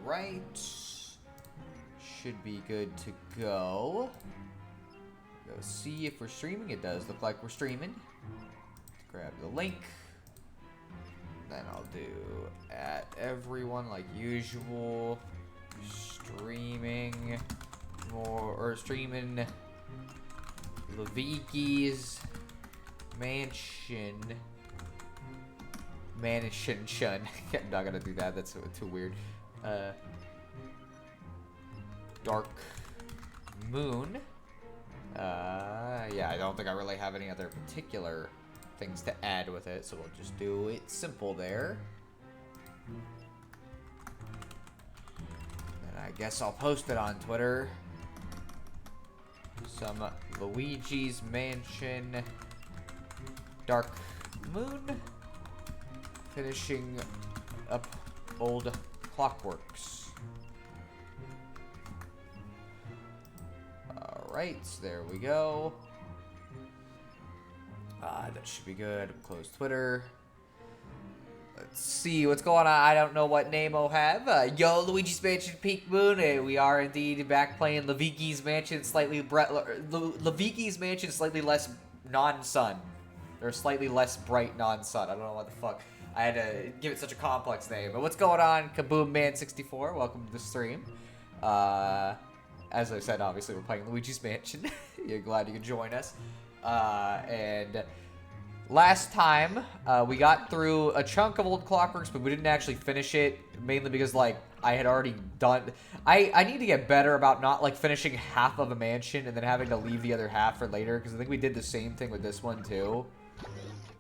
Alright. Should be good to go. Go see if we're streaming. It does look like we're streaming. Let's grab the link. Then I'll do at everyone like usual. Streaming streaming Luigi's Mansion. Shun. I'm not gonna do that. That's too weird. Dark Moon. Yeah, I don't think I really have any other particular things to add with it, so we'll just do it simple there. And I guess I'll post it on Twitter. Some Luigi's Mansion Dark Moon. Finishing up Old Clockworks. Alright, there we go. That should be good. Close Twitter. Let's see what's going on. I don't know what name I'll have. Yo, Luigi's Mansion Peak Moon. We are indeed back playing Luigi's Mansion slightly less non-sun. Or slightly less bright non-sun. I don't know what the fuck. I had to give it such a complex name. But what's going on, Kaboom Man 64? Welcome to the stream. As I said, obviously we're playing Luigi's Mansion. You're glad you could join us. And last time, we got through a chunk of Old Clockworks, but we didn't actually finish it, mainly because, like, I had already done... I need to get better about not, like, finishing half of a mansion and then having to leave the other half for later, because I think we did the same thing with this one, too.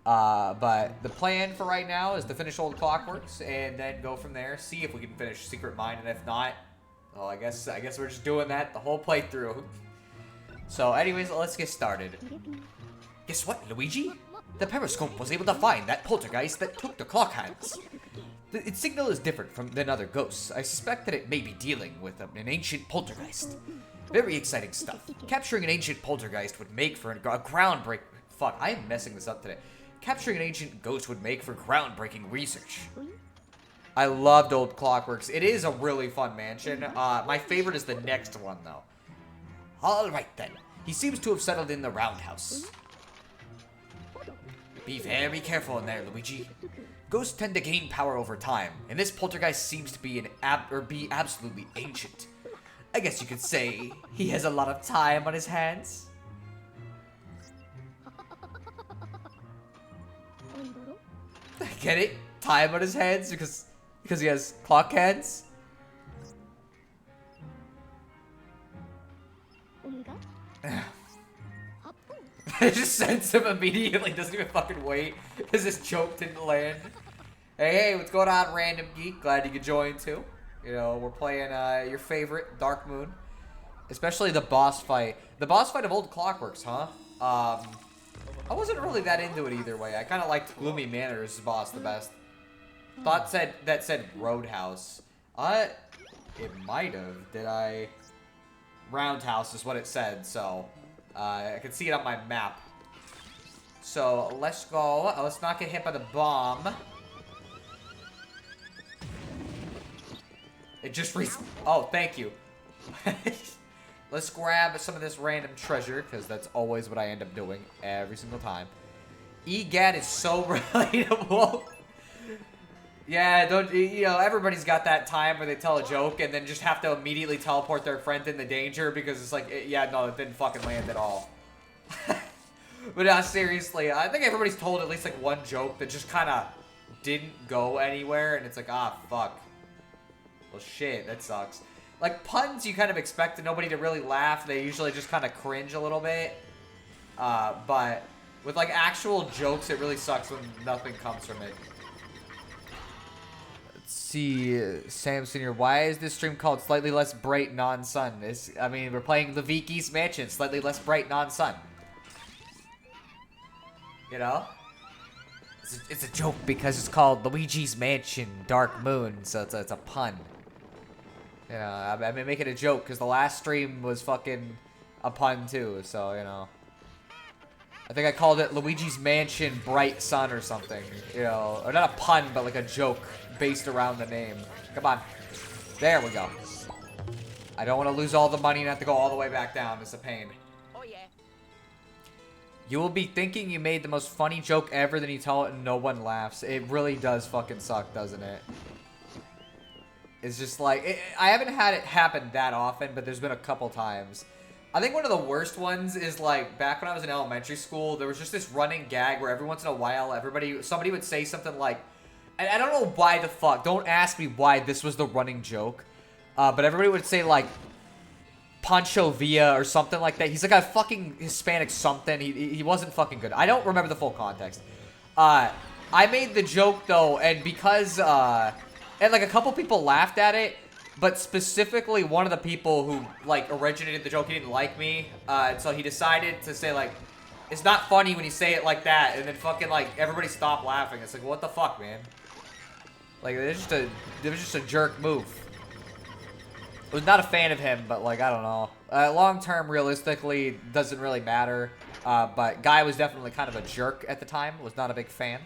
But the plan for right now is to finish Old Clockworks and then go from there, see if we can finish Secret Mine, and if not, well, I guess we're just doing that the whole playthrough. So, anyways, let's get started. Guess what, Luigi? The periscope was able to find that poltergeist that took the clock hands. Its signal is different than other ghosts. I suspect that it may be dealing with an ancient poltergeist. Very exciting stuff. Capturing an ancient poltergeist would make for a groundbreaking... Fuck, I am messing this up today. Capturing an ancient ghost would make for groundbreaking research. I loved Old Clockworks. It is a really fun mansion. My favorite is the next one, though. Alright then. He seems to have settled in the roundhouse. Be very careful in there, Luigi. Ghosts tend to gain power over time, and this poltergeist seems to be be absolutely ancient. I guess you could say he has a lot of time on his hands. Get it? Time on his hands because he has clock hands? I just sense him immediately, doesn't even fucking wait, because this joke didn't land. Hey, what's going on, Random Geek? Glad you could join, too. You know, we're playing your favorite, Dark Moon. Especially the boss fight. The boss fight of Old Clockworks, huh? I wasn't really that into it either way. I kind of liked Gloomy Manor's boss the best. That said Roadhouse. It might have. Did I? Roundhouse is what it said, so... I can see it on my map. So, let's go. Let's not get hit by the bomb. It just oh, thank you. Let's grab some of this random treasure, because that's always what I end up doing every single time. EGAD is so relatable. Yeah, everybody's got that time where they tell a joke and then just have to immediately teleport their friend into danger because it's like, yeah, no, it didn't fucking land at all. But seriously, I think everybody's told at least like one joke that just kind of didn't go anywhere and it's like, ah, fuck. Well, shit, that sucks. Like, puns you kind of expect nobody to really laugh. They usually just kind of cringe a little bit. But with like actual jokes, it really sucks when nothing comes from it. See, Sam Senior, why is this stream called Slightly Less Bright Non-Sun? I mean, we're playing Luigi's Mansion, Slightly Less Bright Non-Sun. You know? It's a joke because it's called Luigi's Mansion Dark Moon, so it's a pun. You know, I mean, make it a joke because the last stream was fucking a pun too, so, you know. I think I called it Luigi's Mansion Bright Sun or something, you know. Or not a pun, but like a joke based around the name. Come on. There we go. I don't want to lose all the money and have to go all the way back down. It's a pain. Oh yeah. You will be thinking you made the most funny joke ever, then you tell it and no one laughs. It really does fucking suck, doesn't it? It's just like, I haven't had it happen that often, but there's been a couple times. I think one of the worst ones is like, back when I was in elementary school, there was just this running gag where every once in a while, somebody would say something like, and I don't know why the fuck, don't ask me why this was the running joke, but everybody would say like, Pancho Villa or something like that. He's like a fucking Hispanic something. He wasn't fucking good. I don't remember the full context. I made the joke though, and because and like a couple people laughed at it, but specifically one of the people who like originated the joke, he didn't like me, and so he decided to say like, it's not funny when you say it like that, and then fucking like everybody stopped laughing. It's like, what the fuck, man? Like it was just a jerk move. I was not a fan of him, but like, I don't know. Long term, realistically, doesn't really matter. But Guy was definitely kind of a jerk at the time. Was not a big fan.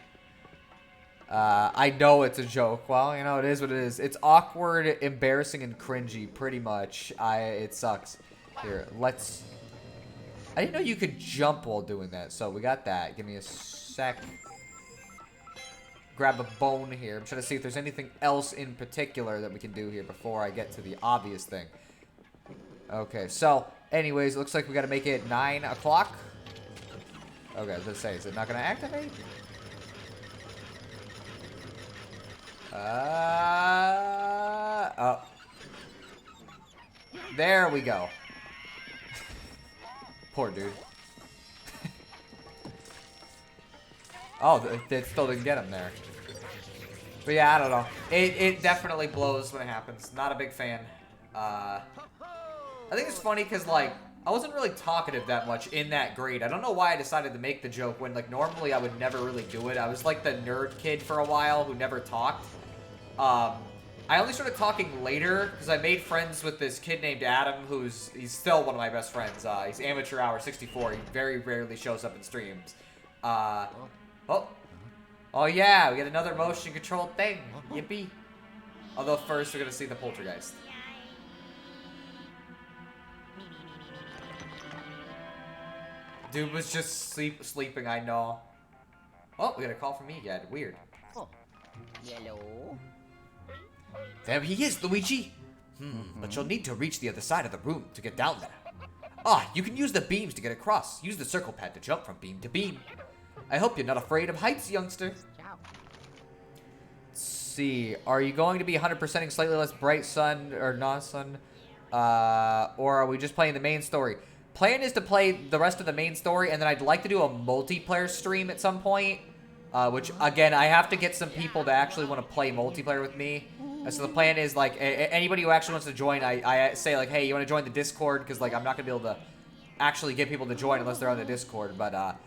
I know it's a joke. Well, you know, it is what it is. It's awkward, embarrassing, and cringy, pretty much. It sucks. Here, let's... I didn't know you could jump while doing that, so we got that. Give me a sec. Grab a bone here. I'm trying to see if there's anything else in particular that we can do here before I get to the obvious thing. Okay, so, anyways, it looks like we gotta make it 9 o'clock. Okay, I was gonna say, is it not gonna activate? Oh. There we go. Poor dude. Oh, it still didn't get him there. But yeah, I don't know. It definitely blows when it happens. Not a big fan. I think it's funny because, like, I wasn't really talkative that much in that grade. I don't know why I decided to make the joke when, like, normally I would never really do it. I was, like, the nerd kid for a while who never talked. I only started talking later because I made friends with this kid named Adam he's still one of my best friends. He's amateur hour 64. He very rarely shows up in streams. Oh yeah, we get another motion controlled thing. Yippee. Although first we're gonna see the poltergeist. Dude was just sleeping, I know. Oh, we got a call from me again. Weird. Oh. Yellow. There he is, Luigi. But you'll need to reach the other side of the room to get down there. You can use the beams to get across. Use the circle pad to jump from beam to beam. I hope you're not afraid of heights, youngster. Let's see. Are you going to be 100%ing slightly less bright sun or non-sun? Or are we just playing the main story? Plan is to play the rest of the main story, and then I'd like to do a multiplayer stream at some point. Which, again, I have to get some people to actually want to play multiplayer with me. So the plan is, like, anybody who actually wants to join, I say, like, hey, you want to join the Discord? Because, like, I'm not going to be able to actually get people to join unless they're on the Discord. But,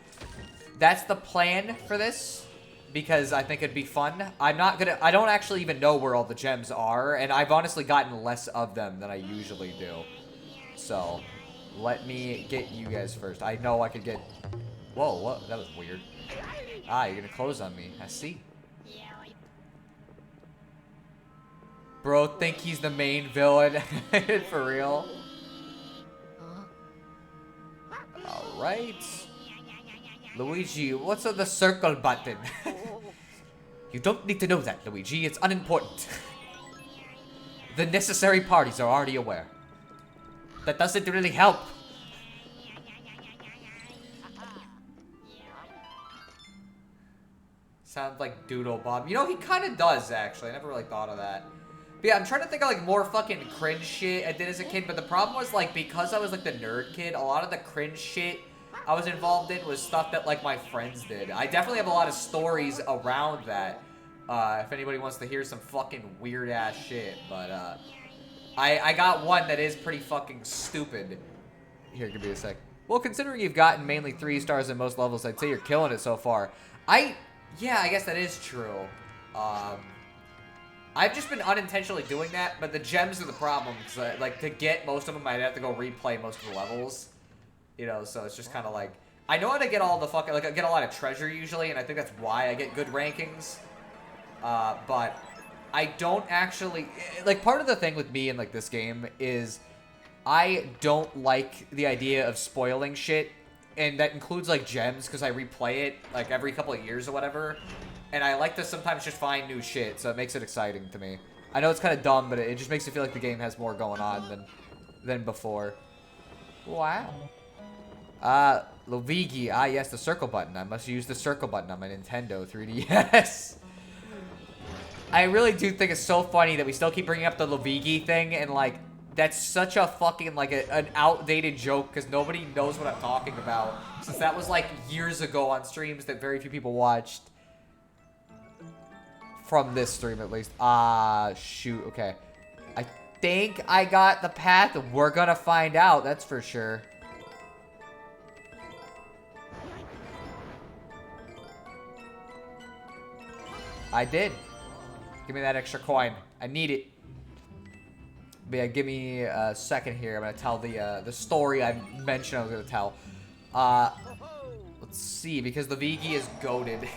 that's the plan for this. Because I think it'd be fun. I don't actually even know where all the gems are. And I've honestly gotten less of them than I usually do. So, let me get you guys first. I know I could get... Whoa, what? That was weird. You're gonna close on me. I see. Bro, think he's the main villain. For real. Alright. Luigi, what's on the circle button? You don't need to know that, Luigi. It's unimportant. The necessary parties are already aware. That doesn't really help. Sounds like Doodle Bob. You know, he kind of does, actually. I never really thought of that. But yeah, I'm trying to think of, like, more fucking cringe shit I did as a kid. But the problem was, like, because I was, like, the nerd kid, a lot of the cringe shit I was involved in was stuff that, like, my friends did. I definitely have a lot of stories around that. If anybody wants to hear some fucking weird-ass shit. But, I got one that is pretty fucking stupid. Here, give me a sec. Well, considering you've gotten mainly 3 stars in most levels, I'd say you're killing it so far. Yeah, I guess that is true. I've just been unintentionally doing that, but the gems are the problem. Cause, like, to get most of them, I'd have to go replay most of the levels. You know, so it's just kind of like... I know how to get all the fucking... Like, I get a lot of treasure usually, and I think that's why I get good rankings. But I don't actually... Like, part of the thing with me in, like, this game is I don't like the idea of spoiling shit. And that includes, like, gems, because I replay it, like, every couple of years or whatever. And I like to sometimes just find new shit, so it makes it exciting to me. I know it's kind of dumb, but it just makes me feel like the game has more going on than before. Wow. Luigi. Ah, yes, the circle button. I must use the circle button on my Nintendo 3DS. I really do think it's so funny that we still keep bringing up the Luigi thing, and, like, that's such a fucking, like, an outdated joke, because nobody knows what I'm talking about. Since that was, like, years ago on streams that very few people watched. From this stream, at least. Ah, shoot. Okay. I think I got the path. We're gonna find out, that's for sure. I did. Give me that extra coin. I need it. But yeah, give me a second here. I'm gonna tell the story I mentioned I was gonna tell. Let's see, because the Luigi is goated.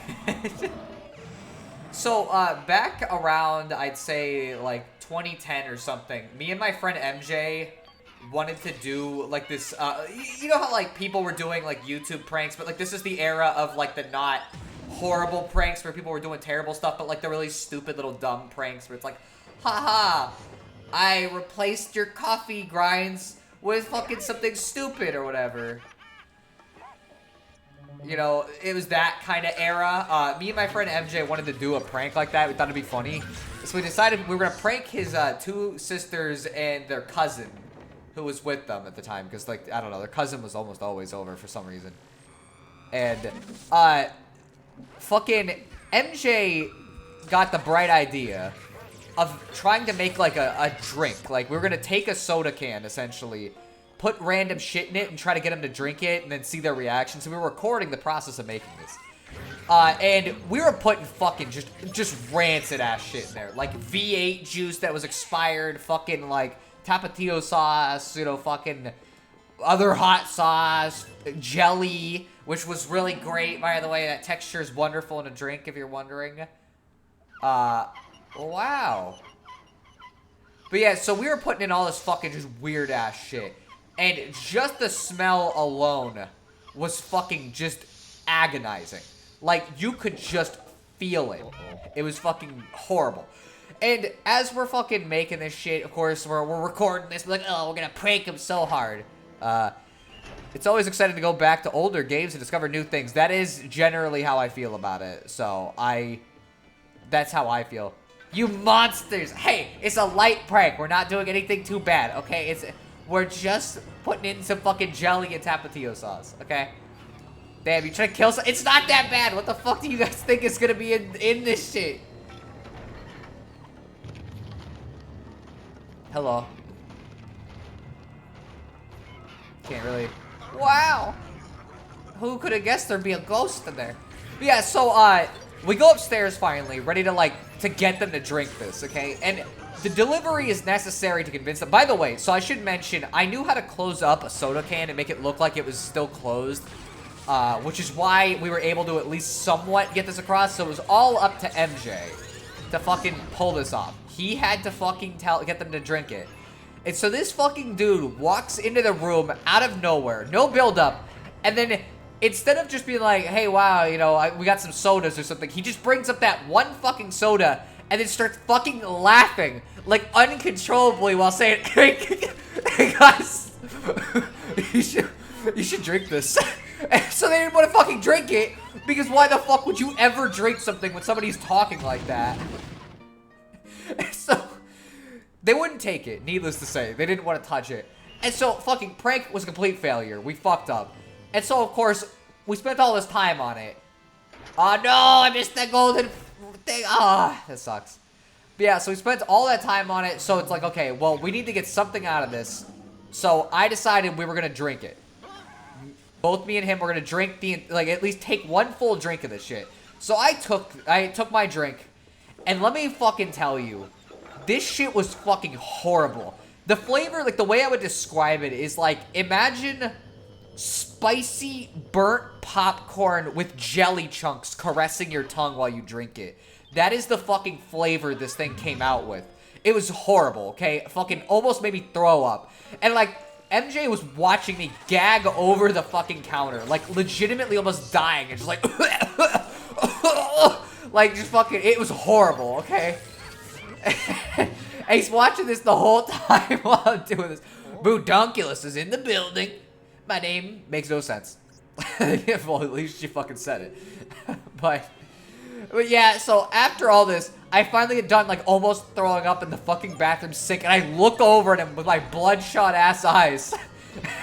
So, back around, I'd say, like, 2010 or something, me and my friend MJ wanted to do, like, this, you know how, like, people were doing, like, YouTube pranks, but, like, this is the era of, like, the not horrible pranks where people were doing terrible stuff, but, like, the really stupid little dumb pranks where it's like, haha, I replaced your coffee grinds with fucking something stupid or whatever. You know, it was that kind of era. Me and my friend MJ wanted to do a prank like that. We thought it'd be funny. So we decided we were going to prank his two sisters and their cousin who was with them at the time. Because, like, I don't know, their cousin was almost always over for some reason. And, fucking MJ got the bright idea of trying to make, like, a drink. Like, we were going to take a soda can, essentially, put random shit in it and try to get them to drink it and then see their reaction. So we were recording the process of making this. And we were putting fucking just rancid ass shit in there. Like V8 juice that was expired, fucking like Tapatio sauce, you know, fucking other hot sauce, jelly, which was really great, by the way. That texture is wonderful in a drink, if you're wondering. Wow. But yeah, so we were putting in all this fucking just weird ass shit. And just the smell alone was fucking just agonizing. Like, you could just feel it. It was fucking horrible. And as we're fucking making this shit, of course, we're recording this. We're like, oh, we're gonna prank him so hard. It's always exciting to go back to older games and discover new things. That is generally how I feel about it. So, that's how I feel. You monsters! Hey, it's a light prank. We're not doing anything too bad, okay? We're just putting in some fucking jelly and Tapatio sauce, okay? Damn, you trying to kill some? It's not that bad. What the fuck do you guys think is gonna be in this shit? Hello. Can't really. Wow. Who could have guessed there'd be a ghost in there? But yeah, so we go upstairs finally, ready to get them to drink this, okay? And the delivery is necessary to convince them. By the way, so I should mention, I knew how to close up a soda can and make it look like it was still closed. Which is why we were able to at least somewhat get this across. So it was all up to MJ to fucking pull this off. He had to fucking get them to drink it. And so this fucking dude walks into the room out of nowhere, no build up, and then instead of just being like, hey, wow, you know, we got some sodas or something, he just brings up that one fucking soda and then starts fucking laughing, like, uncontrollably while saying, hey, guys, you should drink this. And so they didn't want to fucking drink it, because why the fuck would you ever drink something when somebody's talking like that? And so, they wouldn't take it, needless to say. They didn't want to touch it. And so, fucking prank was a complete failure. We fucked up. And so, of course, we spent all this time on it. Oh no, I missed that golden thing. Ah, that sucks. But yeah, so we spent all that time on it. So it's like, okay, well, we need to get something out of this. So I decided we were going to drink it. Both me and him were going to drink at least take one full drink of this shit. So I took my drink. And let me fucking tell you, this shit was fucking horrible. The flavor, like the way I would describe it is like, imagine spicy burnt popcorn with jelly chunks caressing your tongue while you drink it. That is the fucking flavor this thing came out with. It was horrible, okay? Fucking almost made me throw up. And, like, MJ was watching me gag over the fucking counter. Like, legitimately almost dying. And just like... like, just fucking... It was horrible, okay? And he's watching this the whole time while I'm doing this. Boodunculus is in the building. My name makes no sense. Well, at least you fucking said it. But yeah, so after all this, I finally get done, like, almost throwing up in the fucking bathroom sink, and I look over at him with my bloodshot ass eyes.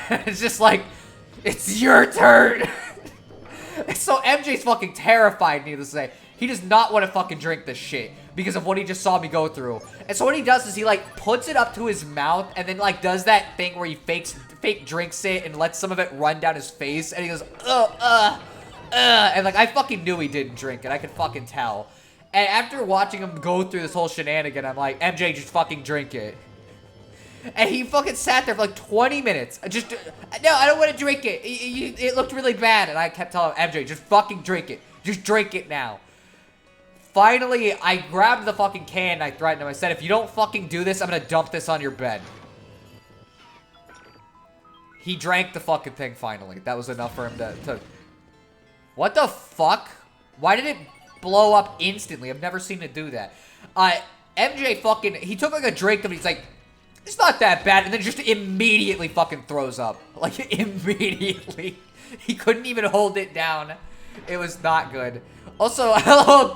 It's just like, it's your turn. So MJ's fucking terrified, needless to say. He does not want to fucking drink this shit because of what he just saw me go through. And so what he does is he, like, puts it up to his mouth and then, like, does that thing where he fake drinks it and lets some of it run down his face. And he goes, and, like, I fucking knew he didn't drink it. I could fucking tell. And after watching him go through this whole shenanigan, I'm like, MJ, just fucking drink it. And he fucking sat there for like 20 minutes. Just, no, I don't want to drink it. It looked really bad. And I kept telling him, MJ, just fucking drink it. Just drink it now. Finally, I grabbed the fucking can and I threatened him. I said, if you don't fucking do this, I'm gonna dump this on your bed. He drank the fucking thing finally. That was enough for him to... What the fuck? Why did it blow up instantly? I've never seen it do that. MJ fucking... He took like a drink and he's like, it's not that bad. And then just immediately fucking throws up. Like, immediately. He couldn't even hold it down. It was not good. Also, hello,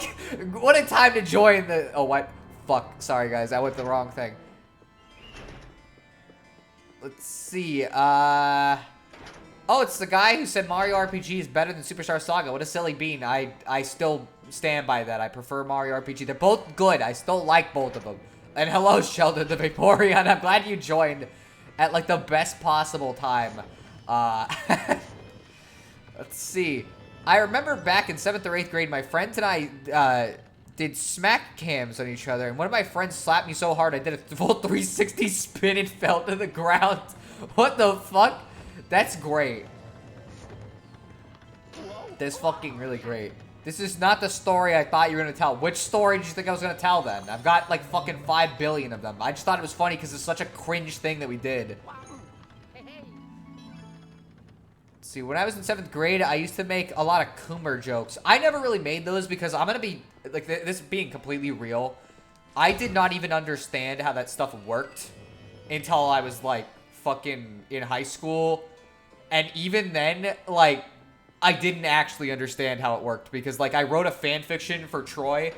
what a time to join the... Oh, what? Fuck. Sorry, guys. I went the wrong thing. Let's see. Oh, it's the guy who said Mario RPG is better than Superstar Saga. What a silly bean. I still stand by that. I prefer Mario RPG. They're both good. I still like both of them. And hello, Sheldon the Vaporeon. I'm glad you joined at, like, the best possible time. Let's see. I remember back in 7th or 8th grade, my friends and I did smack cams on each other, and one of my friends slapped me so hard I did a full 360 spin and fell to the ground. What the fuck? That's great. That's fucking really great. This is not the story I thought you were going to tell. Which story did you think I was going to tell then? I've got like fucking 5 billion of them. I just thought it was funny because it's such a cringe thing that we did. See, when I was in 7th grade, I used to make a lot of Coomer jokes. I never really made those because I'm going to be, like, this being completely real. I did not even understand how that stuff worked until I was, like, fucking in high school. And even then, like, I didn't actually understand how it worked because, like, I wrote a fan fiction for Troy,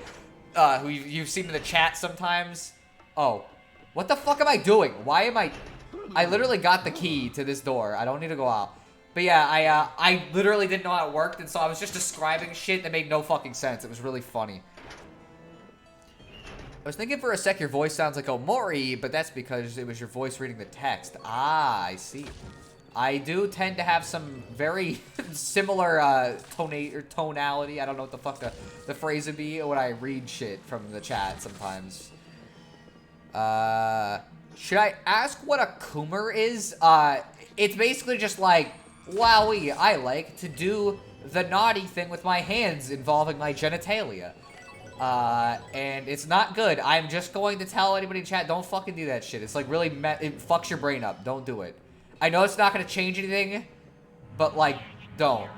who you've seen in the chat sometimes. Oh, what the fuck am I doing? Why am I literally got the key to this door. I don't need to go out. But yeah, I literally didn't know how it worked, and so I was just describing shit that made no fucking sense. It was really funny. I was thinking for a sec your voice sounds like Omori, but that's because it was your voice reading the text. Ah, I see. I do tend to have some very similar tonality. I don't know what the fuck the phrase would be when I read shit from the chat sometimes. Should I ask what a Coomer is? It's basically just like... Wowie, I like to do the naughty thing with my hands involving my genitalia. And it's not good. I'm just going to tell anybody in chat, don't fucking do that shit. It's like really, it fucks your brain up. Don't do it. I know it's not going to change anything, but like, don't.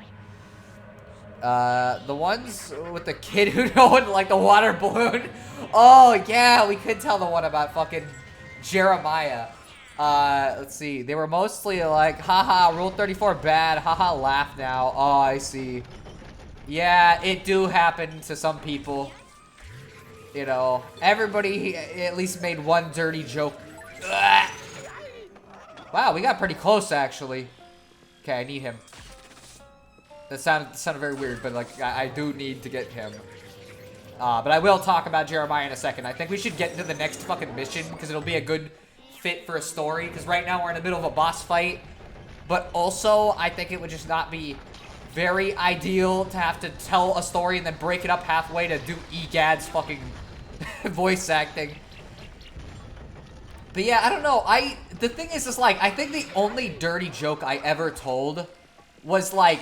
The ones with the kid who don't like the water balloon. Oh, yeah, we could tell the one about fucking Jeremiah. Let's see. They were mostly like, haha, Rule 34 bad, haha, laugh now. Oh, I see. Yeah, it do happen to some people. You know, everybody at least made one dirty joke. Ugh. Wow, we got pretty close, actually. Okay, I need him. That sounded very weird, but like, I do need to get him. But I will talk about Jeremiah in a second. I think we should get into the next fucking mission, because it'll be a good fit for a story, because right now we're in the middle of a boss fight, but also I think it would just not be very ideal to have to tell a story and then break it up halfway to do EGAD's fucking voice acting. But yeah, I don't know, the thing is just like, I think the only dirty joke I ever told was like,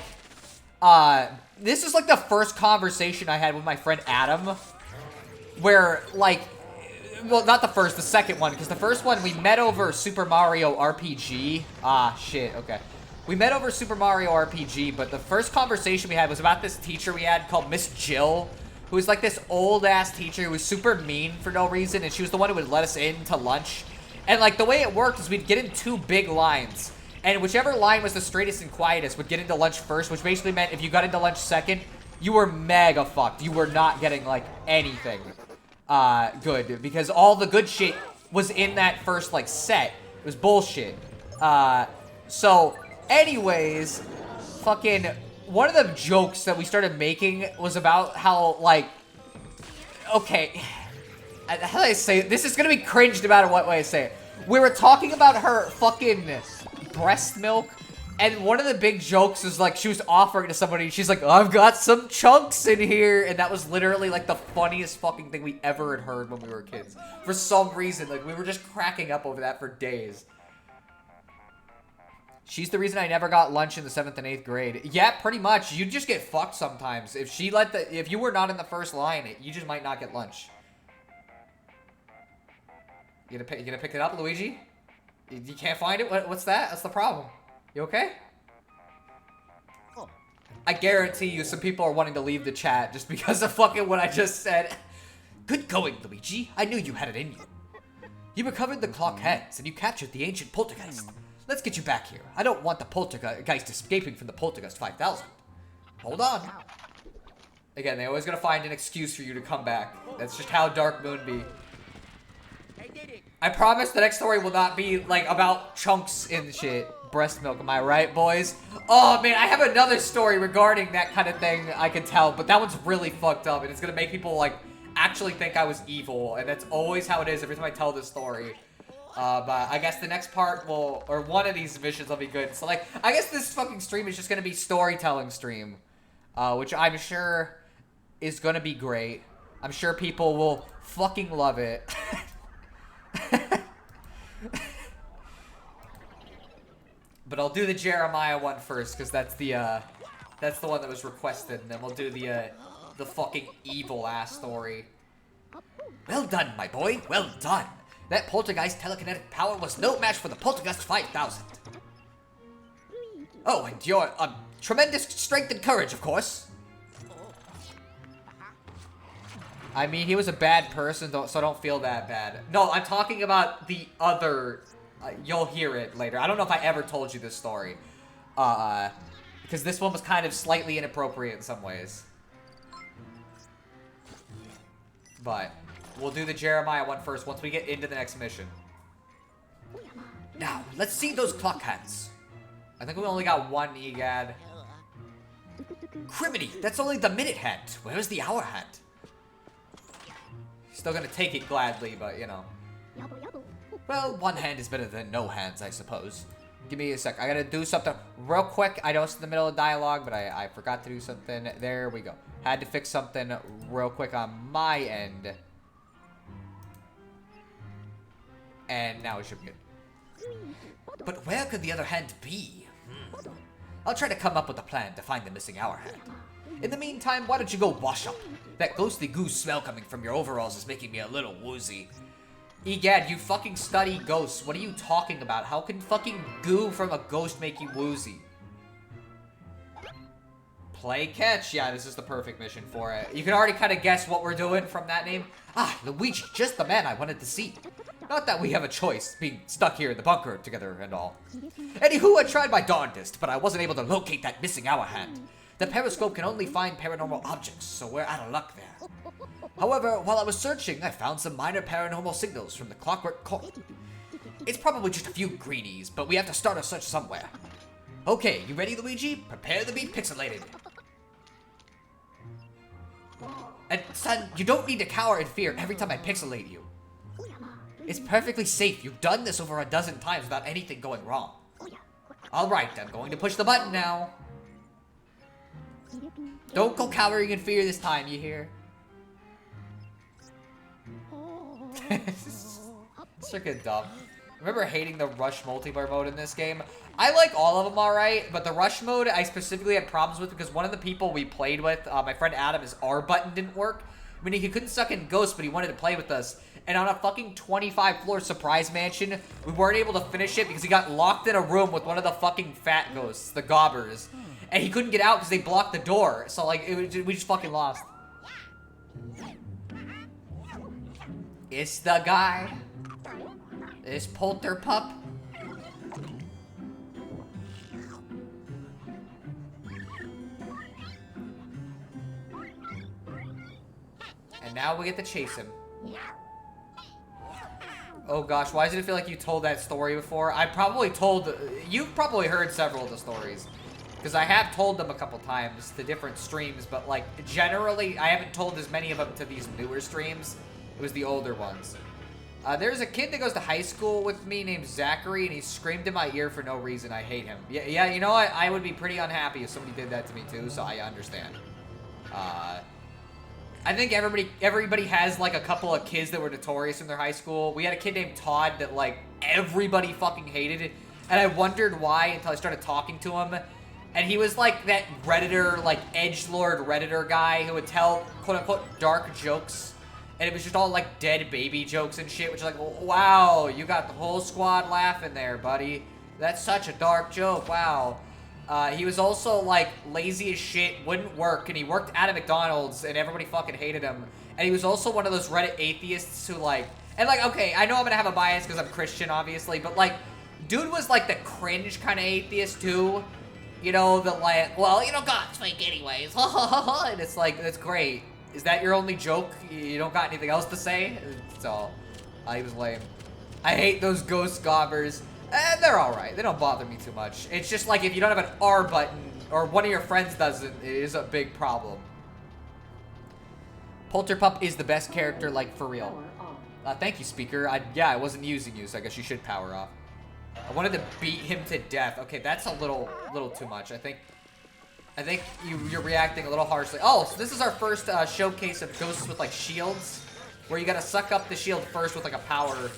this is like the first conversation I had with my friend Adam, where, like, well, not the first, the second one, because the first one we met over Super Mario RPG. Ah, shit, okay. We met over Super Mario RPG, but the first conversation we had was about this teacher we had called Miss Jill, who was like this old-ass teacher who was super mean for no reason, and she was the one who would let us in to lunch. And, like, the way it worked is we'd get in 2 big lines, and whichever line was the straightest and quietest would get into lunch first, which basically meant if you got into lunch second, you were mega fucked. You were not getting, like, anything good, because all the good shit was in that first, like, set. It was bullshit. So, anyways, fucking, one of the jokes that we started making was about how, like, okay, how do I say it? This is gonna be cringe no matter what way I say it. We were talking about her fucking breast milk, and one of the big jokes was, like, she was offering to somebody, and she's like, I've got some chunks in here, and that was literally, like, the funniest fucking thing we ever had heard when we were kids. For some reason, like, we were just cracking up over that for days. She's the reason I never got lunch in the 7th and 8th grade. Yeah, pretty much. You just get fucked sometimes. If you were not in the first line, you just might not get lunch. You gonna pick it up, Luigi? You can't find it? What's that? That's the problem. You okay? I guarantee you some people are wanting to leave the chat just because of fucking what I just said. Good going, Luigi. I knew you had it in you. You recovered the clock heads, and you captured the ancient poltergeist. Let's get you back here. I don't want the poltergeist escaping from the Poltergeist 5000. Hold on. Again, they're always gonna find an excuse for you to come back. That's just how Dark Moon be. I promise the next story will not be, like, about chunks in shit. Breast milk, am I right, boys? Oh, man, I have another story regarding that kind of thing, I can tell, but that one's really fucked up, and it's gonna make people, like, actually think I was evil, and that's always how it is every time I tell this story. But I guess the next part will, or one of these missions will be good. So, like, I guess this fucking stream is just gonna be storytelling stream, which I'm sure is gonna be great. I'm sure people will fucking love it. But I'll do the Jeremiah one first, because that's the one that was requested, and then we'll do the fucking evil-ass story. Well done, my boy, well done. That poltergeist telekinetic power was no match for the Poltergeist 5000. Oh, and your tremendous strength and courage, of course. I mean, he was a bad person, so don't feel that bad. No, I'm talking about the other... you'll hear it later. I don't know if I ever told you this story. Because this one was kind of slightly inappropriate in some ways. But we'll do the Jeremiah one first once we get into the next mission. Now, let's see those clock hands. I think we only got one EGAD. Criminy, that's only the minute hand. Where's the hour hand? Still gonna take it gladly, but you know. Well, one hand is better than no hands, I suppose. Give me a sec. I gotta do something real quick. I know it's in the middle of dialogue, but I forgot to do something. There we go. Had to fix something real quick on my end. And now it should be good. But where could the other hand be? I'll try to come up with a plan to find the missing hour hand. In the meantime, why don't you go wash up? That ghostly goo smell coming from your overalls is making me a little woozy. Egad, you fucking study ghosts. What are you talking about? How can fucking goo from a ghost make you woozy? Play catch. Yeah, this is the perfect mission for it. You can already kind of guess what we're doing from that name. Ah, Luigi, just the man I wanted to see. Not that we have a choice, being stuck here in the bunker together and all. Anywho, I tried my darndest, but I wasn't able to locate that missing hour hand. The periscope can only find paranormal objects, so we're out of luck there. However, while I was searching, I found some minor paranormal signals from the Clockwork Court. It's probably just a few greenies, but we have to start a search somewhere. Okay, you ready, Luigi? Prepare to be pixelated. And son, you don't need to cower in fear every time I pixelate you. It's perfectly safe. You've done this over a dozen times without anything going wrong. Alright, I'm going to push the button now. Don't go cowering in fear this time, you hear? It's freaking dumb. I remember hating the Rush multiplayer mode in this game. I like all of them alright, but the Rush mode I specifically had problems with because one of the people we played with, my friend Adam, his R button didn't work. Meaning he couldn't suck in ghosts, but he wanted to play with us. And on a fucking 25-floor surprise mansion, we weren't able to finish it because he got locked in a room with one of the fucking fat ghosts, the gobbers. And he couldn't get out because they blocked the door. So, like, we just fucking lost. It's the guy. This polter pup. And now we get to chase him. Oh gosh, why does it feel like you told that story before? You've probably heard several of the stories. Because I have told them a couple times to different streams, but like, generally, I haven't told as many of them to these newer streams. It was the older ones. There's a kid that goes to high school with me named Zachary, and he screamed in my ear for no reason. I hate him. Yeah, you know what? I would be pretty unhappy if somebody did that to me too, so I understand. I think everybody has, like, a couple of kids that were notorious in their high school. We had a kid named Todd that, like, everybody fucking hated it. And I wondered why until I started talking to him. And he was, like, that Redditor, like, edgelord Redditor guy who would tell, quote-unquote, dark jokes. And it was just all, like, dead baby jokes and shit, which is like, wow, you got the whole squad laughing there, buddy. That's such a dark joke, wow. He was also, like, lazy as shit, wouldn't work, and he worked at a McDonald's, and everybody fucking hated him. And he was also one of those Reddit atheists who, like... And, like, okay, I know I'm gonna have a bias because I'm Christian, obviously, but, like, dude was, like, the cringe kind of atheist, too. You know, the, like, well, you know, God's fake anyways. And it's like, that's great. Is that your only joke? You don't got anything else to say? So, he was lame. I hate those ghost gobbers. They're alright. They don't bother me too much. It's just like if you don't have an R button, or one of your friends doesn't, it is a big problem. Polterpup is the best character, like, for real. Thank you, speaker. Yeah, I wasn't using you, so I guess you should power off. I wanted to beat him to death. Okay, that's a little too much. I think you're reacting a little harshly. Oh, so this is our first showcase of ghosts with, like, shields, where you gotta suck up the shield first with, like, a power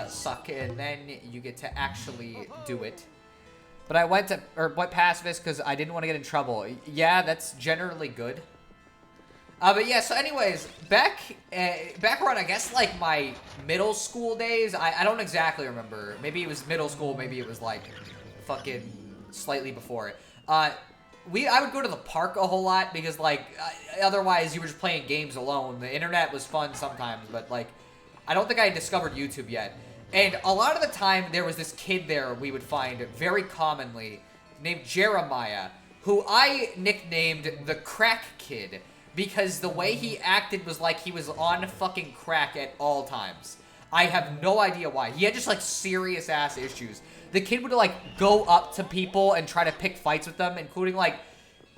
suck, and then you get to actually do it. But I went past this because I didn't want to get in trouble. Yeah, that's generally good. But yeah, so anyways, back around, I guess, like, my middle school days, I don't exactly remember. Maybe it was middle school, maybe it was, like, fucking slightly before it. I would go to the park a whole lot because, like, otherwise you were just playing games alone. The internet was fun sometimes, but, like, I don't think I had discovered YouTube yet. And a lot of the time, there was this kid there we would find very commonly named Jeremiah, who I nicknamed the Crack Kid because the way he acted was like he was on fucking crack at all times. I have no idea why. He had just, like, serious-ass issues. The kid would, like, go up to people and try to pick fights with them, including, like,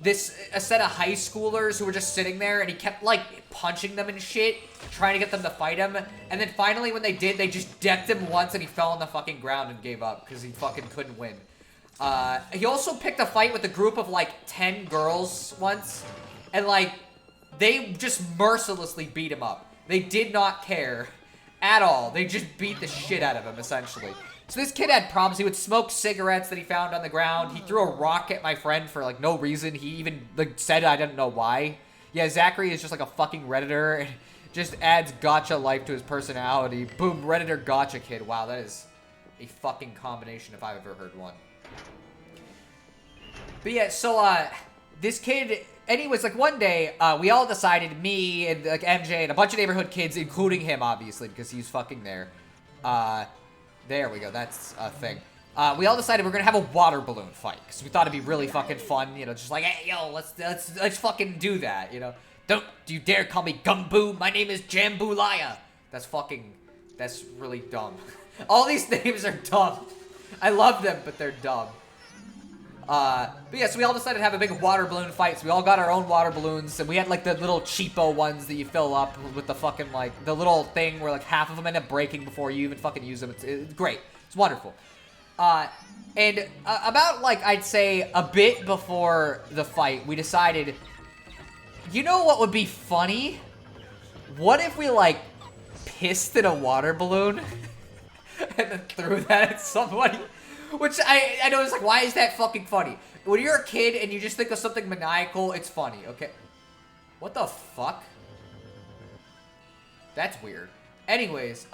a set of high schoolers who were just sitting there, and he kept, like, punching them and shit, trying to get them to fight him. And then finally, when they did, they just decked him once, and he fell on the fucking ground and gave up because he fucking couldn't win. He also picked a fight with a group of, like, 10 girls once, and, like, they just mercilessly beat him up. They did not care at all. They just beat the shit out of him, essentially. So this kid had problems. He would smoke cigarettes that he found on the ground. He threw a rock at my friend for, like, no reason. He even, like, said I didn't know why. Yeah, Zachary is just, like, a fucking Redditor. It just adds gotcha life to his personality. Boom, Redditor gotcha kid. Wow, that is a fucking combination if I've ever heard one. But yeah, so, this kid... Anyways, like, one day, we all decided, me and, like, MJ and a bunch of neighborhood kids, including him, obviously, because he was fucking there. There we go, that's a thing. We all decided we're gonna have a water balloon fight, because we thought it'd be really fucking fun, you know, just like, hey, yo, let's fucking do that, you know. Don't you dare call me Gumboo, my name is Jambalaya. That's really dumb. All these names are dumb. I love them, but they're dumb. But yeah, so we all decided to have a big water balloon fight, so we all got our own water balloons, and we had, like, the little cheapo ones that you fill up with the fucking, like, the little thing where, like, half of them end up breaking before you even fucking use them. It's great. It's wonderful. And about, like, I'd say a bit before the fight, we decided, you know what would be funny? What if we, like, pissed in a water balloon and then threw that at somebody? Which I know it's like, why is that fucking funny? When you're a kid and you just think of something maniacal, it's funny, okay? What the fuck? That's weird. Anyways,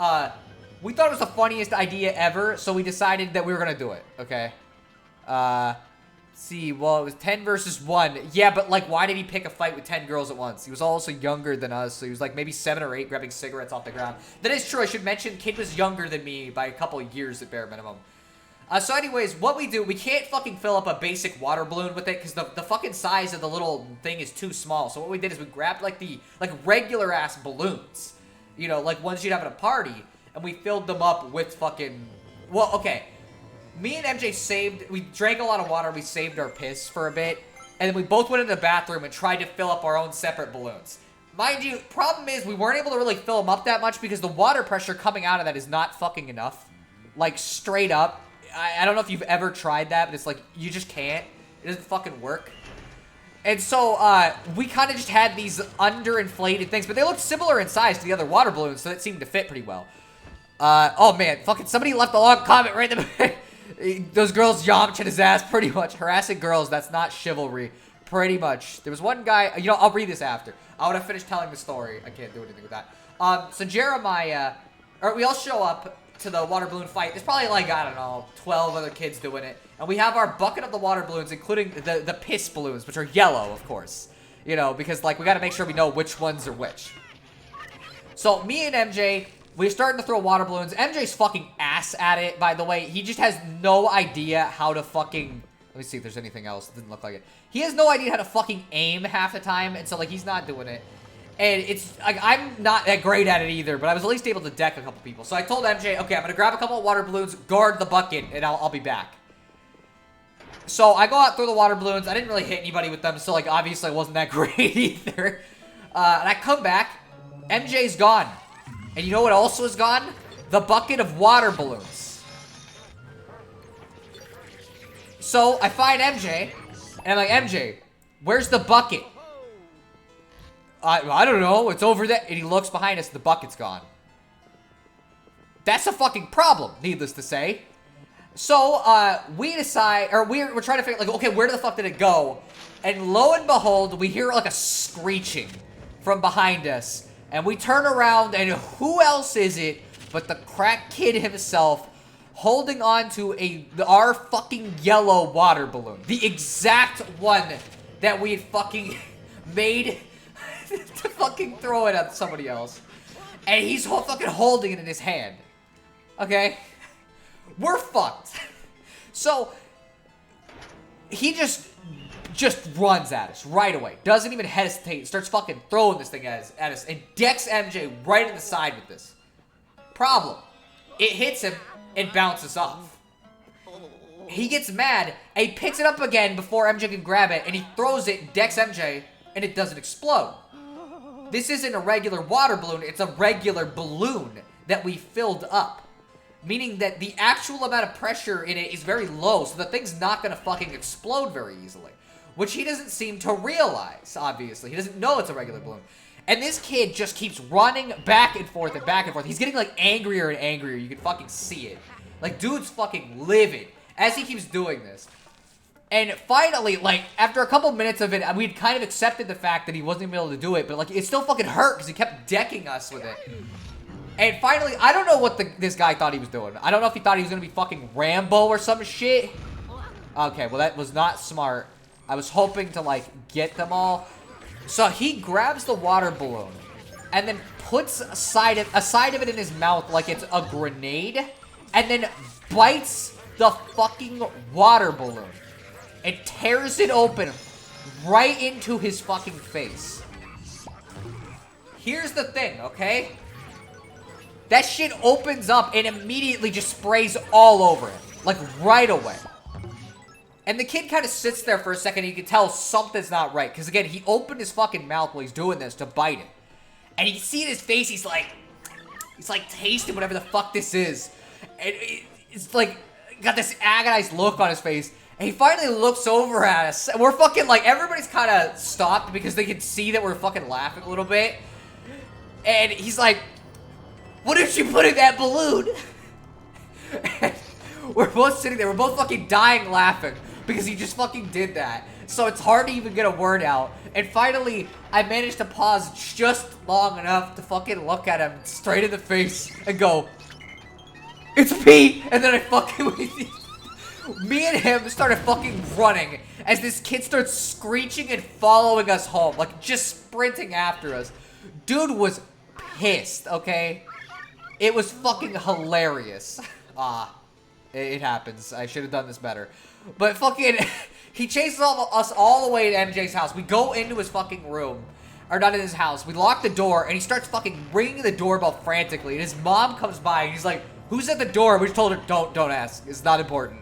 we thought it was the funniest idea ever, so we decided that we were gonna do it, okay? See, well, it was 10 versus 1. Yeah, but, like, why did he pick a fight with 10 girls at once? He was also younger than us, so he was, like, maybe 7 or 8 grabbing cigarettes off the ground. That is true. I should mention, kid was younger than me by a couple of years at bare minimum. So anyways, what we do, we can't fucking fill up a basic water balloon with it because the fucking size of the little thing is too small. So what we did is we grabbed, like, regular-ass balloons. You know, like ones you'd have at a party, and we filled them up with fucking... Well, okay. Me and MJ we drank a lot of water, we saved our piss for a bit, and then we both went into the bathroom and tried to fill up our own separate balloons. Mind you, problem is, we weren't able to really fill them up that much because the water pressure coming out of that is not fucking enough. Like, straight up. I don't know if you've ever tried that, but it's like, you just can't. It doesn't fucking work. And so, we kind of just had these underinflated things, but they looked similar in size to the other water balloons, so it seemed to fit pretty well. Oh man, fucking somebody left a long comment right in the Those girls yomped at his ass, pretty much. Harassing girls, that's not chivalry. Pretty much. There was one guy, you know, I'll read this after. I want to finish telling the story. I can't do anything with that. So Jeremiah, or we all show up to the water balloon fight. There's probably like, I don't know, 12 other kids doing it. And we have our bucket of the water balloons, including the piss balloons, which are yellow, of course. You know, because, like, we got to make sure we know which ones are which. So, me and MJ, we're starting to throw water balloons. MJ's fucking ass at it, by the way. He just has no idea how to fucking... Let me see if there's anything else. It didn't look like it. He has no idea how to fucking aim half the time, and so, like, he's not doing it. And it's, like, I'm not that great at it either, but I was at least able to deck a couple people. So I told MJ, okay, I'm gonna grab a couple of water balloons, guard the bucket, and I'll be back. So I go out through the water balloons. I didn't really hit anybody with them, so, like, obviously I wasn't that great either. And I come back, MJ's gone. And you know what also is gone? The bucket of water balloons. So I find MJ, and I'm like, MJ, where's the bucket? I don't know, it's over there. And he looks behind us, the bucket's gone. That's a fucking problem, needless to say. So, we decide, or we're trying to figure, like, okay, where the fuck did it go? And lo and behold, we hear, like, a screeching from behind us. And we turn around, and who else is it but the crack kid himself holding on to our fucking yellow water balloon. The exact one that we had fucking made to fucking throw it at somebody else. And he's fucking holding it in his hand. Okay? We're fucked. So, he just runs at us right away. Doesn't even hesitate. Starts fucking throwing this thing at us. And decks MJ right in the side with this. Problem. It hits him and bounces off. He gets mad and he picks it up again before MJ can grab it. And he throws it, decks MJ, and it doesn't explode. This isn't a regular water balloon. It's a regular balloon that we filled up. Meaning that the actual amount of pressure in it is very low, so the thing's not going to fucking explode very easily. Which he doesn't seem to realize, obviously. He doesn't know it's a regular balloon. And this kid just keeps running back and forth and back and forth. He's getting, like, angrier and angrier. You can fucking see it. Like, dude's fucking livid as he keeps doing this. And finally, like, after a couple minutes of it, we'd kind of accepted the fact that he wasn't even able to do it. But, like, it still fucking hurt because he kept decking us with it. And finally, I don't know what this guy thought he was doing. I don't know if he thought he was going to be fucking Rambo or some shit. Okay, well, that was not smart. I was hoping to, like, get them all. So he grabs the water balloon and then puts a side of it in his mouth like it's a grenade and then bites the fucking water balloon and tears it open right into his fucking face. Here's the thing, okay? That shit opens up and immediately just sprays all over him. Like, right away. And the kid kind of sits there for a second and you can tell something's not right. Because, again, he opened his fucking mouth while he's doing this to bite it. And you can see in his face, he's like tasting whatever the fuck this is. And it's like, got this agonized look on his face. And he finally looks over at us. And we're fucking, like, everybody's kind of stopped because they can see that we're fucking laughing a little bit. And he's like, what did you put in that balloon? And we're both sitting there. We're both fucking dying laughing because he just fucking did that. so it's hard to even get a word out. And finally, I managed to pause just long enough to fucking look at him straight in the face and go, "It's Pete!" And then I fucking... Me and him started fucking running as this kid starts screeching and following us home. Like, just sprinting after us. Dude was pissed, okay? It was fucking hilarious. It happens. I should have done this better. But fucking... He chases us all the way to MJ's house. We go into his fucking room. Or not in his house. We lock the door, and he starts fucking ringing the doorbell frantically. And his mom comes by, and he's like, "Who's at the door?" We just told her, don't ask. It's not important.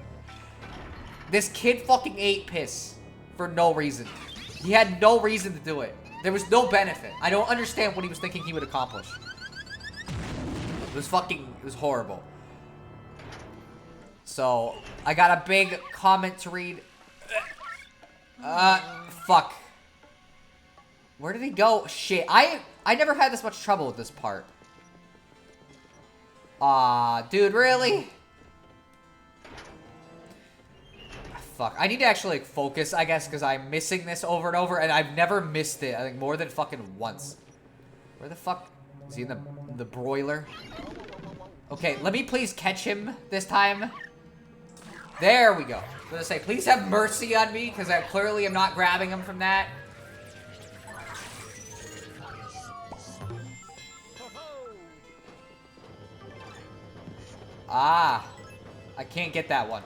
This kid fucking ate piss for no reason. He had no reason to do it. There was no benefit. I don't understand what he was thinking he would accomplish. It was horrible. So, I got a big comment to read. Fuck. Where did he go? Shit. I never had this much trouble with this part. Dude, really? Fuck. I need to actually, like, focus, I guess, because I'm missing this over and over, and I've never missed it, I think, more than fucking once. Where the fuck? Is he in the broiler? Okay, let me please catch him this time. There we go. I was gonna say, please have mercy on me, because I clearly am not grabbing him from that. I can't get that one.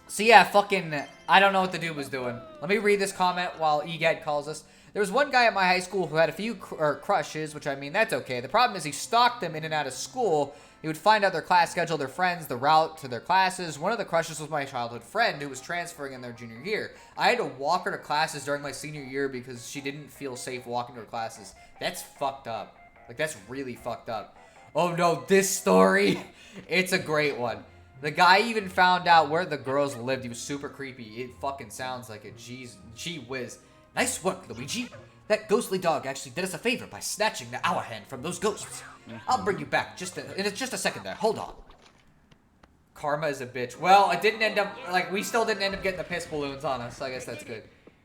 So yeah, fucking, I don't know what the dude was doing. Let me read this comment while EGAD calls us. There was one guy at my high school who had a few crushes, which I mean, that's okay. The problem is he stalked them in and out of school. He would find out their class schedule, their friends, the route to their classes. One of the crushes was my childhood friend who was transferring in their junior year. I had to walk her to classes during my senior year because she didn't feel safe walking to her classes. That's fucked up. Like, that's really fucked up. Oh no, this story, it's a great one. The guy even found out where the girls lived. He was super creepy. It fucking sounds like it. Gee whiz. Nice work, Luigi. That ghostly dog actually did us a favor by snatching the hour hand from those ghosts. I'll bring you back in just a second there. Hold on. Karma is a bitch. Well, it didn't end up, like, we still didn't end up getting the piss balloons on us, so I guess that's good.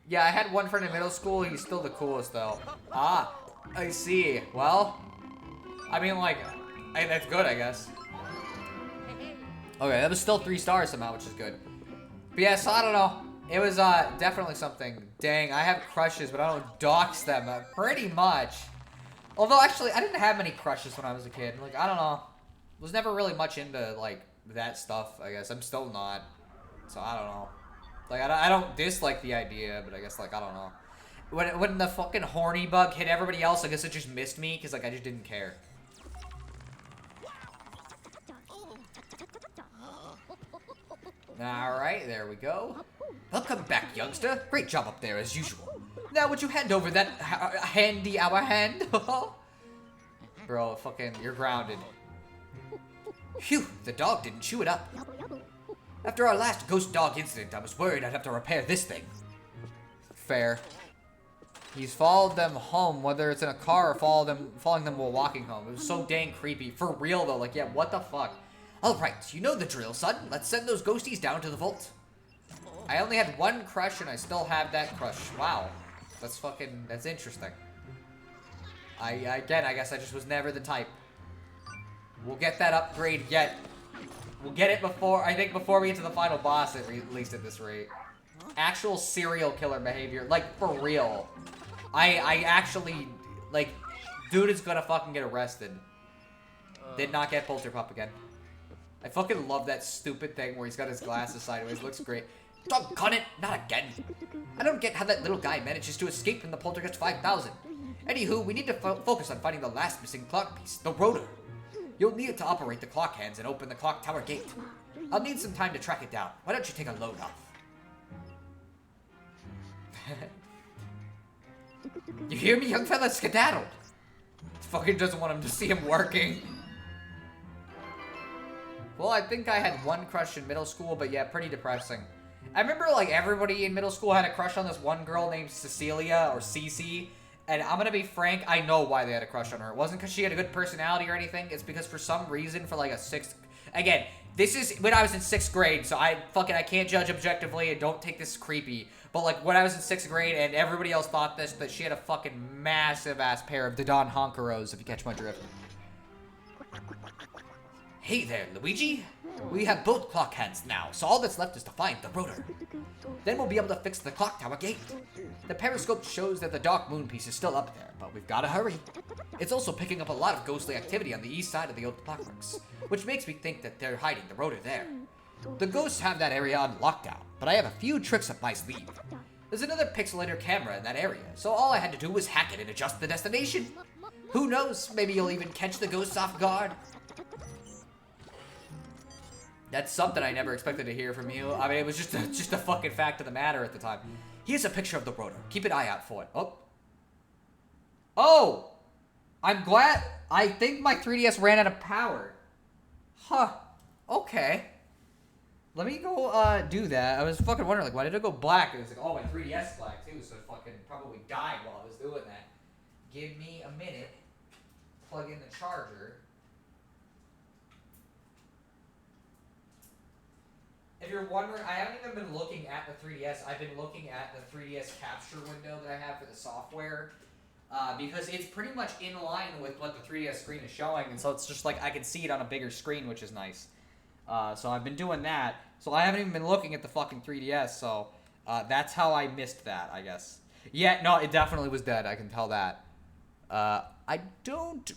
Yeah, I had one friend in middle school. He's still the coolest, though. I see. Well, I mean, like, that's good, I guess. Okay, that was still 3 stars somehow, which is good. But yeah, so I don't know. It was definitely something. Dang, I have crushes, but I don't dox them pretty much. Although, actually, I didn't have many crushes when I was a kid. Like, I don't know. Was never really much into, like, that stuff, I guess. I'm still not. So, I don't know. Like, I don't dislike the idea, but I guess, like, I don't know. When the fucking horny bug hit everybody else, I guess it just missed me, because, like, I just didn't care. Alright, there we go. Welcome back, youngster. Great job up there, as usual. Now, would you hand over that handy hour hand? Bro, fucking, you're grounded. Phew, the dog didn't chew it up. After our last ghost dog incident, I was worried I'd have to repair this thing. Fair. He's followed them home, whether it's in a car or following them while walking home. It was so dang creepy. For real, though. Like, yeah, what the fuck? Alright, you know the drill, son. Let's send those ghosties down to the vault. I only had one crush, and I still have that crush. Wow. That's interesting. Again, I guess I just was never the type. We'll get that upgrade yet. We'll get it before we get to the final boss, at least at this rate. Actual serial killer behavior. Like, for real. I actually, like, dude is gonna fucking get arrested. Did not get Polterpup again. I fucking love that stupid thing where he's got his glasses sideways. Looks great. Doggone it, not again. I don't get how that little guy manages to escape from the Poltergeist 5000. Anywho, we need to focus on finding the last missing clock piece, the rotor. You'll need it to operate the clock hands and open the clock tower gate. I'll need some time to track it down. Why don't you take a load off? You hear me, young fella? Skedaddle. Fucking doesn't want him to see him working. Well, I think I had one crush in middle school, but yeah, pretty depressing. I remember, like, everybody in middle school had a crush on this one girl named Cecilia, or Cece, and I'm gonna be frank, I know why they had a crush on her. It wasn't because she had a good personality or anything, it's because for some reason, for like a 6th... Again, this is when I was in 6th grade, so I can't judge objectively and don't take this creepy. But like when I was in 6th grade and everybody else thought that she had a fucking massive ass pair of Dodon Honkeros, if you catch my drift. Hey there, Luigi. We have both clock hands now, so all that's left is to find the rotor. Then we'll be able to fix the clock tower gate. The periscope shows that the dark moon piece is still up there, but we've gotta hurry. It's also picking up a lot of ghostly activity on the east side of the Old Clockworks, which makes me think that they're hiding the rotor there. The ghosts have that area on lockdown, but I have a few tricks up my sleeve. There's another pixelator camera in that area, so all I had to do was hack it and adjust the destination. Who knows, maybe you'll even catch the ghosts off guard. That's something I never expected to hear from you. I mean, it was just a fucking fact of the matter at the time. Here's a picture of the rotor. Keep an eye out for it. Oh! I'm glad. I think my 3DS ran out of power. Huh. Okay. Let me go do that. I was fucking wondering, like, why did it go black? It was like, oh, my 3DS black too, so it fucking probably died while I was doing that. Give me a minute. Plug in the charger. If you're wondering, I haven't even been looking at the 3DS. I've been looking at the 3DS capture window that I have for the software. Because it's pretty much in line with what the 3DS screen is showing. And so it's just like I can see it on a bigger screen, which is nice. So I've been doing that. So I haven't even been looking at the fucking 3DS. So that's how I missed that, I guess. Yeah, no, it definitely was dead. I can tell that. I don't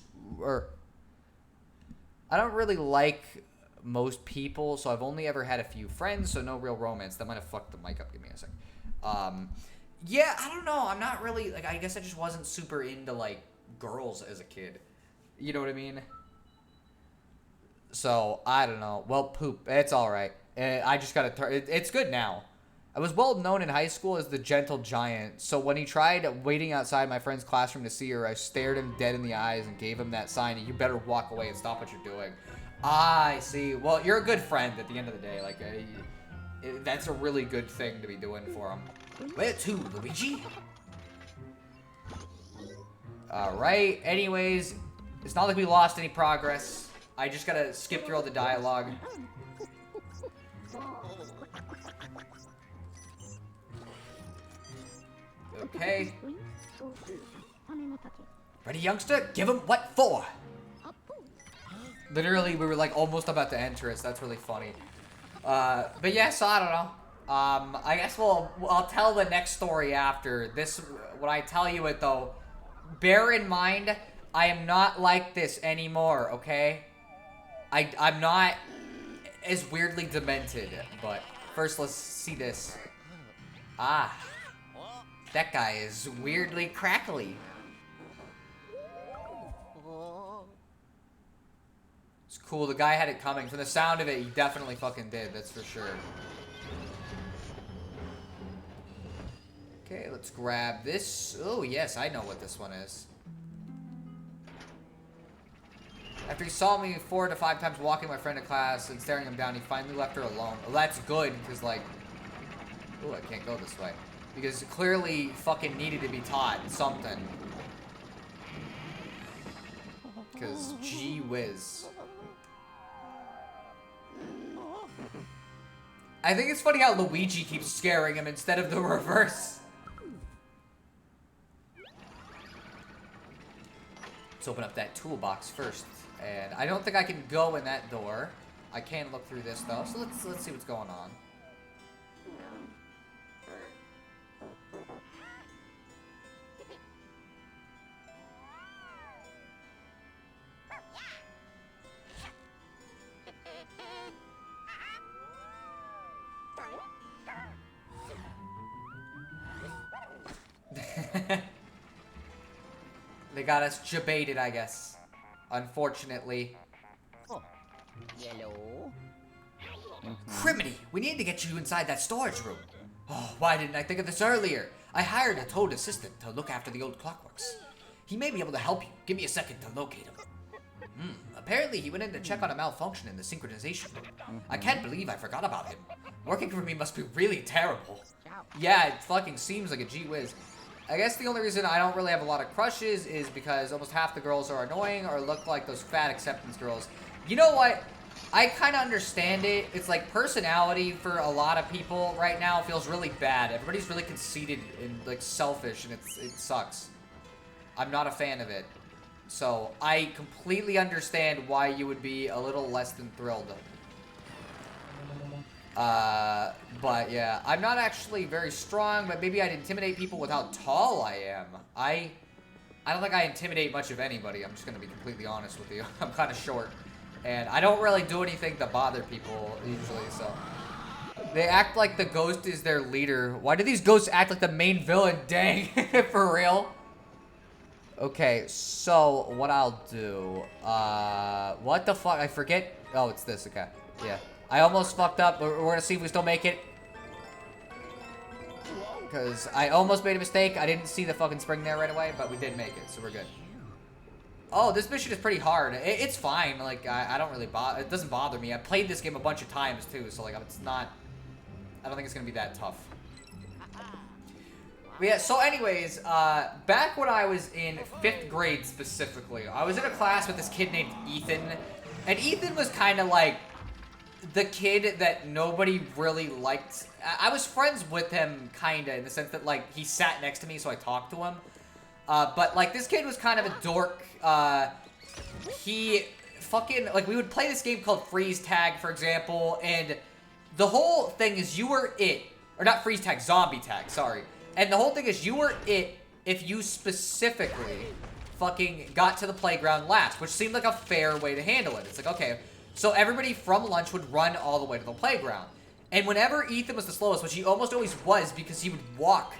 really like most people, so I've only ever had a few friends, so no real romance. That might have fucked the mic up. Give me a sec. Yeah, I don't know. I'm not really, like, I guess I just wasn't super into, like, girls as a kid. You know what I mean? So, I don't know. Well, poop. It's alright. I just gotta turn. It's good now. I was well known in high school as the gentle giant, so when he tried waiting outside my friend's classroom to see her, I stared him dead in the eyes and gave him that sign, you better walk away and stop what you're doing. I see. Well, you're a good friend at the end of the day. Like, that's a really good thing to be doing for him. Where to, Luigi? Alright, anyways, it's not like we lost any progress. I just gotta skip through all the dialogue. Okay. Ready, youngster? Give him what for? Literally, we were like almost about to enter it, so that's really funny. But yeah, so I don't know. I guess I'll tell the next story after. This, when I tell you it though, bear in mind, I am not like this anymore, okay? I'm not as weirdly demented, but first let's see this. Ah. That guy is weirdly crackly. It's cool, the guy had it coming. From the sound of it, he definitely fucking did, that's for sure. Okay, let's grab this. Oh, yes, I know what this one is. After he saw me 4 to 5 times walking my friend to class and staring him down, he finally left her alone. Well, that's good, because, like... Oh, I can't go this way. Because it clearly fucking needed to be taught something. Because, gee whiz. I think it's funny how Luigi keeps scaring him instead of the reverse. Let's open up that toolbox first. And I don't think I can go in that door. I can look through this though, so let's see what's going on. They got us jebaited, I guess. Unfortunately. Oh. Yellow. Criminy! We need to get you inside that storage room. Oh, why didn't I think of this earlier? I hired a toad assistant to look after the Old Clockworks. He may be able to help you. Give me a second to locate him. Apparently he went in to check on a malfunction in the synchronization room. I can't believe I forgot about him. Working for me must be really terrible. Yeah, it fucking seems like a gee whiz. I guess the only reason I don't really have a lot of crushes is because almost half the girls are annoying or look like those fat acceptance girls. You know what? I kind of understand it. It's like personality for a lot of people right now feels really bad. Everybody's really conceited and like selfish, and it sucks. I'm not a fan of it. So I completely understand why you would be a little less than thrilled. But yeah, I'm not actually very strong, but maybe I'd intimidate people with how tall I am. I don't think I intimidate much of anybody. I'm just gonna be completely honest with you. I'm kind of short. And I don't really do anything to bother people, usually, so. They act like the ghost is their leader. Why do these ghosts act like the main villain? Dang, for real? Okay, so, what I'll do, what the fuck, I forget. Oh, it's this, okay, yeah. I almost fucked up, but we're gonna see if we still make it. Because I almost made a mistake. I didn't see the fucking spring there right away, but we did make it, so we're good. Oh, this mission is pretty hard. It's fine. Like, I don't really bother. It doesn't bother me. I played this game a bunch of times, too. So, like, it's not... I don't think it's going to be that tough. But yeah, so anyways, back when I was in 5th grade, specifically, I was in a class with this kid named Ethan. And Ethan was kind of like the kid that nobody really liked. I was friends with him, kind of, in the sense that, like, he sat next to me, so I talked to him. But, like, this kid was kind of a dork. He fucking, like, we would play this game called Freeze Tag, for example, and the whole thing is you were it. Or not Freeze Tag, Zombie Tag, sorry. And the whole thing is you were it if you specifically fucking got to the playground last, which seemed like a fair way to handle it. It's like, okay, so everybody from lunch would run all the way to the playground. And whenever Ethan was the slowest, which he almost always was because he would walk,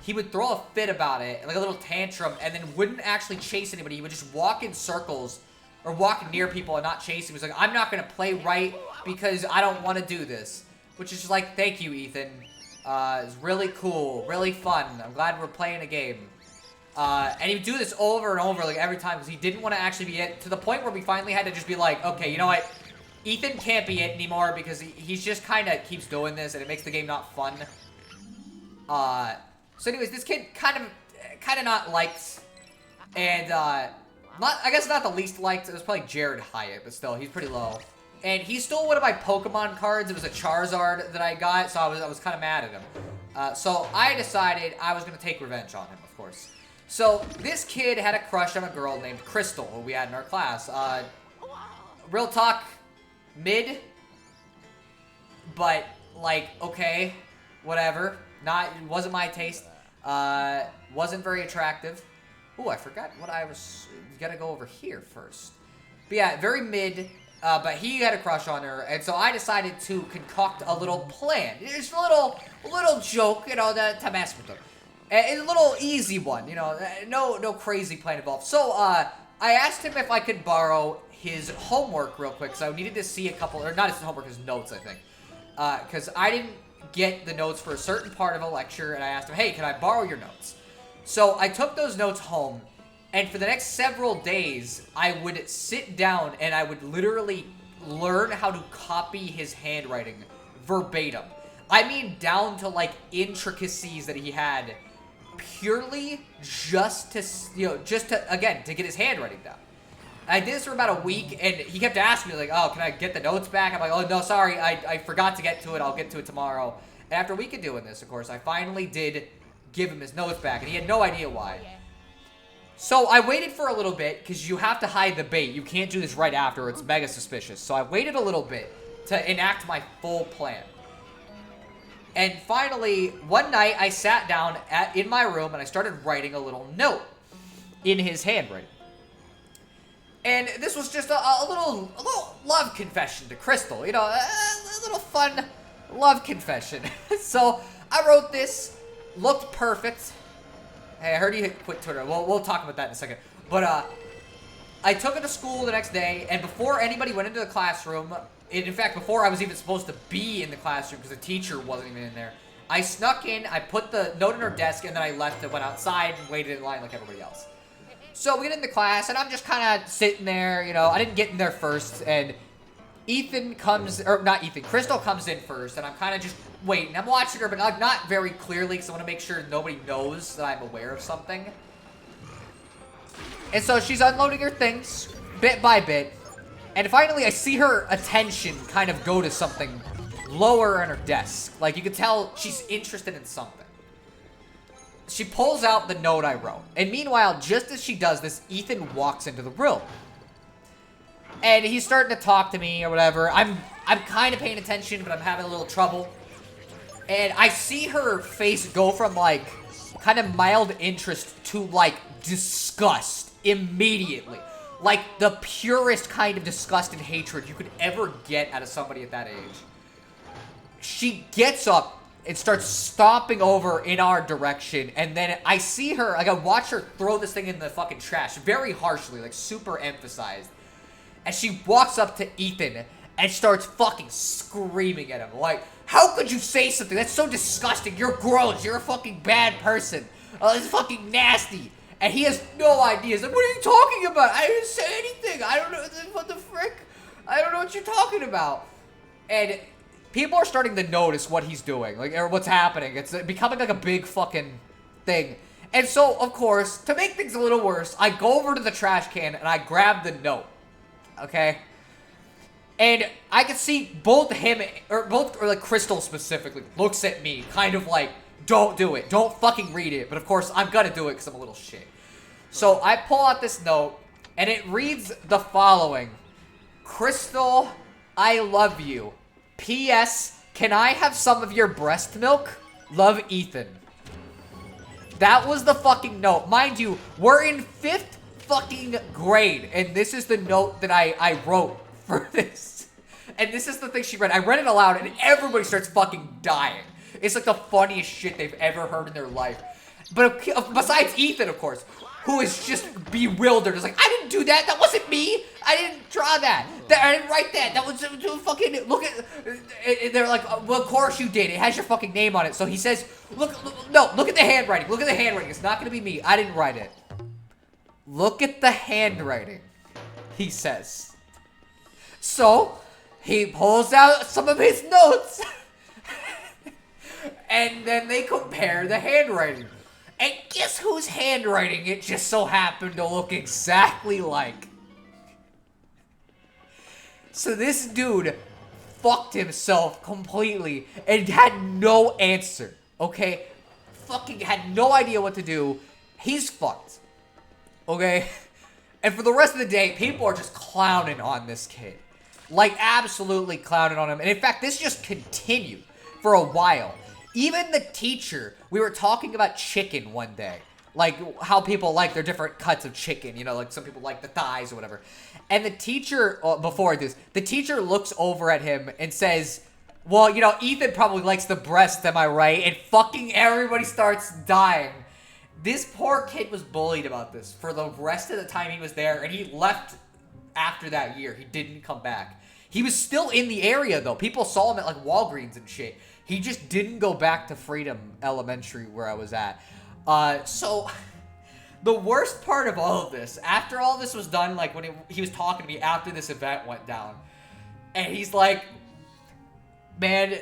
he would throw a fit about it, like a little tantrum, and then wouldn't actually chase anybody. He would just walk in circles or walk near people and not chase. He was like, I'm not going to play right because I don't want to do this. Which is just like, thank you, Ethan. It's really cool, really fun. I'm glad we're playing a game. And he would do this over and over, like every time, because he didn't want to actually be it, to the point where we finally had to just be like, okay, you know what? Ethan can't be it anymore because he's just kind of keeps doing this and it makes the game not fun. So anyways, this kid kind of not liked, and I guess not the least liked. It was probably Jared Hyatt, but still, he's pretty low. And he stole one of my Pokemon cards. It was a Charizard that I got, so I was kind of mad at him. So I decided I was gonna take revenge on him, of course. So this kid had a crush on a girl named Crystal, who we had in our class. Real talk, mid, but like okay, whatever. Wasn't my taste. Wasn't very attractive. Ooh, I forgot what I was... Gotta go over here first. But yeah, very mid. But he had a crush on her. And so I decided to concoct a little plan. Just a little joke, you know, to mess with her. A little easy one, you know. No crazy plan involved. So, I asked him if I could borrow his homework real quick. So I needed to see a couple... Or not his homework, his notes, I think. Because I didn't get the notes for a certain part of a lecture, and I asked him, hey, can I borrow your notes? So I took those notes home, and for the next several days, I would sit down and I would literally learn how to copy his handwriting verbatim. I mean, down to like intricacies that he had, purely just to, you know, again, to get his handwriting down. I did this for about a week, and he kept asking me, like, oh, can I get the notes back? I'm like, oh, no, sorry, I forgot to get to it. I'll get to it tomorrow. And after a week of doing this, of course, I finally did give him his notes back, and he had no idea why. So I waited for a little bit, because you have to hide the bait. You can't do this right after, or it's mega suspicious. So I waited a little bit to enact my full plan. And finally, one night, I sat down in my room, and I started writing a little note in his handwriting. And this was just a little love confession to Crystal. You know, a little fun love confession. So I wrote this, looked perfect. Hey, I heard you quit Twitter. We'll talk about that in a second. But I took it to school the next day, and before anybody went into the classroom, in fact, before I was even supposed to be in the classroom because the teacher wasn't even in there, I snuck in, I put the note in her desk, and then I left and went outside and waited in line like everybody else. So we get into class, and I'm just kind of sitting there, you know. I didn't get in there first, and Crystal comes in first, and I'm kind of just waiting. I'm watching her, but not very clearly, because I want to make sure nobody knows that I'm aware of something. And so she's unloading her things, bit by bit, And finally, I see her attention kind of go to something lower on her desk. Like, you can tell she's interested in something. She pulls out the note I wrote. And meanwhile, just as she does this, Ethan walks into the room. And he's starting to talk to me or whatever. I'm kind of paying attention, but I'm having a little trouble. And I see her face go from, like, kind of mild interest to, like, disgust immediately. Like, the purest kind of disgust and hatred you could ever get out of somebody at that age. She gets up and starts stomping over in our direction, and then I see her, like, I watch her throw this thing in the fucking trash very harshly, like, super emphasized. And she walks up to Ethan and starts fucking screaming at him, like, how could you say something? That's so disgusting. You're gross. You're a fucking bad person. Oh, this is fucking nasty. And he has no idea. He's like, what are you talking about? I didn't say anything. I don't know. What the frick? I don't know what you're talking about. And people are starting to notice what he's doing, like, or what's happening. It's becoming like a big fucking thing. And so, of course, to make things a little worse, I go over to the trash can and I grab the note. Okay? And I can see both like Crystal specifically, looks at me, kind of like, don't do it. Don't fucking read it. But of course, I'm gonna do it because I'm a little shit. So I pull out this note, and it reads the following. Crystal, I love you. P.S. Can I have some of your breast milk? Love, Ethan. That was the fucking note. Mind you, we're in 5th fucking grade, and this is the note that I wrote for this. And this is the thing she read. I read it aloud, and everybody starts fucking dying. It's like the funniest shit they've ever heard in their life. But besides Ethan, of course, who is just bewildered. It's like, I didn't do that. That wasn't me. I didn't draw that. I didn't write that. That was fucking, look at, they're like, well, of course you did. It has your fucking name on it. So he says, look at the handwriting. Look at the handwriting. It's not going to be me. I didn't write it. Look at the handwriting, he says. So he pulls out some of his notes. And then they compare the handwriting. And guess whose handwriting it just so happened to look exactly like? So this dude fucked himself completely and had no answer, okay? Fucking had no idea what to do. He's fucked, okay? And for the rest of the day, people are just clowning on this kid. Like, absolutely clowning on him. And in fact, this just continued for a while. Even the teacher, we were talking about chicken one day. Like, how people like their different cuts of chicken. You know, like some people like the thighs or whatever. And the teacher, before this, the teacher looks over at him and says, well, you know, Ethan probably likes the breast, am I right? And fucking everybody starts dying. This poor kid was bullied about this for the rest of the time he was there. And he left after that year. He didn't come back. He was still in the area, though. People saw him at, like, Walgreens and shit. He just didn't go back to Freedom Elementary where I was at. So, the worst part of all of this, after all this was done, like, when he was talking to me after this event went down, and he's like, man,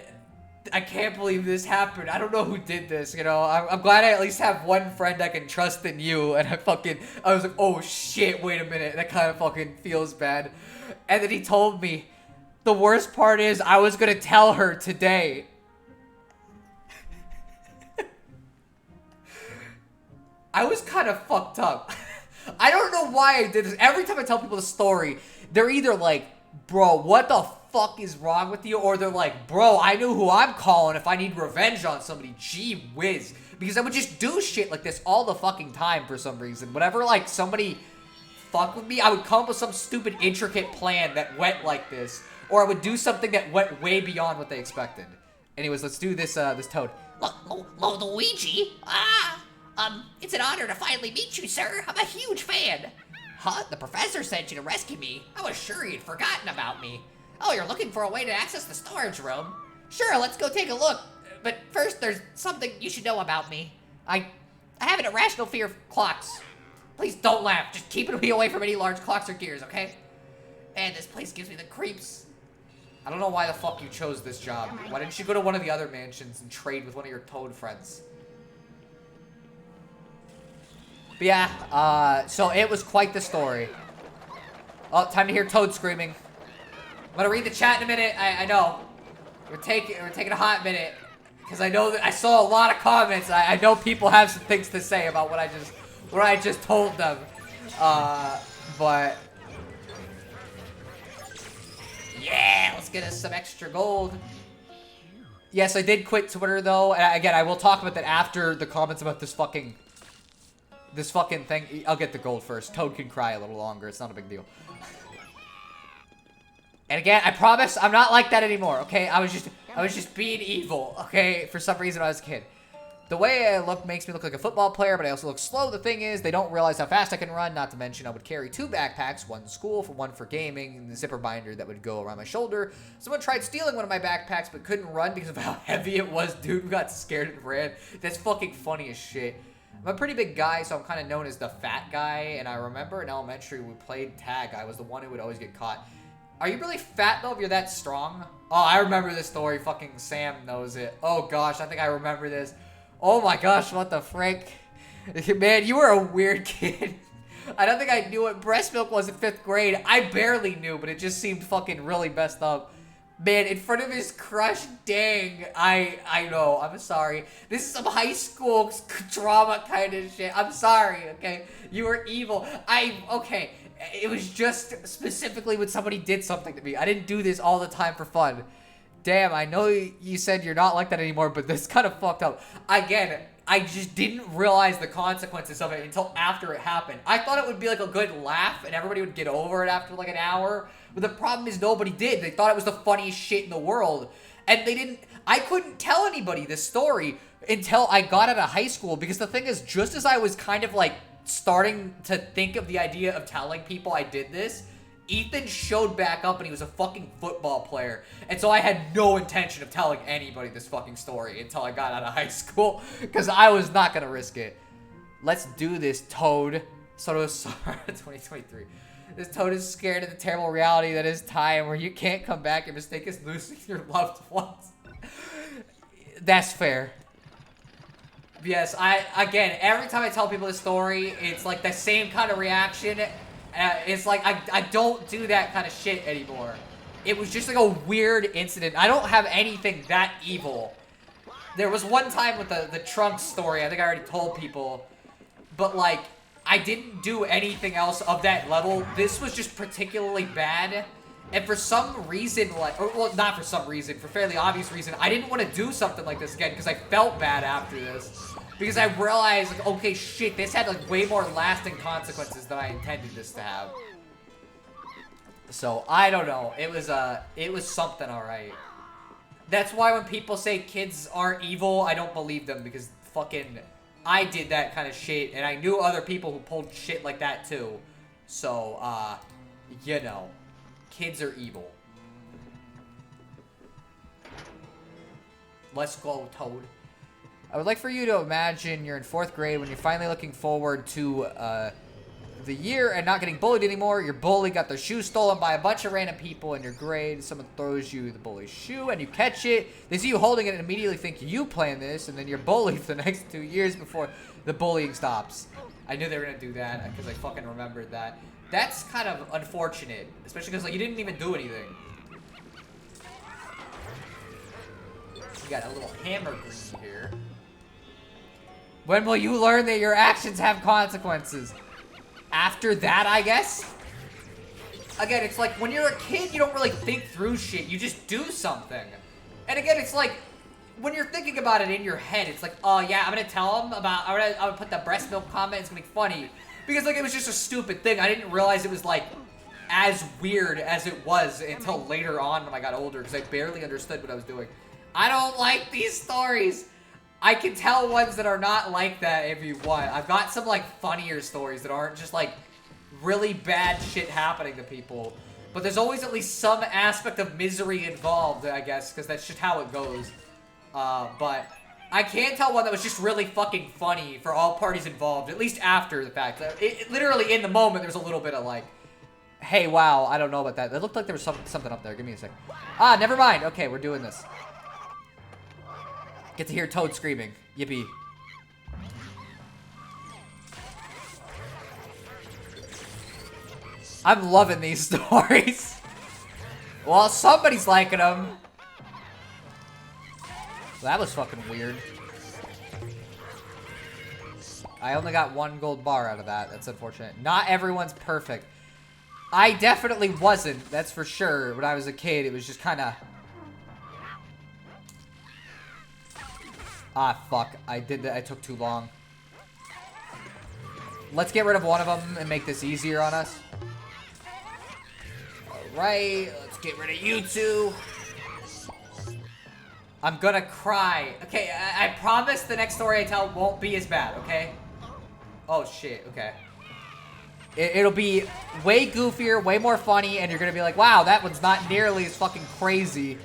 I can't believe this happened. I don't know who did this, you know? I'm glad I at least have one friend I can trust in you, and I was like, oh shit, wait a minute, that kind of fucking feels bad. And then he told me, the worst part is, I was gonna tell her today. I was kind of fucked up. I don't know why I did this. Every time I tell people the story, they're either like, bro, what the fuck is wrong with you? Or they're like, bro, I know who I'm calling if I need revenge on somebody. Gee whiz. Because I would just do shit like this all the fucking time for some reason. Whenever, like, somebody fucked with me, I would come up with some stupid, intricate plan that went like this. Or I would do something that went way beyond what they expected. Anyways, let's do this, this toad. Luigi? It's an honor to finally meet you, sir. I'm a huge fan. Huh? The professor sent you to rescue me. I was sure you'd forgotten about me. Oh, you're looking for a way to access the storage room? Sure, let's go take a look. But first, there's something you should know about me. I have an irrational fear of clocks. Please don't laugh. Just keep me away from any large clocks or gears, okay? And this place gives me the creeps. I don't know why the fuck you chose this job. Why didn't you go to one of the other mansions and trade with one of your toad friends? But yeah, so it was quite the story. Oh, time to hear Toad screaming. I'm gonna read the chat in a minute. I know. We're taking a hot minute. Because I know that I saw a lot of comments. I know people have some things to say about what I just told them. But yeah, let's get us some extra gold. Yes, I did quit Twitter though. And again, I will talk about that after the comments about this fucking thing. I'll get the gold first. Toad can cry a little longer. It's not a big deal. And again, I promise I'm not like that anymore, okay? I was just being evil, okay? For some reason when I was a kid. The way I look makes me look like a football player, but I also look slow. The thing is, they don't realize how fast I can run. Not to mention, I would carry 2 backpacks, one school, one for gaming, and the zipper binder that would go around my shoulder. Someone tried stealing one of my backpacks, but couldn't run because of how heavy it was. Dude got scared and ran. That's fucking funny as shit. I'm a pretty big guy, so I'm kind of known as the fat guy. And I remember in elementary, we played tag. I was the one who would always get caught. Are you really fat, though, if you're that strong? Oh, I remember this story. Fucking Sam knows it. Oh, gosh, I think I remember this. Oh, my gosh, what the frick? Man, you were a weird kid. I don't think I knew what breast milk was in 5th grade. I barely knew, but it just seemed fucking really messed up. Man, in front of his crush, dang. I know, I'm sorry. This is some high school drama kind of shit. I'm sorry, okay? You were evil. Okay. It was just specifically when somebody did something to me. I didn't do this all the time for fun. Damn, I know you said you're not like that anymore, but this kind of fucked up. Again, I just didn't realize the consequences of it until after it happened. I thought it would be like a good laugh and everybody would get over it after like an hour. But the problem is nobody did. They thought it was the funniest shit in the world. And I couldn't tell anybody this story until I got out of high school. Because the thing is, just as I was kind of like starting to think of the idea of telling people I did this, Ethan showed back up and he was a fucking football player. And so I had no intention of telling anybody this fucking story until I got out of high school. Because I was not going to risk it. Let's do this, Toad. Soto 2023. This Toad is scared of the terrible reality that is time where you can't come back and mistake is losing your loved ones. That's fair. Yes, again, every time I tell people this story, it's like the same kind of reaction. It's like, I don't do that kind of shit anymore. It was just like a weird incident. I don't have anything that evil. There was one time with the Trunks story, I think I already told people. But like, I didn't do anything else of that level. This was just particularly bad. And for some reason, well, not for some reason, for fairly obvious reason, I didn't want to do something like this again because I felt bad after this. Because I realized, like, okay, shit, this had, like, way more lasting consequences than I intended this to have. So, I don't know. It was something, alright. That's why when people say kids aren't evil, I don't believe them, because fucking, I did that kind of shit, and I knew other people who pulled shit like that, too. So, you know, kids are evil. Let's go, Toad. I would like for you to imagine you're in 4th grade when you're finally looking forward to the year and not getting bullied anymore. Your bully got their shoe stolen by a bunch of random people in your grade. Someone throws you the bully's shoe and you catch it. They see you holding it and immediately think you planned this, and then you're bullied for the next 2 years before the bullying stops. I knew they were going to do that because I fucking remembered that. That's kind of unfortunate, especially because like, you didn't even do anything. You got a little hammer green here. When will you learn that your actions have consequences? After that, I guess? Again, it's like, when you're a kid, you don't really think through shit. You just do something. And again, it's like, when you're thinking about it in your head, it's like, oh yeah, I'm gonna tell him about, I'm gonna put the breast milk comment, it's gonna be funny. Because like, it was just a stupid thing. I didn't realize it was like, as weird as it was until later on when I got older, because I barely understood what I was doing. I don't like these stories. I can tell ones that are not like that if you want. I've got some, like, funnier stories that aren't just, like, really bad shit happening to people. But there's always at least some aspect of misery involved, I guess, because that's just how it goes. But I can tell one that was just really fucking funny for all parties involved, at least after the fact. Literally, in the moment, there's a little bit of, like, hey, wow, I don't know about that. It looked like there was something up there. Give me a sec. Ah, never mind. Okay, we're doing this. Get to hear Toad screaming. Yippee. I'm loving these stories. Well, somebody's liking them. That was fucking weird. I only got 1 gold bar out of that. That's unfortunate. Not everyone's perfect. I definitely wasn't. That's for sure. When I was a kid, it was just kind of... Ah, fuck. I did that. I took too long. Let's get rid of one of them and make this easier on us. Alright. Let's get rid of you two. I'm gonna cry. Okay, I promise the next story I tell won't be as bad, okay? Oh, shit. Okay. It'll be way goofier, way more funny, and you're gonna be like, wow, that one's not nearly as fucking crazy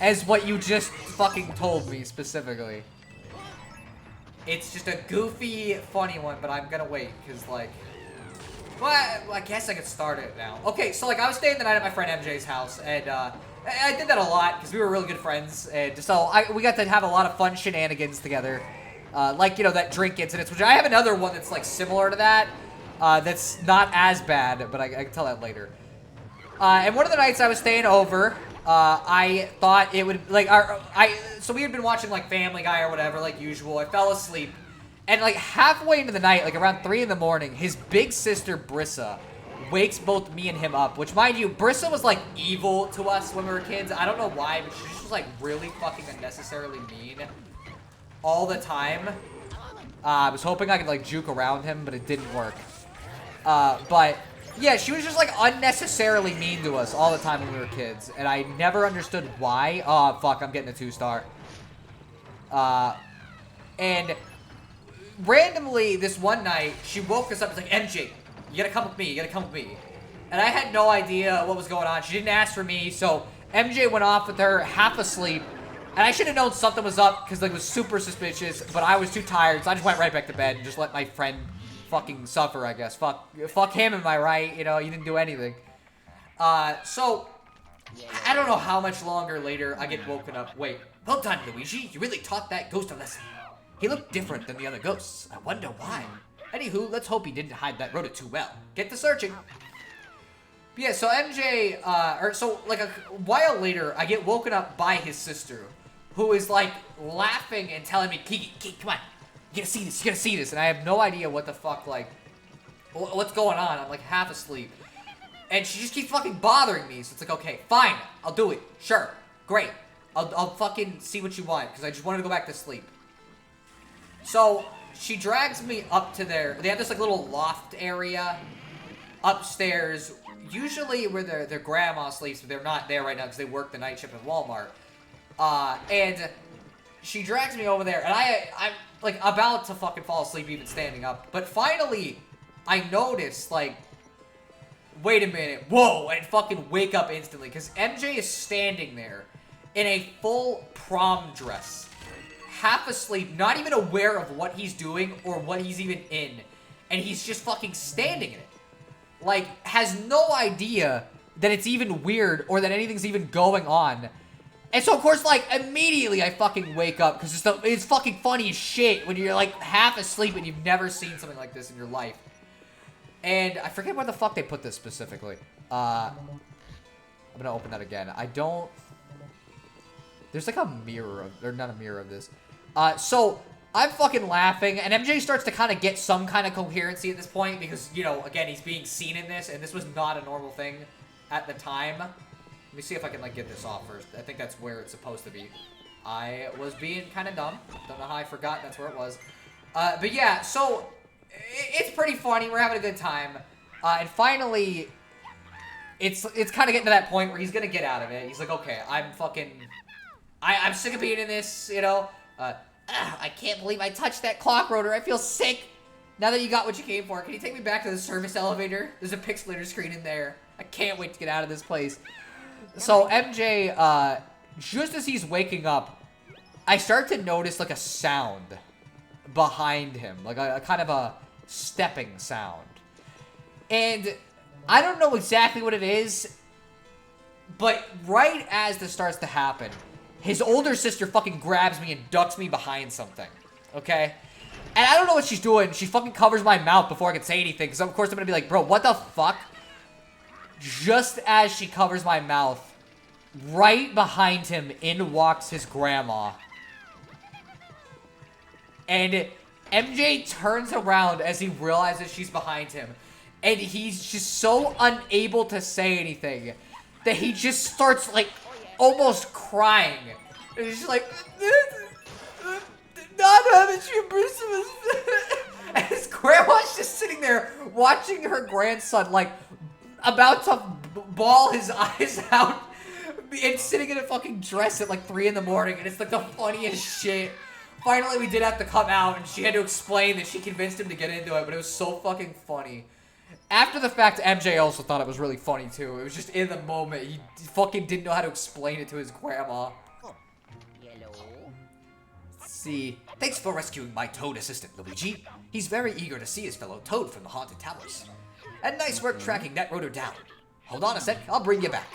as what you just fucking told me specifically. It's just a goofy, funny one, but I'm gonna wait, because, like... Well, I guess I could start it now. Okay, so, like, I was staying the night at my friend MJ's house, and, I did that a lot, because we were really good friends, and so we got to have a lot of fun shenanigans together. Like, you know, that drink incidents, which I have another one that's, like, similar to that. That's not as bad, but I can tell that later. And one of the nights I was staying over, I thought it would, like, so we had been watching, like, Family Guy or whatever, like usual. I fell asleep, and, like, halfway into the night, like, around 3 in the morning, his big sister, Brissa, wakes both me and him up, which, mind you, Brissa was, like, evil to us when we were kids. I don't know why, but she just was, like, really fucking unnecessarily mean all the time. I was hoping I could, like, juke around him, but it didn't work. But, yeah, she was just, like, unnecessarily mean to us all the time when we were kids, and I never understood why. Oh, fuck, I'm getting a 2-star. And randomly, this one night, she woke us up and was like, MJ, you gotta come with me, you gotta come with me. And I had no idea what was going on. She didn't ask for me, so MJ went off with her, half asleep, and I should have known something was up, because, like, it was super suspicious, but I was too tired, so I just went right back to bed and just let my friend fucking suffer, I guess. Fuck him, am I right? You know, you didn't do anything. So, I don't know how much longer later I get woken up. Wait, well done, Luigi. You really taught that ghost a lesson. He looked different than the other ghosts. I wonder why. Anywho, let's hope he didn't hide that rotor too well. Get to searching. But yeah, so MJ, like a while later, I get woken up by his sister, who is, like, laughing and telling me, Kiki, come on. You gotta see this, you gotta see this. And I have no idea what the fuck, like, what's going on. I'm, like, half asleep. And she just keeps fucking bothering me. So it's like, okay, fine. I'll do it. Sure. Great. I'll fucking see what you want. Because I just wanted to go back to sleep. So, she drags me up to they have this, like, little loft area upstairs. Usually where their grandma sleeps, but they're not there right now because they work the night shift at Walmart. And she drags me over there, and I'm, like, about to fucking fall asleep even standing up. But finally, I notice, like, wait a minute, whoa, and fucking wake up instantly. Because MJ is standing there in a full prom dress, half asleep, not even aware of what he's doing or what he's even in. And he's just fucking standing in it. Like, has no idea that it's even weird or that anything's even going on. And so, of course, like, immediately I fucking wake up because it's fucking funny as shit when you're, like, half asleep and you've never seen something like this in your life. And I forget where the fuck they put this specifically. I'm gonna open that again. There's, like, a mirror, or not a mirror of this. So, I'm fucking laughing, and MJ starts to kind of get some kind of coherency at this point because, you know, again, he's being seen in this, and this was not a normal thing at the time. Let me see if I can, like, get this off first. I think that's where it's supposed to be. I was being kind of dumb. Don't know how I forgot that's where it was. But yeah, so it's pretty funny. We're having a good time. And finally, it's kind of getting to that point where he's going to get out of it. He's like, okay, I'm sick of being in this, you know. I can't believe I touched that clock rotor. I feel sick. Now that you got what you came for, can you take me back to the service elevator? There's a pixelator screen in there. I can't wait to get out of this place. So MJ, just as he's waking up, I start to notice, like, a sound behind him. Like a kind of a stepping sound. And I don't know exactly what it is, but right as this starts to happen, his older sister fucking grabs me and ducks me behind something. Okay? And I don't know what she's doing. She fucking covers my mouth before I can say anything. Because, of course, I'm going to be like, bro, what the fuck? just as she covers my mouth, right behind him, in walks his grandma. And MJ turns around as he realizes she's behind him. And he's just so unable to say anything that he just starts, like, almost crying. And he's just like, not having you, Christmas. And his grandma's just sitting there watching her grandson, like, about to bawl his eyes out. And sitting in a fucking dress at, like, 3 in the morning. And it's, like, the funniest shit. Finally, we did have to come out, and she had to explain that she convinced him to get into it, but it was so fucking funny. After the fact, MJ also thought it was really funny, too. It was just in the moment. He fucking didn't know how to explain it to his grandma. Let's see. Thanks for rescuing my toad assistant, Luigi. He's very eager to see his fellow toad from the haunted towers. And nice work tracking that rotor down. Hold on a sec, I'll bring you back.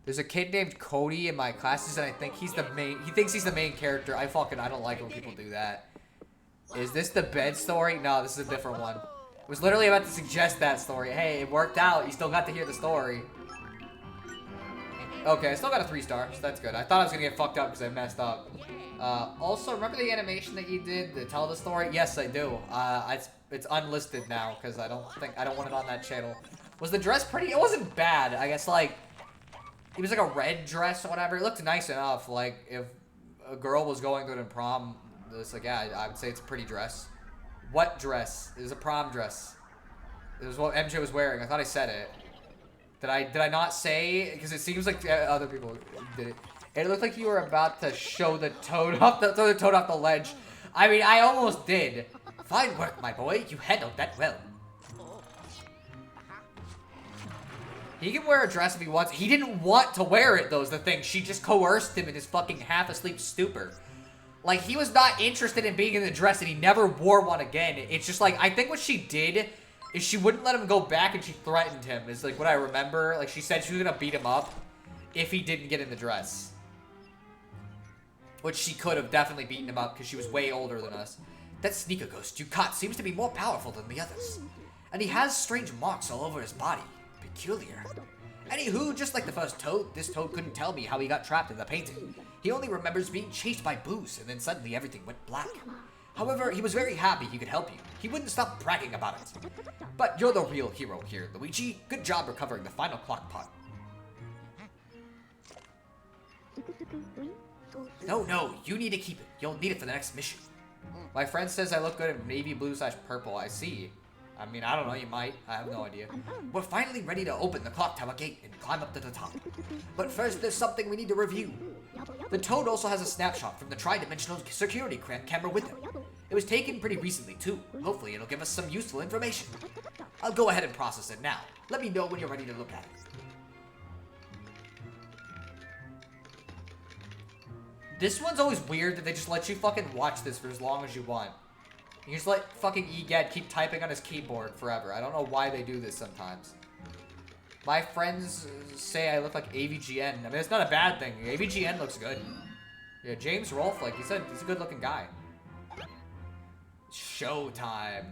There's a kid named Cody in my classes, and I think he's the main... He thinks he's the main character. I don't like when people do that. Is this the bed story? No, this is a different one. I was literally about to suggest that story. Hey, it worked out. You still got to hear the story. Okay, I still got a 3-star, so that's good. I thought I was gonna get fucked up because I messed up. Also, remember the animation that you did to tell the story? Yes, I do. It's unlisted now because I don't want it on that channel. Was the dress pretty? It wasn't bad. I guess, like... It was like a red dress or whatever. It looked nice enough. Like, if a girl was going to it in prom, it's like, yeah, I would say it's a pretty dress. What dress? It was a prom dress. It was what MJ was wearing. I thought I said it. Did I not say? Because it seems like other people did it. It looked like you were about to show the toad off throw the toad off the ledge. I mean, I almost did. Fine work, my boy. You handled that well. He can wear a dress if he wants. He didn't want to wear it, though, is the thing. She just coerced him in his fucking half-asleep stupor. Like, he was not interested in being in the dress, and he never wore one again. It's just, like, I think what she did is she wouldn't let him go back, and she threatened him, is, like, what I remember. Like, she said she was gonna beat him up if he didn't get in the dress. Which she could have definitely beaten him up, because she was way older than us. That sneaker ghost you caught seems to be more powerful than the others. And he has strange marks all over his body. Peculiar. Anywho, just like the first toad, this toad couldn't tell me how he got trapped in the painting. He only remembers being chased by Booze, and then suddenly everything went black. However, he was very happy he could help you. He wouldn't stop bragging about it. But you're the real hero here, Luigi. Good job recovering the final clock pot. No, you need to keep it. You'll need it for the next mission. My friend says I look good in navy blue/purple. I see. I mean, I don't know, you might. I have no idea. We're finally ready to open the clock tower gate and climb up to the top. But first, there's something we need to review. The Toad also has a snapshot from the tri-dimensional security camera with him. It was taken pretty recently, too. Hopefully, it'll give us some useful information. I'll go ahead and process it now. Let me know when you're ready to look at it. This one's always weird that they just let you fucking watch this for as long as you want. You just let fucking EGAD keep typing on his keyboard forever. I don't know why they do this sometimes. My friends say I look like AVGN. I mean, it's not a bad thing. AVGN looks good. Yeah, James Rolfe, like, he's a good looking guy. Showtime.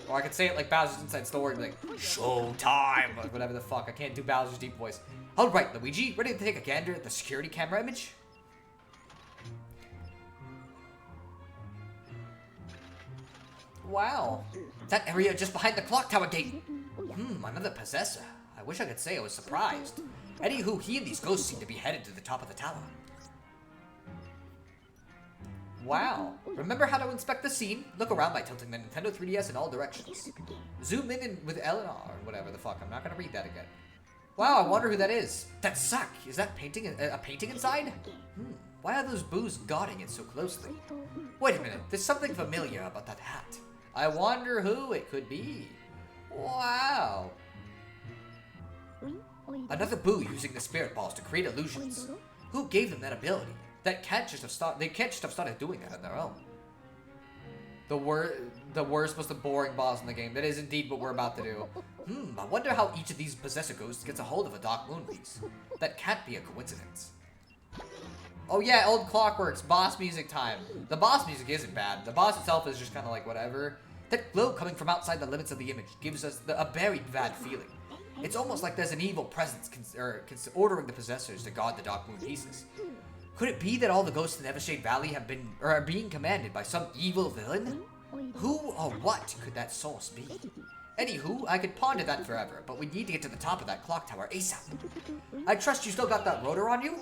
Or I could say it like Bowser's Inside Story, like, Showtime! Or whatever the fuck. I can't do Bowser's deep voice. Alright, Luigi, ready to take a gander at the security camera image? Wow. That area just behind the clock tower gate. Another possessor. I wish I could say I was surprised. Anywho, he and these ghosts seem to be headed to the top of the tower. Wow. Remember how to inspect the scene? Look around by tilting the Nintendo 3DS in all directions. Zoom in and with L and R, or whatever the fuck. I'm not gonna read that again. Wow, I wonder who that is. That suck. Is that painting a painting inside? Why are those boos guarding it so closely? Wait a minute. There's something familiar about that hat. I wonder who it could be. Wow. Another boo using the spirit balls to create illusions. Who gave them that ability? They can't just have started doing that on their own. The worst, most boring boss in the game. That is indeed what we're about to do. I wonder how each of these possessor ghosts gets a hold of a dark moon piece. That can't be a coincidence. Oh yeah, Old Clockworks, boss music time. The boss music isn't bad. The boss itself is just kind of like whatever. That glow coming from outside the limits of the image gives us a very bad feeling. It's almost like there's an evil presence ordering the possessors to guard the Dark Moon pieces. Could it be that all the ghosts in Evershade Valley have been, or are being commanded by some evil villain? Who or what could that source be? Anywho, I could ponder that forever, but we need to get to the top of that clock tower ASAP. I trust you still got that rotor on you?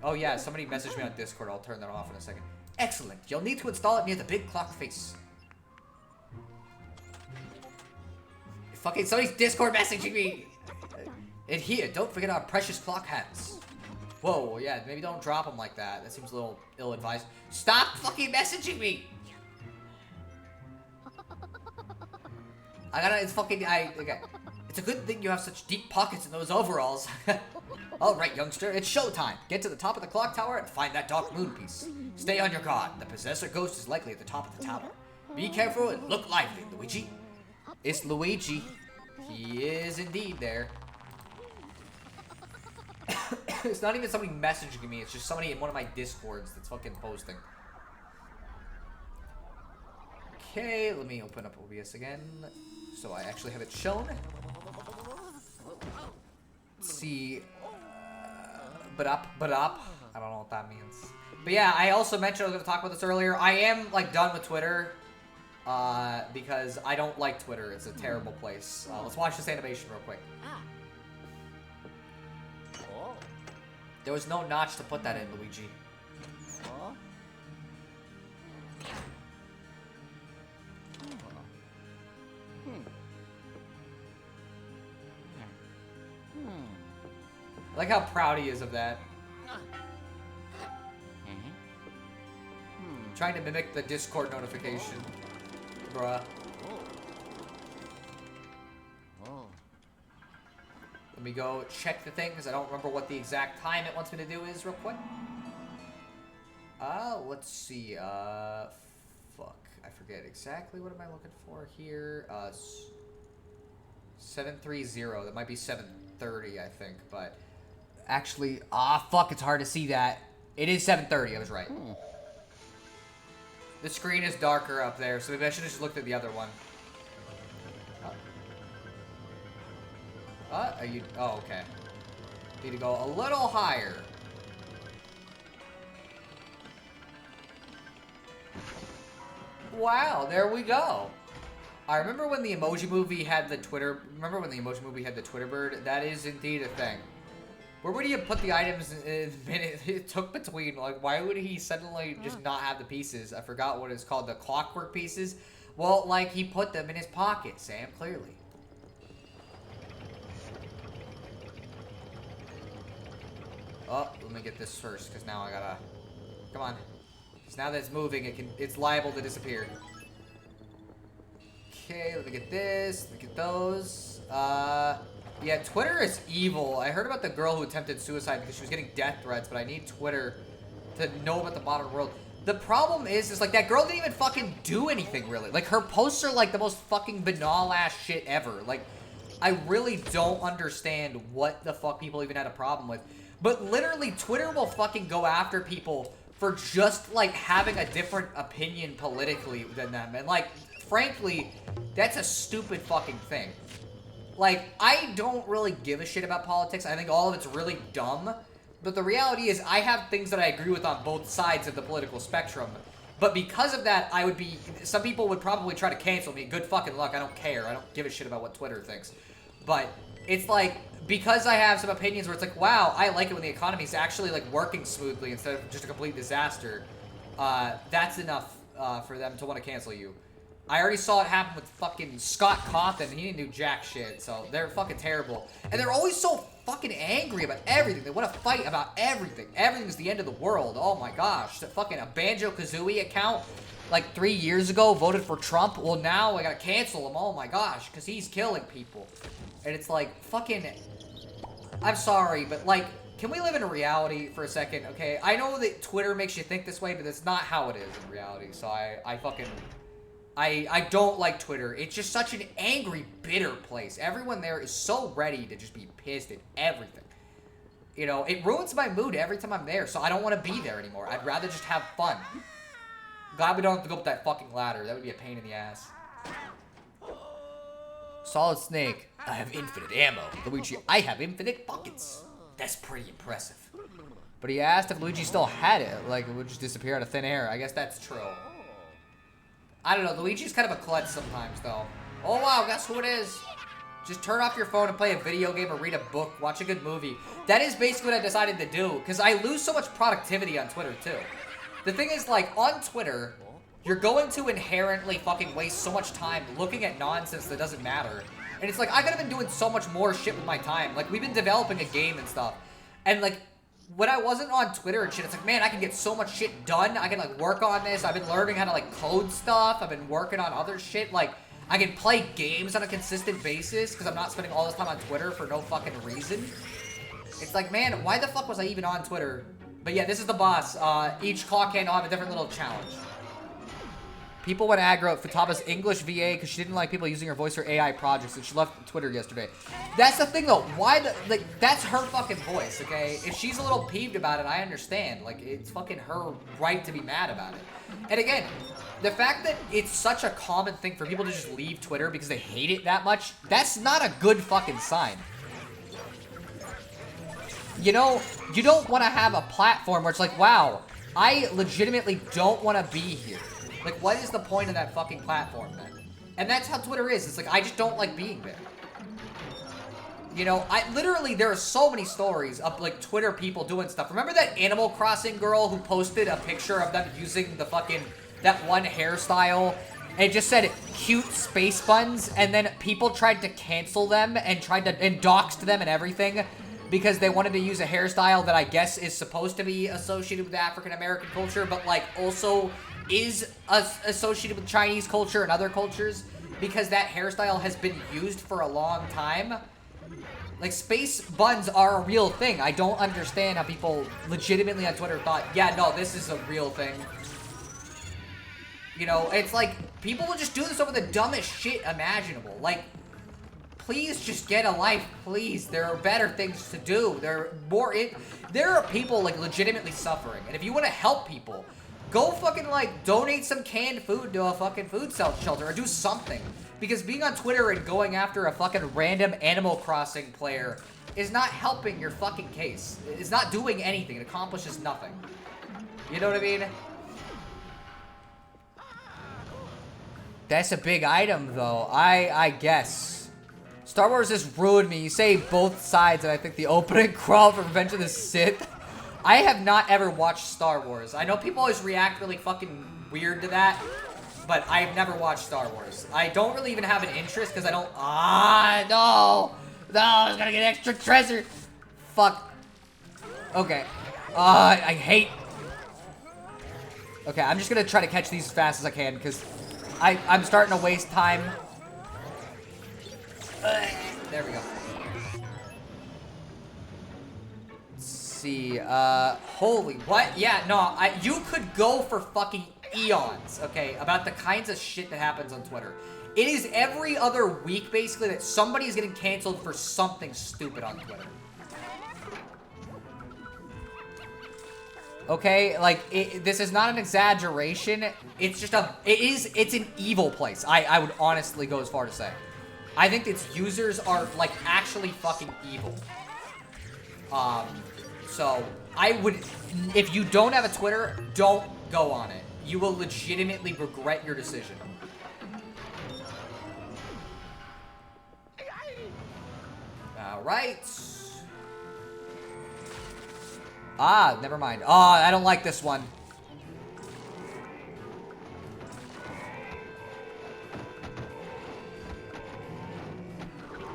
Oh yeah, somebody messaged me on Discord. I'll turn that off in a second. Excellent. You'll need to install it near the big clock face. Fucking somebody's Discord messaging me. And here, don't forget our precious clock hands. Whoa, yeah, maybe don't drop them like that. That seems a little ill-advised. Stop fucking messaging me! Okay. It's a good thing you have such deep pockets in those overalls. Alright, youngster, it's showtime. Get to the top of the clock tower and find that Dark Moon piece. Stay on your guard. The possessor ghost is likely at the top of the tower. Be careful and look lively, Luigi. It's Luigi. He is indeed there. It's not even somebody messaging me, it's just somebody in one of my Discords that's fucking posting. Okay, let me open up OBS again, so I actually have it shown. Let's see. But up. I don't know what that means. But yeah, I also mentioned I was going to talk about this earlier. I am, like, done with Twitter. Because I don't like Twitter. It's a terrible place. Let's watch this animation real quick. There was no notch to put that in, Luigi. I like how proud he is of that. Trying to mimic the Discord notification. Bruh. Let me go check the things. I don't remember what the exact time it wants me to do is real quick. Let's see. Fuck. I forget exactly what am I looking for here. 7:30. That might be 7:30, I think. But actually, fuck. It's hard to see that. It is 7:30. I was right. The screen is darker up there, so maybe I should have just looked at the other one. Are you? Oh, okay. Need to go a little higher. Wow, there we go. I remember when the Emoji Movie had the Twitter. Remember when the Emoji Movie had the Twitter bird? That is indeed a thing. Where would he have put the items in the minute it took between? Like, why would he suddenly just not have the pieces? I forgot what it's called. The clockwork pieces. Well, like he put them in his pocket, Sam. Clearly. Oh, let me get this first, because now I gotta... Come on. Because now that it's moving, it's liable to disappear. Okay, let me get this. Let me get those. Yeah, Twitter is evil. I heard about the girl who attempted suicide because she was getting death threats, but I need Twitter to know about the modern world. The problem is like, that girl didn't even fucking do anything, really. Like, her posts are, like, the most fucking banal-ass shit ever. Like, I really don't understand what the fuck people even had a problem with. But literally, Twitter will fucking go after people for just, like, having a different opinion politically than them. And, like, frankly, that's a stupid fucking thing. Like, I don't really give a shit about politics. I think all of it's really dumb. But the reality is, I have things that I agree with on both sides of the political spectrum. But because of that, I would be... Some people would probably try to cancel me. Good fucking luck. I don't care. I don't give a shit about what Twitter thinks. But it's like... Because I have some opinions where it's like, wow, I like it when the economy is actually, like, working smoothly instead of just a complete disaster. That's enough for them to want to cancel you. I already saw it happen with fucking Scott Cawthon. He didn't do jack shit, so they're fucking terrible. And they're always so fucking angry about everything. They want to fight about everything. Everything's the end of the world. Oh my gosh. The fucking a Banjo-Kazooie account, like 3 years ago, voted for Trump. Well, now I gotta cancel him. Oh my gosh, because he's killing people. And it's like, fucking... I'm sorry, but, like, can we live in a reality for a second, okay? I know that Twitter makes you think this way, but that's not how it is in reality. So I don't like Twitter. It's just such an angry, bitter place. Everyone there is so ready to just be pissed at everything. You know, it ruins my mood every time I'm there, so I don't want to be there anymore. I'd rather just have fun. Glad we don't have to go up that fucking ladder. That would be a pain in the ass. Solid Snake. I have infinite ammo. Luigi, I have infinite buckets. That's pretty impressive. But he asked if Luigi still had it. Like, it would just disappear out of thin air. I guess that's true. I don't know. Luigi's kind of a klutz sometimes, though. Oh, wow. Guess who it is? Just turn off your phone and play a video game or read a book. Watch a good movie. That is basically what I decided to do. Because I lose so much productivity on Twitter, too. The thing is, like, on Twitter, you're going to inherently fucking waste so much time looking at nonsense that doesn't matter. And it's like, I could have been doing so much more shit with my time. Like, we've been developing a game and stuff. And, like, when I wasn't on Twitter and shit, it's like, man, I can get so much shit done. I can, like, work on this. I've been learning how to, like, code stuff. I've been working on other shit. Like, I can play games on a consistent basis because I'm not spending all this time on Twitter for no fucking reason. It's like, man, why the fuck was I even on Twitter? But yeah, this is the boss. Each clock hand will have a different little challenge. People went aggro at Futaba's English VA because she didn't like people using her voice for AI projects, and she left Twitter yesterday. That's the thing, though. Why the, like, that's her fucking voice, okay? If she's a little peeved about it, I understand. Like, it's fucking her right to be mad about it. And again, the fact that it's such a common thing for people to just leave Twitter because they hate it that much, that's not a good fucking sign. You know, you don't want to have a platform where it's like, wow, I legitimately don't want to be here. Like, what is the point of that fucking platform, then? And that's how Twitter is. It's like, I just don't like being there. You know, literally, there are so many stories of, like, Twitter people doing stuff. Remember that Animal Crossing girl who posted a picture of them using the fucking, that one hairstyle? And it just said, cute space buns, and then people tried to cancel them and doxed them and everything because they wanted to use a hairstyle that I guess is supposed to be associated with African-American culture, but, like, also is associated with Chinese culture and other cultures because that hairstyle has been used for a long time. Like, space buns are a real thing. I don't understand how people legitimately on Twitter thought, yeah, no, this is a real thing. You know, it's like, people will just do this over the dumbest shit imaginable. Like, please just get a life, please. There are better things to do. There are people, like, legitimately suffering. And if you want to help people, go fucking, like, donate some canned food to a fucking food shelter or do something. Because being on Twitter and going after a fucking random Animal Crossing player is not helping your fucking case. It's not doing anything. It accomplishes nothing. You know what I mean? That's a big item, though. I guess. Star Wars has ruined me. You say both sides, and I think the opening crawl for Revenge of the Sith. I have not ever watched Star Wars. I know people always react really fucking weird to that, but I've never watched Star Wars. I don't really even have an interest because I don't... no! No, I was gonna get extra treasure! Fuck. Okay. I hate... Okay, I'm just gonna try to catch these as fast as I can because I'm starting to waste time. There we go. See, holy, what? Yeah, no, you could go for fucking eons, okay, about the kinds of shit that happens on Twitter. It is every other week, basically, that somebody is getting canceled for something stupid on Twitter. Okay, like, this is not an exaggeration. It's just it's an evil place. I would honestly go as far to say. I think its users are, like, actually fucking evil. So, I would, if you don't have a Twitter, don't go on it. You will legitimately regret your decision. Alright. Never mind. I don't like this one.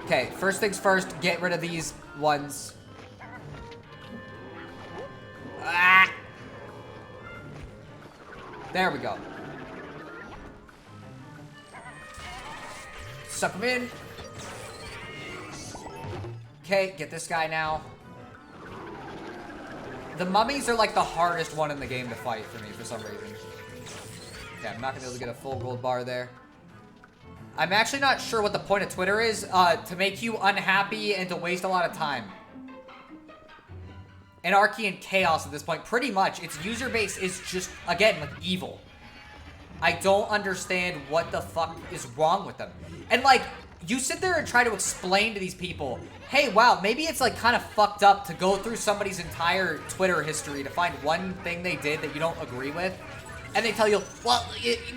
Okay, first things first, get rid of these ones. There we go. Suck him in. Okay, get this guy now. The mummies are like the hardest one in the game to fight for me for some reason. Okay, I'm not gonna be able to get a full gold bar there. I'm actually not sure what the point of Twitter is, to make you unhappy and to waste a lot of time. Anarchy and chaos at this point, pretty much. Its user base is just, again, like, evil. I don't understand what the fuck is wrong with them. And, like, you sit there and try to explain to these people, hey, wow, maybe it's like kind of fucked up to go through somebody's entire Twitter history to find one thing they did that you don't agree with. And they tell you, well,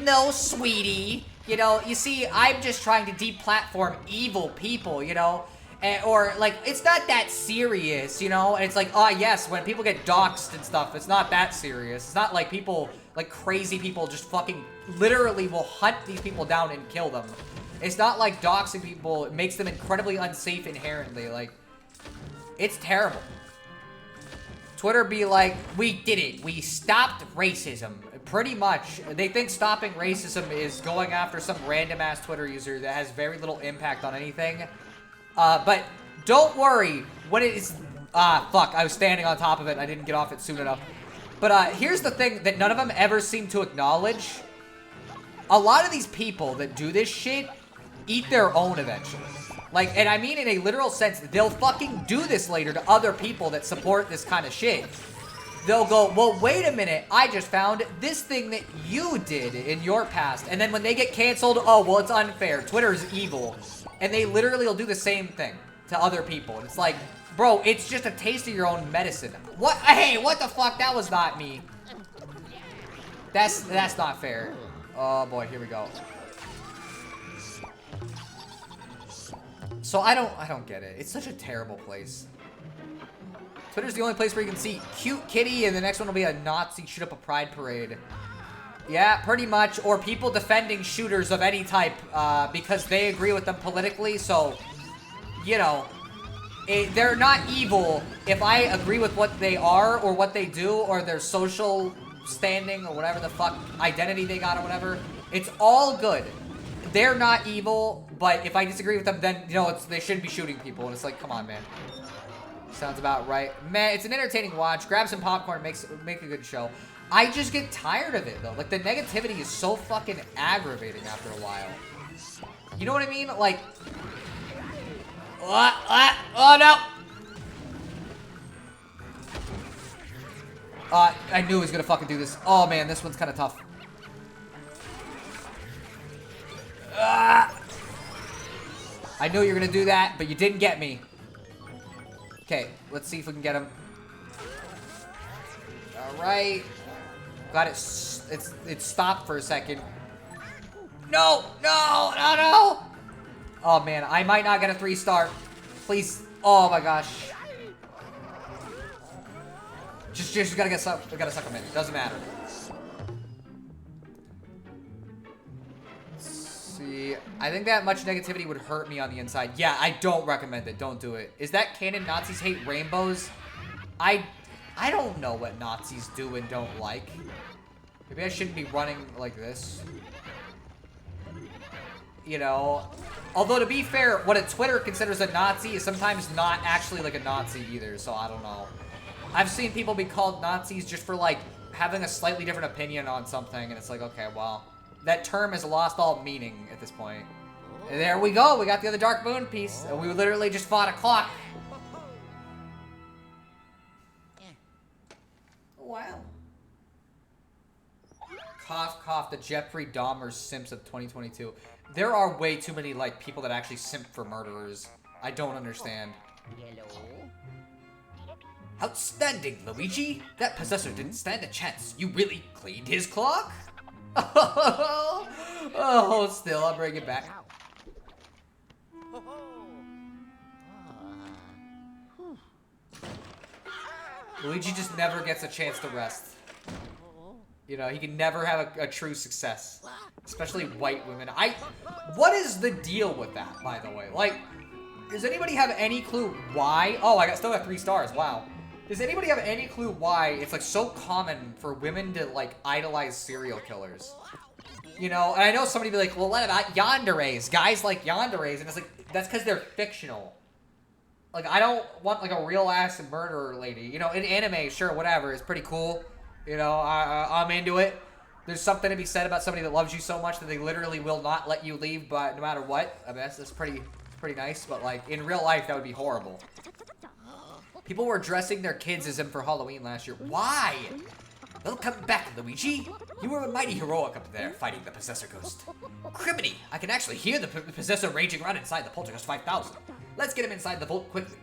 no, sweetie. You know, you see, I'm just trying to deplatform evil people, you know? Or, like, it's not that serious, you know? And it's like, oh, yes, when people get doxxed and stuff, it's not that serious. It's not like people, like crazy people just fucking literally will hunt these people down and kill them. It's not like doxing people makes them incredibly unsafe inherently. Like, it's terrible. Twitter be like, we did it. We stopped racism. Pretty much. They think stopping racism is going after some random-ass Twitter user that has very little impact on anything. But don't worry. When it is... fuck. I was standing on top of it and I didn't get off it soon enough. But here's the thing that none of them ever seem to acknowledge. A lot of these people that do this shit eat their own eventually. Like, and I mean in a literal sense, they'll fucking do this later to other people that support this kind of shit. They'll go, well, wait a minute, I just found this thing that you did in your past. And then when they get canceled, oh, well, it's unfair. Twitter's evil. And they literally will do the same thing to other people. And it's like, bro, it's just a taste of your own medicine. What? Hey, what the fuck? That was not me. That's not fair. Oh, boy, here we go. So I don't get it. It's such a terrible place. Twitter's the only place where you can see cute kitty, and the next one will be a Nazi shoot up a pride parade. Yeah, pretty much. Or people defending shooters of any type because they agree with them politically. So, you know, they're not evil if I agree with what they are or what they do or their social standing or whatever the fuck identity they got or whatever. It's all good. They're not evil, but if I disagree with them, then, you know, they shouldn't be shooting people. And it's like, come on, man. Sounds about right. Man, it's an entertaining watch. Grab some popcorn, make a good show. I just get tired of it, though. Like, the negativity is so fucking aggravating after a while. You know what I mean? Like... oh, no! I knew he was gonna fucking do this. Oh, man, this one's kind of tough. I knew you were gonna do that, but you didn't get me. Okay, let's see if we can get him. Alright. Got it. It stopped for a second. No! No! No! No! Oh, man. I might not get a 3-star. Please. Oh, my gosh. Just gotta suck him in. Doesn't matter. See, I think that much negativity would hurt me on the inside. Yeah, I don't recommend it. Don't do it. Is that canon Nazis hate rainbows? I don't know what Nazis do and don't like. Maybe I shouldn't be running like this. You know? Although, to be fair, what a Twitter considers a Nazi is sometimes not actually like a Nazi either, so I don't know. I've seen people be called Nazis just for, like, having a slightly different opinion on something, and it's like, okay, well, that term has lost all meaning at this point. And there we go, we got the other Dark Moon piece, and we literally just fought a clock. Wow. Cough, cough, the Jeffrey Dahmer simps of 2022. There are way too many, like, people that actually simp for murderers. I don't understand. Outstanding, Luigi. That possessor didn't stand a chance. You really cleaned his clock? Oh, still, I'll bring it back. Luigi just never gets a chance to rest. You know, he can never have a true success. Especially white women. What is the deal with that, by the way? Like, does anybody have any clue why? Oh, still got 3 stars, wow. Does anybody have any clue why it's, like, so common for women to, like, idolize serial killers? You know, and I know somebody be like, well, what about yanderes? Guys like yanderes, and it's like, that's because they're fictional. Like, I don't want, like, a real-ass murderer lady. You know, in anime, sure, whatever, it's pretty cool. You know, I'm into it. There's something to be said about somebody that loves you so much that they literally will not let you leave, but no matter what. I mean, that's pretty nice, but, like, in real life, that would be horrible. People were dressing their kids as him for Halloween last year. Why? Welcome back, Luigi. You were mighty heroic up there, fighting the Possessor Ghost. Criminy, I can actually hear the Possessor raging around inside the Poltergeist 5000. Let's get him inside the vault quickly.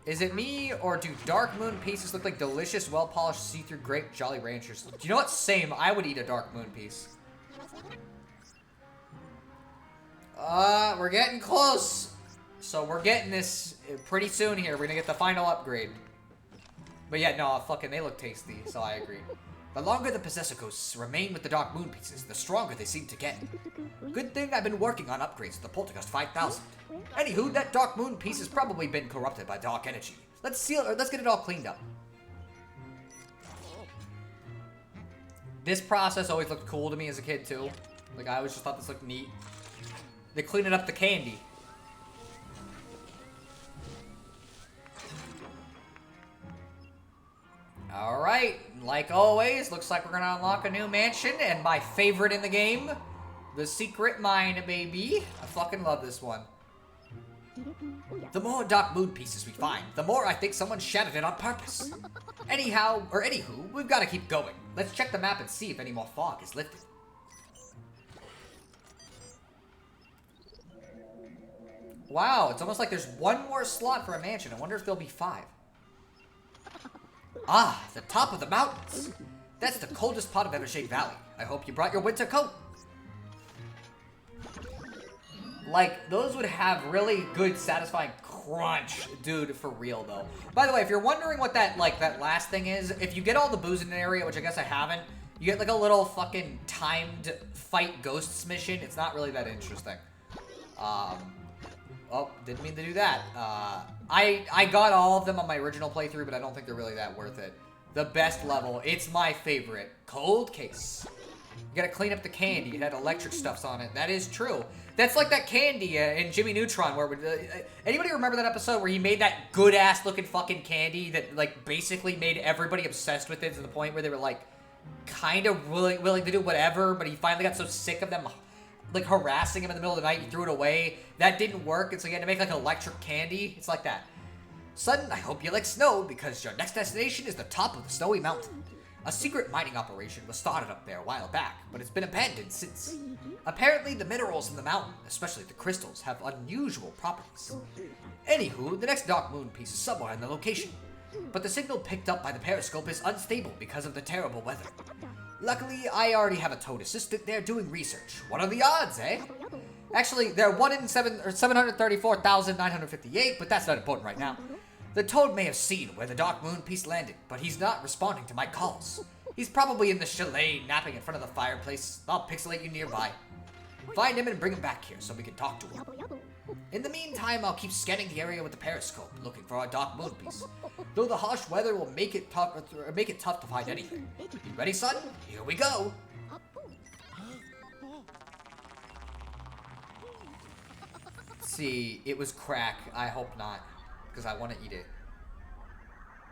Is it me, or do Dark Moon pieces look like delicious, well-polished, see-through grape Jolly Ranchers? Do you know what? Same. I would eat a Dark Moon piece. We're getting close. So we're getting this pretty soon here. We're gonna get the final upgrade. But yeah, no, fucking, they look tasty, so I agree. The longer the Possessor Ghosts remain with the Dark Moon pieces, the stronger they seem to get. Good thing I've been working on upgrades to the Poltergeist 5000. Anywho, that Dark Moon piece has probably been corrupted by dark energy. Let's get it all cleaned up. This process always looked cool to me as a kid, too. Like, I always just thought this looked neat. They're cleaning up the candy. Alright, like always, looks like we're gonna unlock a new mansion, and my favorite in the game, the secret mine, baby. I fucking love this one. The more Dark Moon pieces we find, the more I think someone shattered it on purpose. Anywho, we've got to keep going. Let's check the map and see if any more fog is lifted. Wow, it's almost like there's one more slot for a mansion. I wonder if there'll be 5. Ah, the top of the mountains. That's the coldest part of Evershade Valley. I hope you brought your winter coat. Like, those would have really good, satisfying crunch. Dude, for real, though. By the way, if you're wondering what that last thing is, if you get all the booze in an area, which I guess I haven't, you get, like, a little fucking timed fight ghosts mission. It's not really that interesting. Oh, didn't mean to do that. I got all of them on my original playthrough, but I don't think they're really that worth it. The best level, it's my favorite, Cold Case. You gotta clean up the candy. It had electric stuffs on it. That is true. That's like that candy in Jimmy Neutron where... anybody remember that episode where he made that good-ass looking fucking candy that, like, basically made everybody obsessed with it to the point where they were, like, kind of willing to do whatever, but he finally got so sick of them, like, harassing him in the middle of the night, he threw it away. That didn't work, and so he had to make, like, electric candy. It's like that. Sudden, I hope you like snow, because your next destination is the top of the snowy mountain. A secret mining operation was started up there a while back, but it's been abandoned since. Apparently, the minerals in the mountain, especially the crystals, have unusual properties. Anywho, the next Dark Moon piece is somewhere in the location, but the signal picked up by the periscope is unstable because of the terrible weather. Luckily, I already have a Toad assistant there doing research. What are the odds, eh? Actually, they're 1 in 734,958, but that's not important right now. The Toad may have seen where the Dark Moon piece landed, but he's not responding to my calls. He's probably in the chalet, napping in front of the fireplace. I'll pixelate you nearby. Find him and bring him back here so we can talk to him. In the meantime, I'll keep scanning the area with the periscope, looking for our Dark Moon piece. Though the harsh weather will make it tough to find anything. You ready, son? Here we go. Let's see, it was crack. I hope not, because I want to eat it.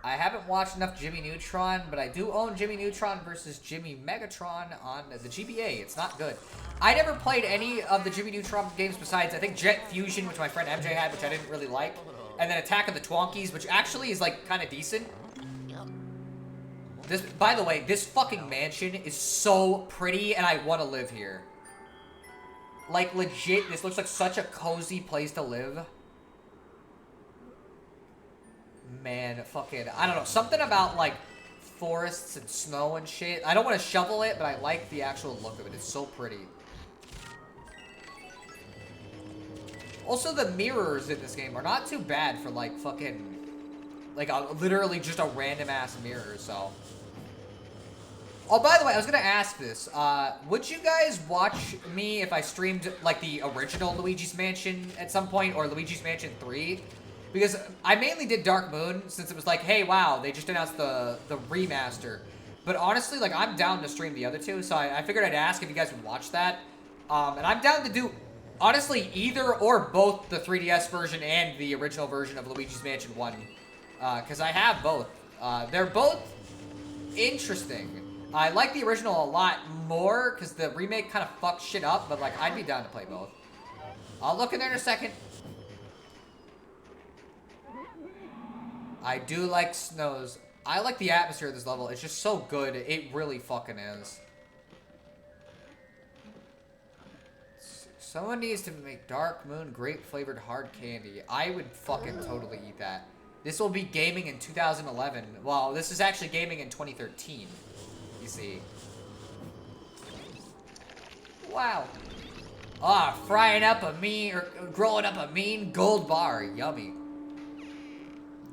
I haven't watched enough Jimmy Neutron, but I do own Jimmy Neutron versus Jimmy Megatron on the GBA. It's not good. I never played any of the Jimmy Neutron games besides, I think, Jet Fusion, which my friend MJ had, which I didn't really like. And then Attack of the Twonkies, which actually is, like, kind of decent. This, by the way, this fucking mansion is so pretty, and I want to live here. Like, legit, this looks like such a cozy place to live. Man, fucking, I don't know, something about, like, forests and snow and shit. I don't want to shovel it, but I like the actual look of it. It's so pretty. Also, the mirrors in this game are not too bad for, like, fucking, like, literally just a random-ass mirror, so. Oh, by the way, I was gonna ask this. Would you guys watch me if I streamed, like, the original Luigi's Mansion at some point, or Luigi's Mansion 3? Because I mainly did Dark Moon, since it was like, hey, wow, they just announced the remaster. But honestly, like, I'm down to stream the other two, so I figured I'd ask if you guys would watch that. And I'm down to do, honestly, either or both the 3DS version and the original version of Luigi's Mansion 1. Because I have both. They're both interesting. I like the original a lot more, because the remake kind of fucked shit up, but, like, I'd be down to play both. I'll look in there in a second. I do like snows. I like the atmosphere of this level. It's just so good. It really fucking is. Someone needs to make Dark Moon grape-flavored hard candy. I would fucking totally eat that. This will be gaming in 2011. Well, this is actually gaming in 2013. You see. Wow. Ah, frying up a mean, or growing up a mean gold bar. Yummy.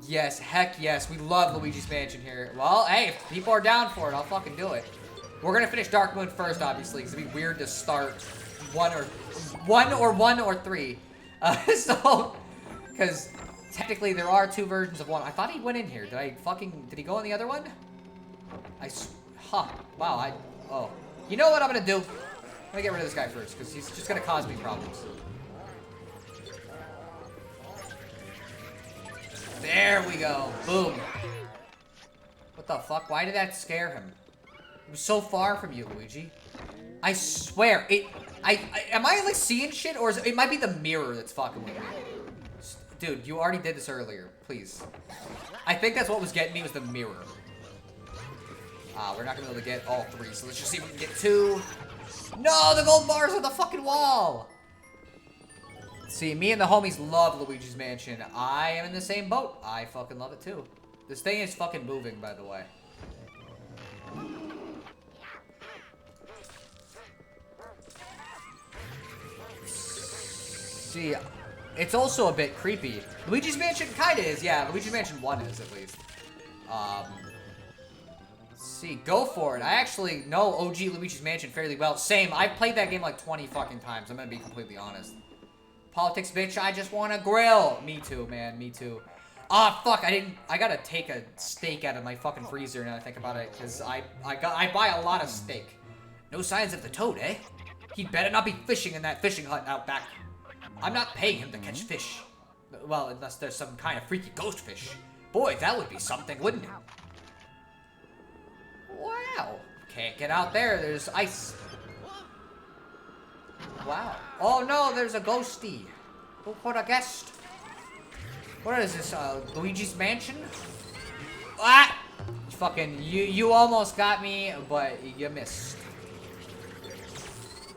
Yes, heck yes. We love Luigi's Mansion here. Well, hey, if people are down for it, I'll fucking do it. We're gonna finish Dark Moon first, obviously, because it'd be weird to start one or three. So, because technically there are two versions of one. I thought he went in here. Did he go in the other one? Wow, oh. You know what I'm gonna do? I'm gonna get rid of this guy first, because he's just gonna cause me problems. There we go. Boom. What the fuck? Why did that scare him? It was so far from you, Luigi. I swear, am I like seeing shit, or it might be the mirror that's fucking with me? Dude, you already did this earlier. Please. I think that's what was getting me, was the mirror. We're not gonna be able to get all three, so let's just see if we can get two. No, the gold bar's on the fucking wall. See, me and the homies love Luigi's Mansion. I am in the same boat. I fucking love it too. This thing is fucking moving, by the way. See, it's also a bit creepy. Luigi's Mansion kinda is, yeah. Luigi's Mansion 1 is, at least. Let's see, go for it. I actually know OG Luigi's Mansion fairly well. Same, I've played that game like 20 fucking times. I'm gonna be completely honest. Politics, bitch, I just want to grill. Me too, man, me too. Ah, fuck, I gotta take a steak out of my fucking freezer now I think about it, because I buy a lot of steak. No signs of the toad, eh? He'd better not be fishing in that fishing hut out back. I'm not paying him to catch fish. Well, unless there's some kind of freaky ghost fish. Boy, that would be something, wouldn't it? Wow. Can't get out there, there's ice. Wow. Oh no, there's a ghosty. Who put a guest? What is this, Luigi's Mansion? Ah! Fucking, you almost got me, but you missed.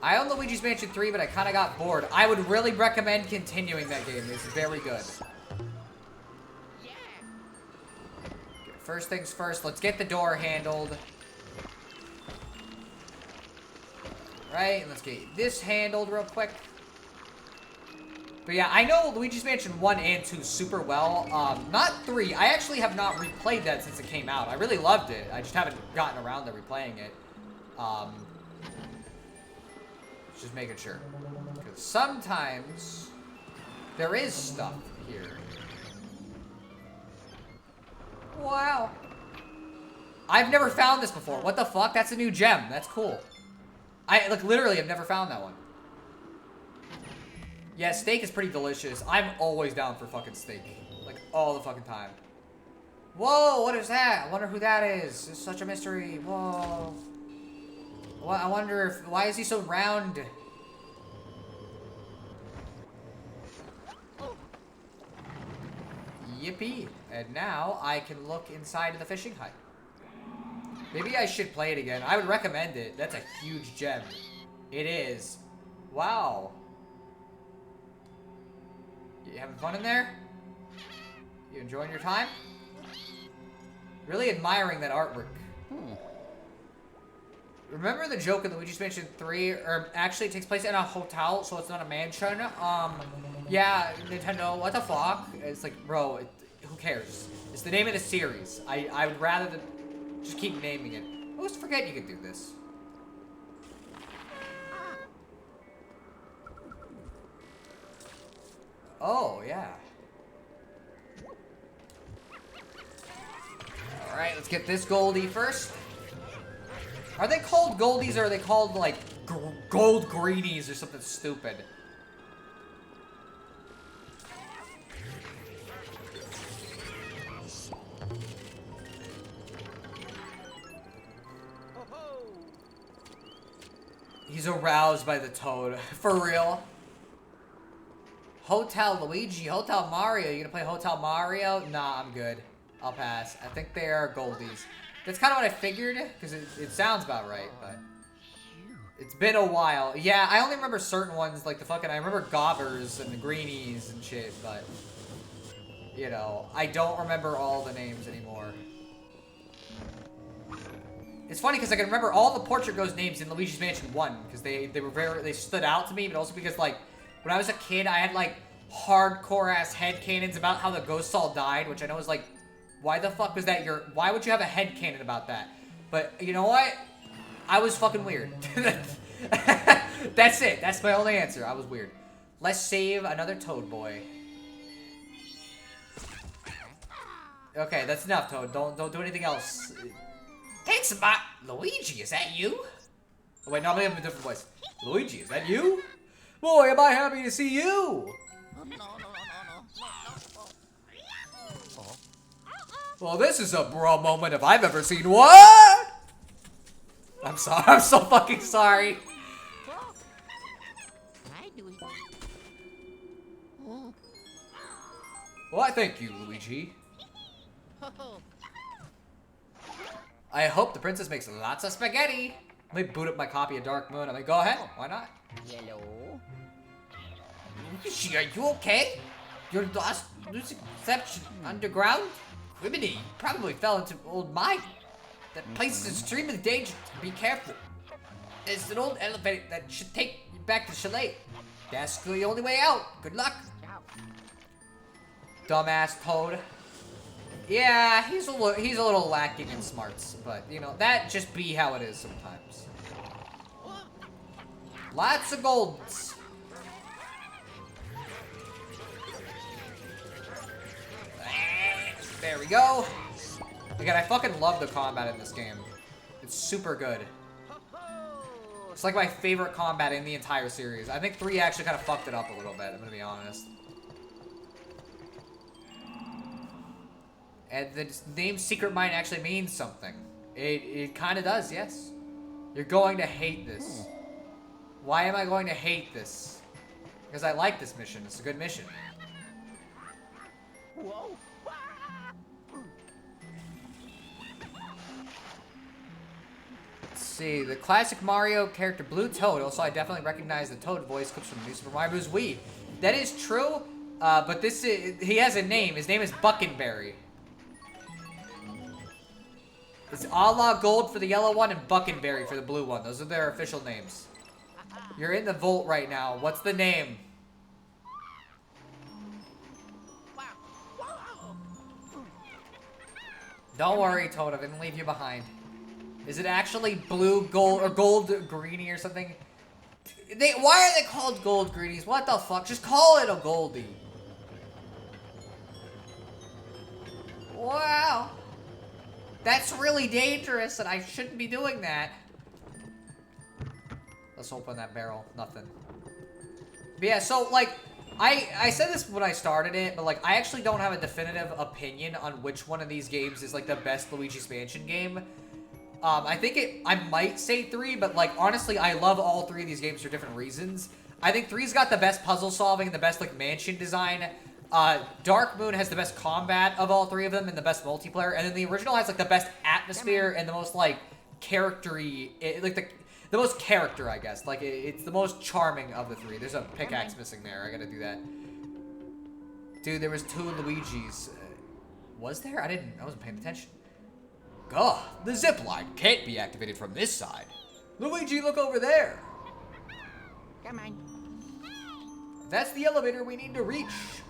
I own Luigi's Mansion 3, but I kind of got bored. I would really recommend continuing that game. It's very good. First things first, let's get the door handled. Right, and let's get this handled real quick. But yeah, I know Luigi's Mansion 1 and 2 super well. Not 3. I actually have not replayed that since it came out. I really loved it. I just haven't gotten around to replaying it. Just making sure. Because sometimes there is stuff here. Wow. I've never found this before. What the fuck? That's a new gem. That's cool. I, like, literally have never found that one. Yeah, steak is pretty delicious. I'm always down for fucking steak. Like, all the fucking time. Whoa, what is that? I wonder who that is. It's such a mystery. Whoa. Well, I wonder if... Why is he so round? Yippee. And now I can look inside of the fishing hut. Maybe I should play it again. I would recommend it. That's a huge gem. It is. Wow. You having fun in there? You enjoying your time? Really admiring that artwork. Remember the joke in Luigi's Mansion 3? Or actually it takes place in a hotel, so it's not a mansion. Yeah, Nintendo, what the fuck? It's like, bro, who cares? It's the name of the series. I would rather than just keep naming it. I always forget you could do this. Oh, yeah. Alright, let's get this Goldie first. Are they called Goldies or are they called, like, Gold Greenies or something stupid? He's aroused by the toad. For real. Hotel Luigi, Hotel Mario. You gonna play Hotel Mario? Nah, I'm good. I'll pass. I think they are goldies. That's kind of what I figured, because it sounds about right, but... It's been a while. Yeah, I only remember certain ones, like the fucking... I remember Gobbers and the Greenies and shit, but... You know, I don't remember all the names anymore. It's funny, because I can remember all the Portrait Ghost names in Luigi's Mansion 1, because they stood out to me, but also because, like, when I was a kid, I had, like, hardcore-ass headcanons about how the ghosts all died, which I know is, like, why the fuck was that your... Why would you have a headcanon about that? But, you know what? I was fucking weird. That's it. That's my only answer. I was weird. Let's save another Toad Boy. Okay, that's enough, Toad. Don't do anything else. It's about Luigi, is that you? Oh, wait, no, I'm gonna have a different voice. Luigi, is that you? Boy, am I happy to see you! Well, this is a bra moment if I've ever seen what? I'm sorry. I'm so fucking sorry. Well, thank you, Luigi. I hope the princess makes lots of spaghetti. Let me boot up my copy of Dark Moon. I mean, go ahead. Why not? Hello? Luigi, are you okay? Your lost Luciception underground? Criminy probably fell into old mine. That place is extremely dangerous. Be careful. It's an old elevator that should take you back to Chalet. That's the only way out. Good luck. Dumbass Toad. Yeah, he's a little lacking in smarts, but you know that just be how it is sometimes. Lots of golds. There we go. Again, I fucking love the combat in this game. It's super good. It's like my favorite combat in the entire series. I think 3 actually kind of fucked it up a little bit, I'm gonna be honest. And the name Secret Mine actually means something. It kind of does, yes. You're going to hate this. Why am I going to hate this? Because I like this mission. It's a good mission. Whoa. Let's see. The classic Mario character Blue Toad. Also, I definitely recognize the Toad voice comes from New Super Mario Bros. Wii. That is true, but he has a name. His name is Buckenberry. It's a la Gold for the yellow one and Buckenberry for the blue one. Those are their official names. You're in the vault right now. What's the name? Don't worry, Toad. I didn't leave you behind. Is it actually blue, gold, or gold greenie or something? Why are they called gold greenies? What the fuck? Just call it a goldie. Wow. That's really dangerous, and I shouldn't be doing that. Let's open that barrel. Nothing. But yeah, so, like, I said this when I started it, but, like, I actually don't have a definitive opinion on which one of these games is, like, the best Luigi's Mansion game. I might say 3, but, like, honestly, I love all 3 of these games for different reasons. I think 3's got the best puzzle solving and the best, like, mansion design. Dark Moon has the best combat of all 3 of them and the best multiplayer, and then the original has, like, the best atmosphere and the most, like, character-y, like, the most character, I guess. Like, it's the most charming of the 3. There's a pickaxe missing there. I gotta do that. Dude, there was 2 Luigis. Was there? I wasn't paying attention. Gah, the zip line can't be activated from this side. Luigi, look over there. Come on. That's the elevator we need to reach.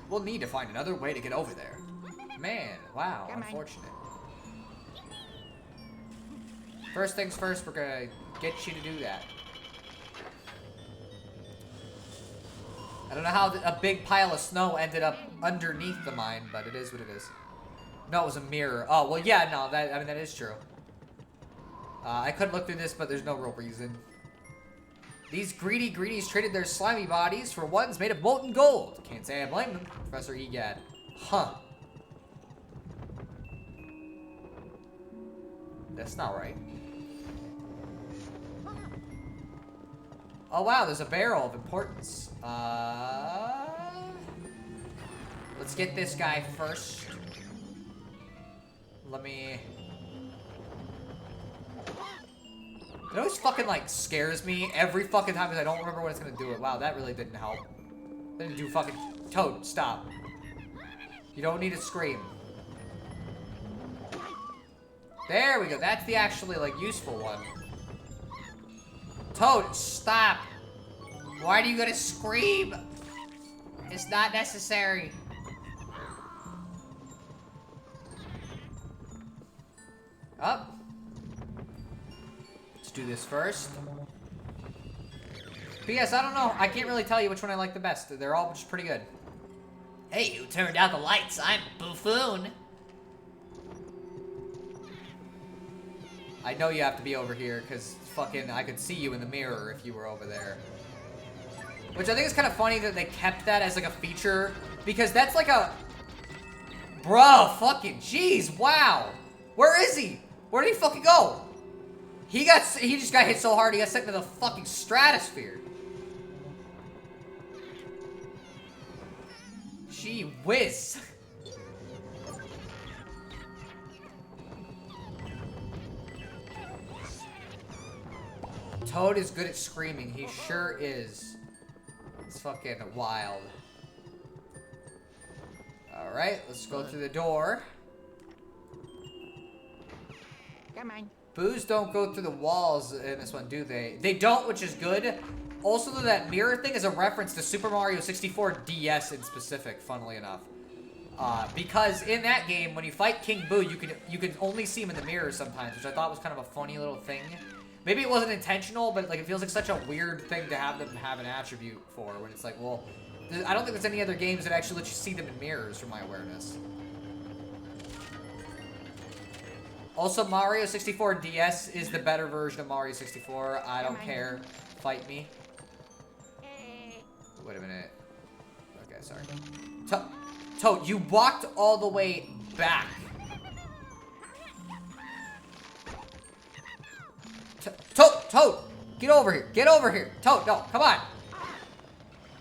We'll need to find another way to get over there. Man, wow, unfortunate. First things first, we're gonna get you to do that. I don't know how a big pile of snow ended up underneath the mine, but it is what it is. No, it was a mirror. Oh, well, yeah, no, that is true. I could look through this, but there's no real reason. These greedy greenies traded their slimy bodies for ones made of molten gold. Can't say I blame them, Professor Egad. Huh. That's not right. Oh, wow, there's a barrel of importance. Let's get this guy first. let me... It always fucking, like, scares me every fucking time because I don't remember when it's gonna do it. Wow, that really didn't help. Didn't do fucking... Toad, stop. You don't need to scream. There we go. That's the actually, like, useful one. Toad, stop. Why do you gotta scream? It's not necessary. Up. Let's do this first. P.S. I don't know. I can't really tell you which one I like the best. They're all just pretty good. Hey, who turned out the lights? I'm Buffoon. I know you have to be over here because fucking I could see you in the mirror if you were over there. Which I think is kind of funny that they kept that as like a feature because that's like a... Bro, fucking jeez, wow. Where is he? Where did he fucking go? He just got hit so hard he got sent into the fucking stratosphere. Gee whiz. Toad is good at screaming. He sure is. It's fucking wild. Alright, let's go through the door. Come on. Boos don't go through the walls in this one, do they? They don't, which is good. Also, though, that mirror thing is a reference to Super Mario 64 DS in specific, funnily enough. Because in that game, when you fight King Boo, you can only see him in the mirror sometimes, which I thought was kind of a funny little thing. Maybe it wasn't intentional, but like it feels like such a weird thing to have them have an attribute for, when it's like, well, I don't think there's any other games that actually let you see them in mirrors, from my awareness. Also, Mario 64 DS is the better version of Mario 64. I don't care. Fight me. Wait a minute. Okay, sorry. Toad, you walked all the way back. Toad! Get over here. Get over here. Toad, no, come on.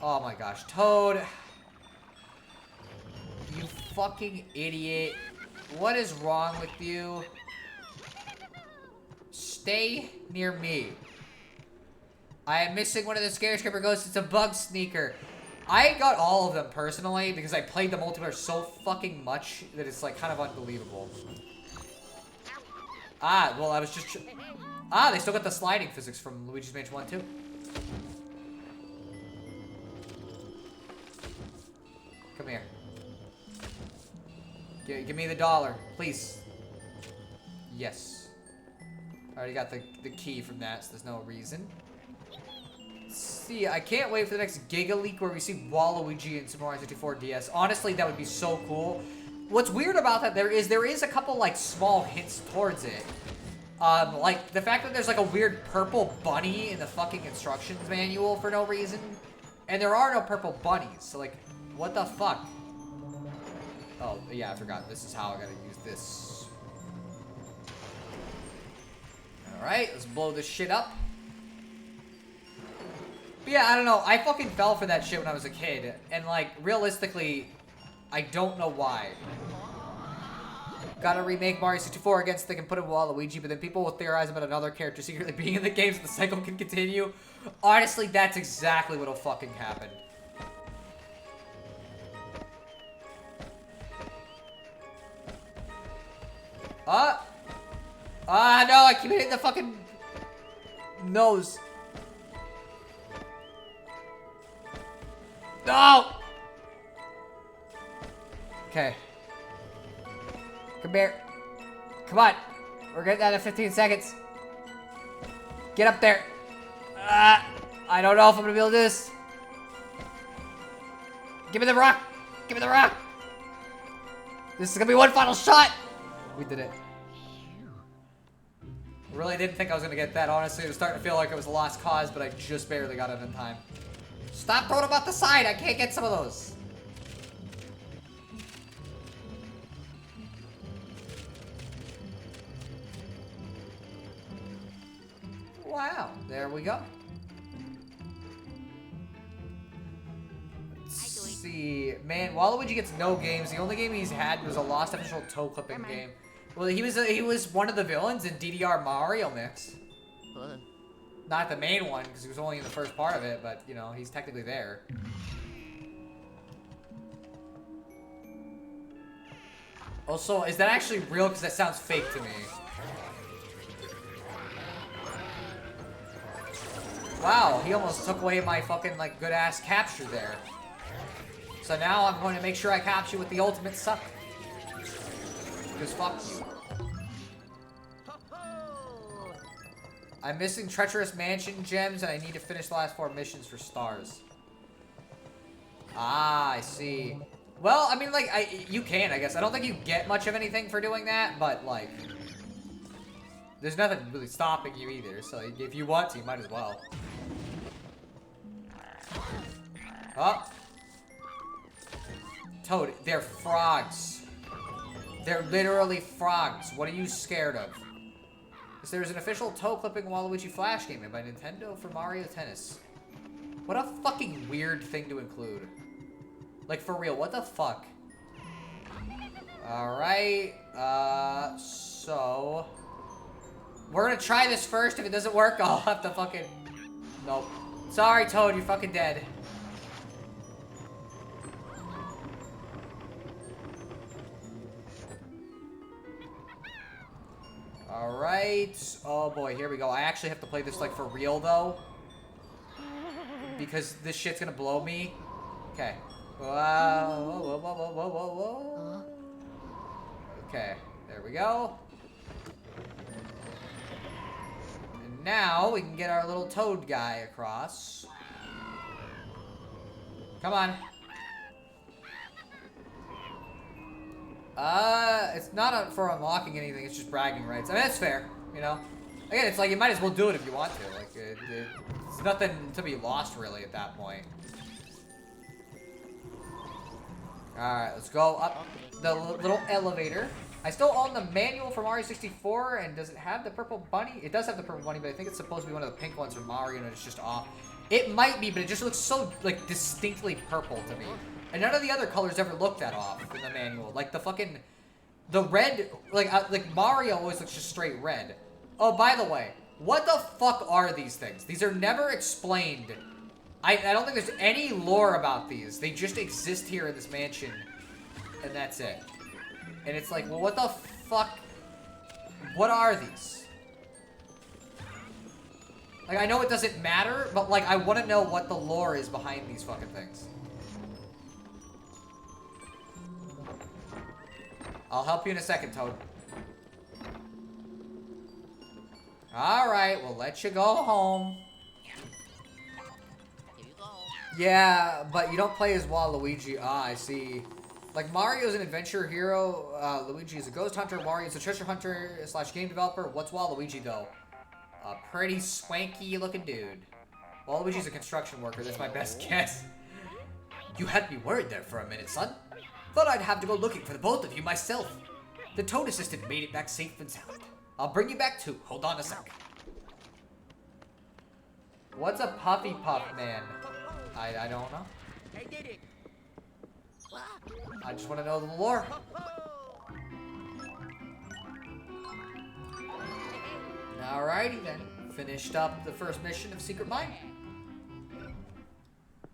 Oh my gosh. Toad. You fucking idiot. What is wrong with you? Stay near me. I am missing one of the Scare ghosts. It's a bug sneaker. I got all of them personally because I played the multiplayer so fucking much that it's like kind of unbelievable. Ah, well I was just... Ah, they still got the sliding physics from Luigi's Mansion 1 too. Come here. Give me the dollar, please. Yes. I already got the key from that, so there's no reason. See, I can't wait for the next Giga Leak where we see Waluigi in Super Mario 64 DS. Honestly, that would be so cool. What's weird about that, there is a couple, like, small hints towards it. Like, the fact that there's, like, a weird purple bunny in the fucking instructions manual for no reason. And there are no purple bunnies, so, like, what the fuck? Oh, yeah, I forgot. This is how I gotta use this. Alright, let's blow this shit up. But yeah, I don't know. I fucking fell for that shit when I was a kid. And, like, realistically, I don't know why. Gotta remake Mario 64 again so they can put in Waluigi, but then people will theorize about another character secretly being in the game so the cycle can continue. Honestly, that's exactly what'll fucking happen. No, I keep hitting the fucking nose. No! Okay. Come here. Come on. We're getting down to 15 seconds. Get up there. I don't know if I'm gonna be able to do this. Give me the rock. Give me the rock. This is gonna be one final shot. We did it. I really didn't think I was gonna get that, honestly. It was starting to feel like it was a lost cause, but I just barely got it in time. Stop throwing them out the side. I can't get some of those. Wow, there we go. Let's see. Man, Waluigi gets no games. The only game he's had was a lost official toe clipping game. Well, he was one of the villains in DDR Mario Mix. Not the main one, because he was only in the first part of it, but, you know, he's technically there. Also, is that actually real? Because that sounds fake to me. Wow, he almost took away my fucking, like, good-ass capture there. So now I'm going to make sure I capture with the ultimate suck. Because fuck you. I'm missing Treacherous Mansion gems, and I need to finish the last 4 missions for stars. Ah, I see. Well, I mean, like, you can, I guess. I don't think you get much of anything for doing that, but, like... There's nothing really stopping you either, so if you want to, you might as well. Oh. Toad, they're frogs. They're literally frogs. What are you scared of? Because there's an official toe clipping Waluigi Flash game made by Nintendo for Mario Tennis. What a fucking weird thing to include. Like, for real, what the fuck? Alright, so... We're gonna try this first. If it doesn't work, I'll have to fucking... Nope. Sorry, Toad, you're fucking dead. Alright. Oh boy, here we go. I actually have to play this, like, for real, though. Because this shit's gonna blow me. Okay. Whoa, whoa, whoa, whoa, whoa, whoa, whoa. Okay, there we go. And now we can get our little Toad guy across. Come on. It's not for unlocking anything, it's just bragging rights. I mean, that's fair, you know? Again, it's like, you might as well do it if you want to. Like, it's nothing to be lost, really, at that point. Alright, let's go up the little elevator. I still own the manual for Mario 64, and does it have the purple bunny? It does have the purple bunny, but I think it's supposed to be one of the pink ones from Mario, and it's just off. It might be, but it just looks so, like, distinctly purple to me. And none of the other colors ever look that off in the manual. Like, the red, like Mario always looks just straight red. Oh, by the way, what the fuck are these things? These are never explained. I don't think there's any lore about these. They just exist here in this mansion, and that's it. And it's like, well, what the fuck? What are these? Like, I know it doesn't matter, but, like, I want to know what the lore is behind these fucking things. I'll help you in a second, Toad. Alright, we'll let you go home. Yeah, but you don't play as Waluigi. Ah, I see. Like, Mario's an adventure hero, Luigi is a ghost hunter, Mario's a treasure hunter / game developer. What's Waluigi, though? A pretty swanky looking dude. Waluigi's a construction worker, that's my best guess. You had me worried there for a minute, son. Thought I'd have to go looking for the both of you myself. The Toad assistant made it back safe and sound. I'll bring you back too. Hold on a sec. What's a Puffy Puff Man? I don't know. I did it. I just want to know the lore. Alrighty then. Finished up the first mission of Secret Mine.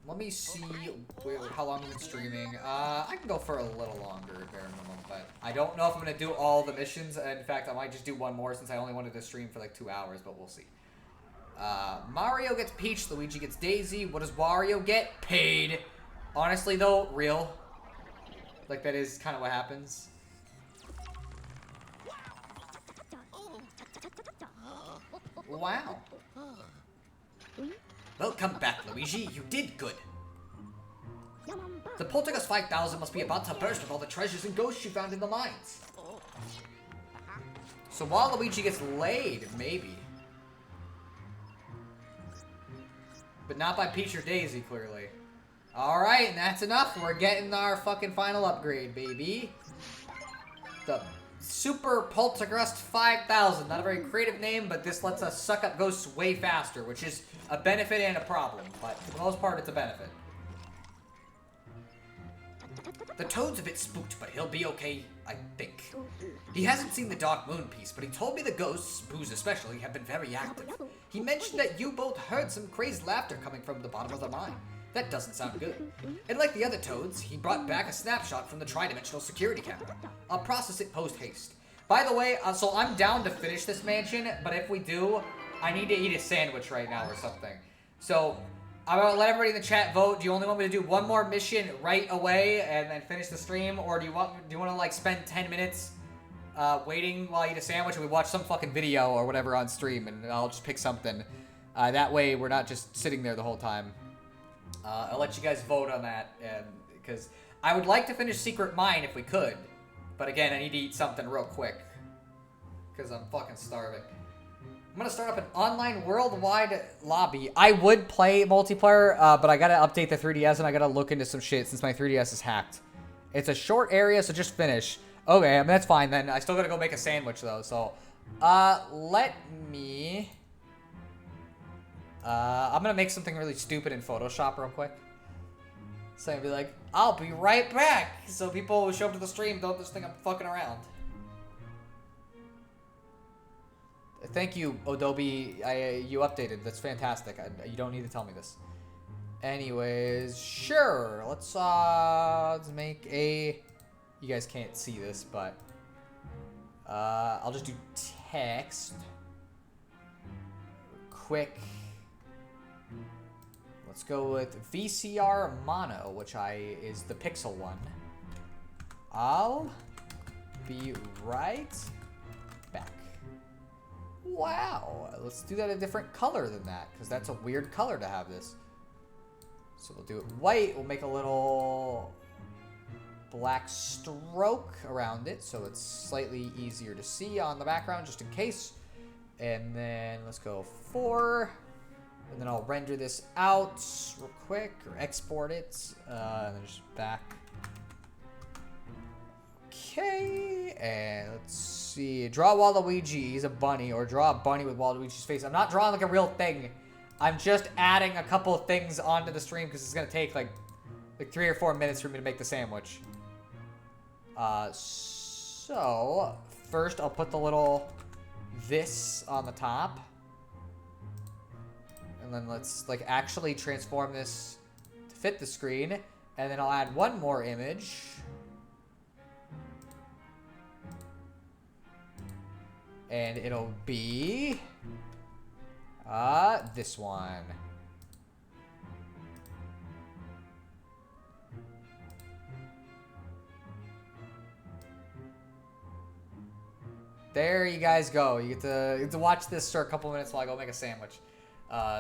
Let me see how long I've been streaming. I can go for a little longer, bare minimum, but I don't know if I'm going to do all the missions. In fact, I might just do one more since I only wanted to stream for like 2 hours, but we'll see. Mario gets Peach, Luigi gets Daisy. What does Wario get? Paid. Honestly, though, real. Like, that is kind of what happens. Wow. Welcome back, Luigi. You did good. The Poltergust 5000 must be about to burst with all the treasures and ghosts you found in the mines. So while Luigi gets laid, maybe. But not by Peach or Daisy, clearly. Alright, and that's enough. We're getting our fucking final upgrade, baby. The Super Poltergust 5000. Not a very creative name, but this lets us suck up ghosts way faster, which is a benefit and a problem. But for the most part, it's a benefit. The toad's a bit spooked, but he'll be okay, I think. He hasn't seen the Dark Moon piece, but he told me the ghosts, Booze especially, have been very active. He mentioned that you both heard some crazed laughter coming from the bottom of the mine. That doesn't sound good. And like the other toads, he brought back a snapshot from the tri-dimensional security camera. I'll process it post-haste. By the way, so I'm down to finish this mansion, but if we do, I need to eat a sandwich right now or something. So, I'm gonna let everybody in the chat vote. Do you only want me to do one more mission right away and then finish the stream, or do you want to like spend 10 minutes waiting while I eat a sandwich and we watch some fucking video or whatever on stream, and I'll just pick something. That way we're not just sitting there the whole time. I'll let you guys vote on that, because I would like to finish Secret Mine if we could, but again, I need to eat something real quick because I'm fucking starving. I'm gonna start up an online worldwide lobby. I would play multiplayer, but I gotta update the 3DS and I gotta look into some shit since my 3DS is hacked. It's a short area, so just finish. Okay, I mean, that's fine then. I still gotta go make a sandwich though, so. Let me... I'm gonna make something really stupid in Photoshop real quick. So I'd be like, I'll be right back! So people who show up to the stream don't just think I'm fucking around. Thank you, Adobe. You updated. That's fantastic. You don't need to tell me this. Anyways, sure. Let's make a... You guys can't see this, but... I'll just do text. Quick. Let's go with VCR Mono, which is the pixel one. I'll be right back. Wow, let's do that a different color than that, because that's a weird color to have this. So we'll do it white. We'll make a little black stroke around it, so it's slightly easier to see on the background, just in case. And then let's go 4. And then I'll render this out real quick, or export it, and then just back. Okay, and let's see. Draw Waluigi, he's a bunny, or draw a bunny with Waluigi's face. I'm not drawing like a real thing. I'm just adding a couple of things onto the stream because it's gonna take like 3 or 4 minutes for me to make the sandwich. So first I'll put the little this on the top. And then let's like actually transform this to fit the screen. And then I'll add one more image. And it'll be this one. There you guys go. You get to watch this for a couple minutes while I go make a sandwich.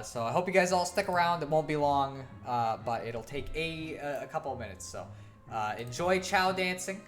So I hope you guys all stick around. It won't be long, but it'll take a couple of minutes. So enjoy chow dancing.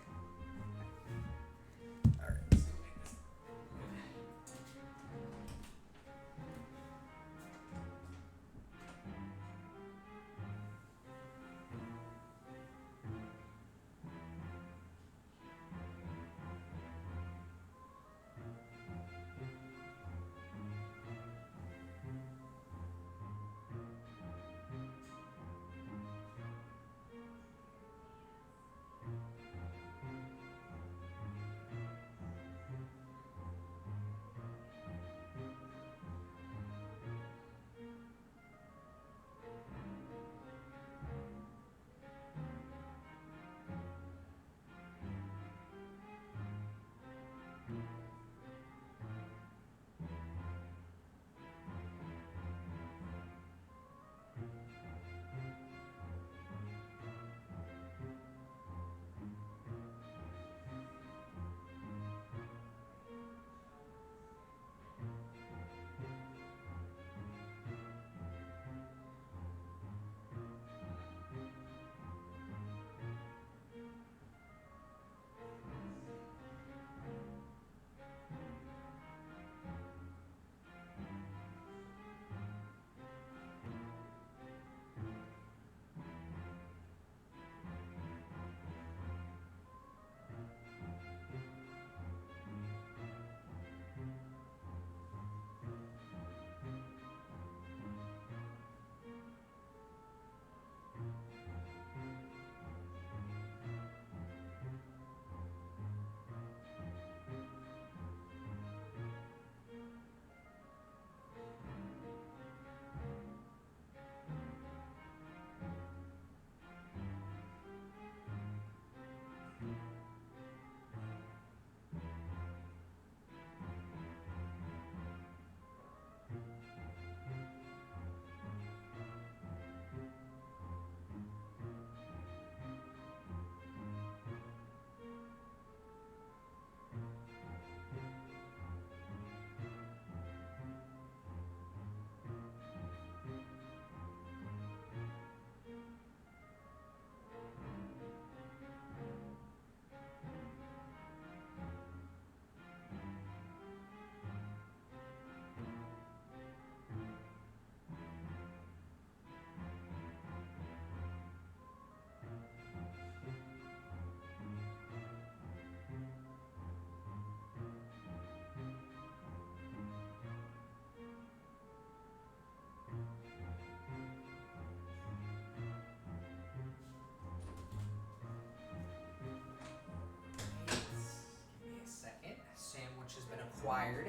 acquired.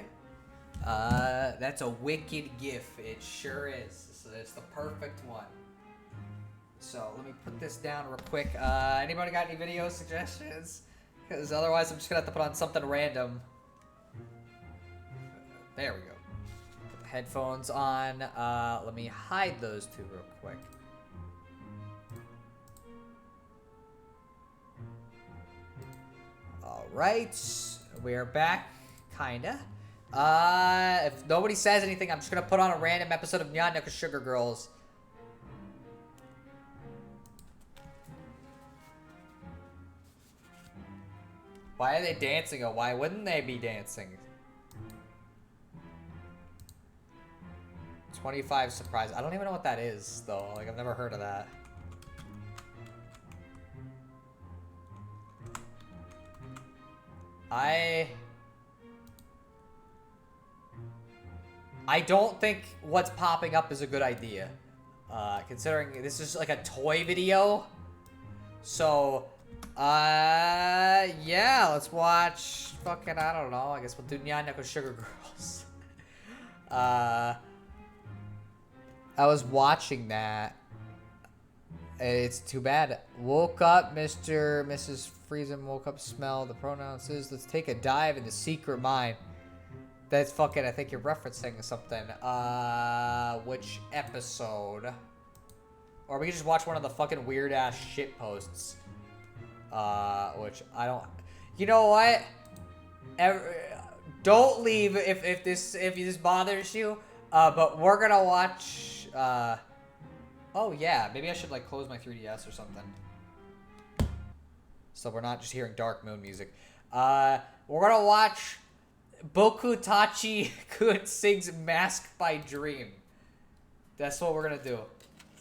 That's a wicked gif. It sure is. So it's the perfect one. So let me put this down real quick. Anybody got any video suggestions? Because otherwise I'm just gonna have to put on something random. There we go. Put the headphones on. Let me hide those two real quick. Alright. We are back. Kinda. If nobody says anything, I'm just gonna put on a random episode of Nyan Nuka Sugar Girls. Why are they dancing? Or why wouldn't they be dancing? 25 surprise. I don't even know what that is, though. Like, I've never heard of that. I don't think what's popping up is a good idea. Considering this is like a toy video. So, yeah, let's watch fucking, I don't know. I guess we'll do Nyan Nuka Sugar Girls. I was watching that. It's too bad. Woke up, Mrs. Friesen woke up, smell the pronouns. Let's take a dive in the secret mind. That's fucking, I think you're referencing something. Which episode? Or we can just watch one of the fucking weird ass shit posts. Which I don't. You know what? Don't leave if this bothers you. But we're gonna watch. Oh yeah, maybe I should like close my 3DS or something. So we're not just hearing Dark Moon music. We're gonna watch Boku Tachi Kun sings Mask by Dream. That's what we're gonna do.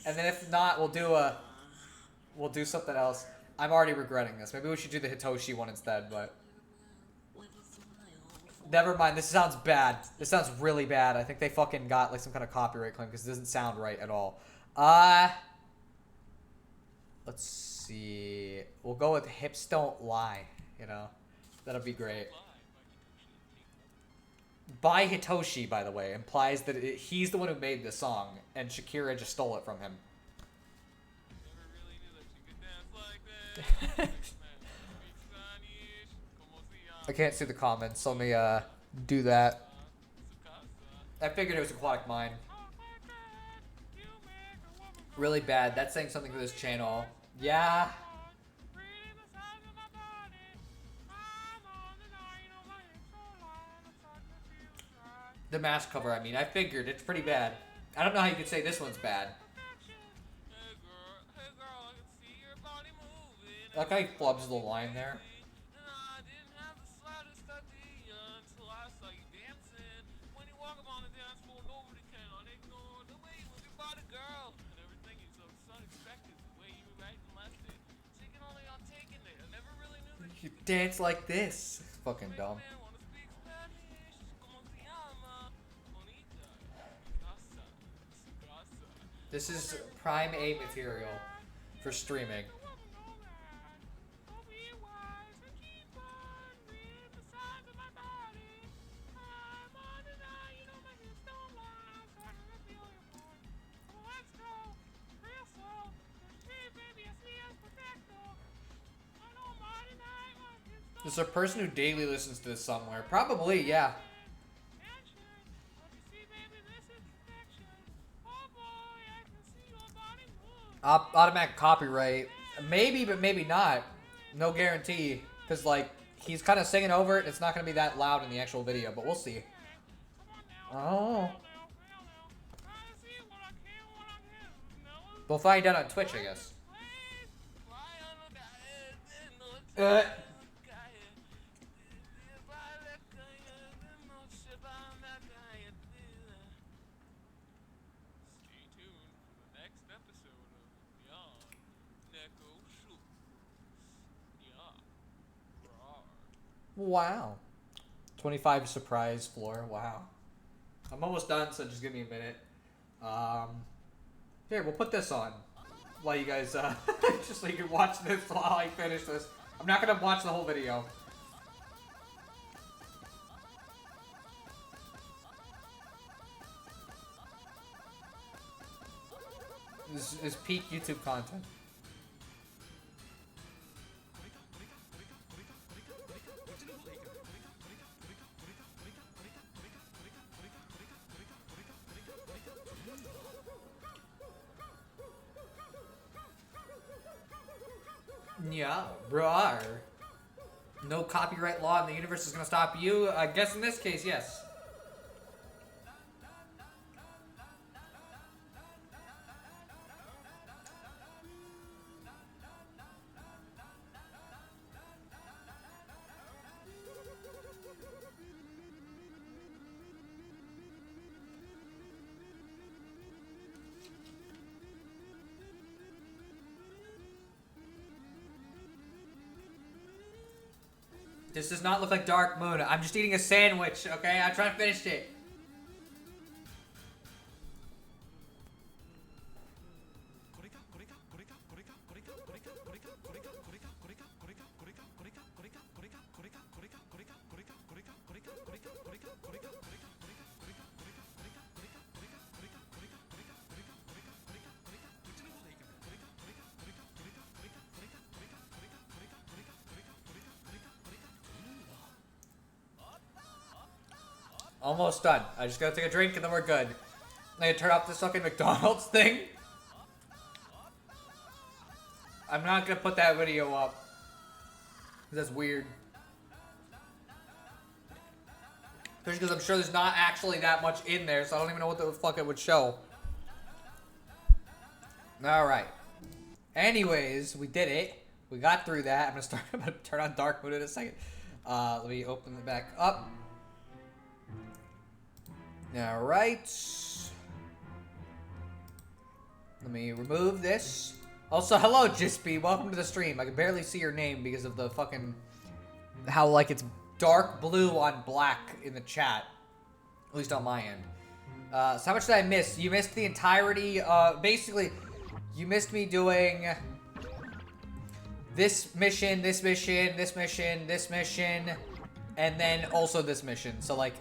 And then if not, we'll do something else. I'm already regretting this. Maybe we should do the Hitoshi one instead, but never mind. This sounds bad. This sounds really bad. I think they fucking got like some kind of copyright claim because it doesn't sound right at all. Let's see. We'll go with Hips Don't Lie, you know. That'll be great. By Hitoshi, by the way, implies that he's the one who made this song, and Shakira just stole it from him. I can't see the comments, so let me do that. I figured it was Aquatic Mind. Really bad. That's saying something for this channel. Yeah. The mask cover, I mean. I figured. It's pretty bad. I don't know how you could say this one's bad. I like how he flubs the line there. You dance like this. Fucking dumb. This is prime A material for streaming. Is there a person who daily listens to this somewhere? Probably, yeah. Automatic copyright. Maybe, but maybe not. No guarantee. Because, like, he's kind of singing over it. It's not going to be that loud in the actual video, but we'll see. Oh. We'll find out on Twitch, I guess. Wow. 25 surprise floor. Wow. I'm almost done, so just give me a minute. Here, we'll put this on while you guys, just so you can watch this while I finish this. I'm not gonna watch the whole video. This is peak YouTube content. Yeah, bro. No copyright law in the universe is gonna stop you. I guess in this case, yes. This does not look like Dark Moon. I'm just eating a sandwich, okay? I'm trying to finish it. Almost done. I just gotta take a drink and then we're good. I gotta turn off this fucking McDonald's thing. I'm not gonna put that video up. That's weird. Especially because I'm sure there's not actually that much in there, so I don't even know what the fuck it would show. Alright. Anyways, we did it. We got through that. I'm gonna turn on Dark Moon in a second. Let me open it back up. Alright. Let me remove this. Also, hello, Jispy. Welcome to the stream. I can barely see your name because of the fucking... how, like, it's dark blue on black in the chat. At least on my end. So how much did I miss? You missed the entirety, basically, you missed me doing... this mission, this mission, this mission, this mission, and then also this mission. So, like...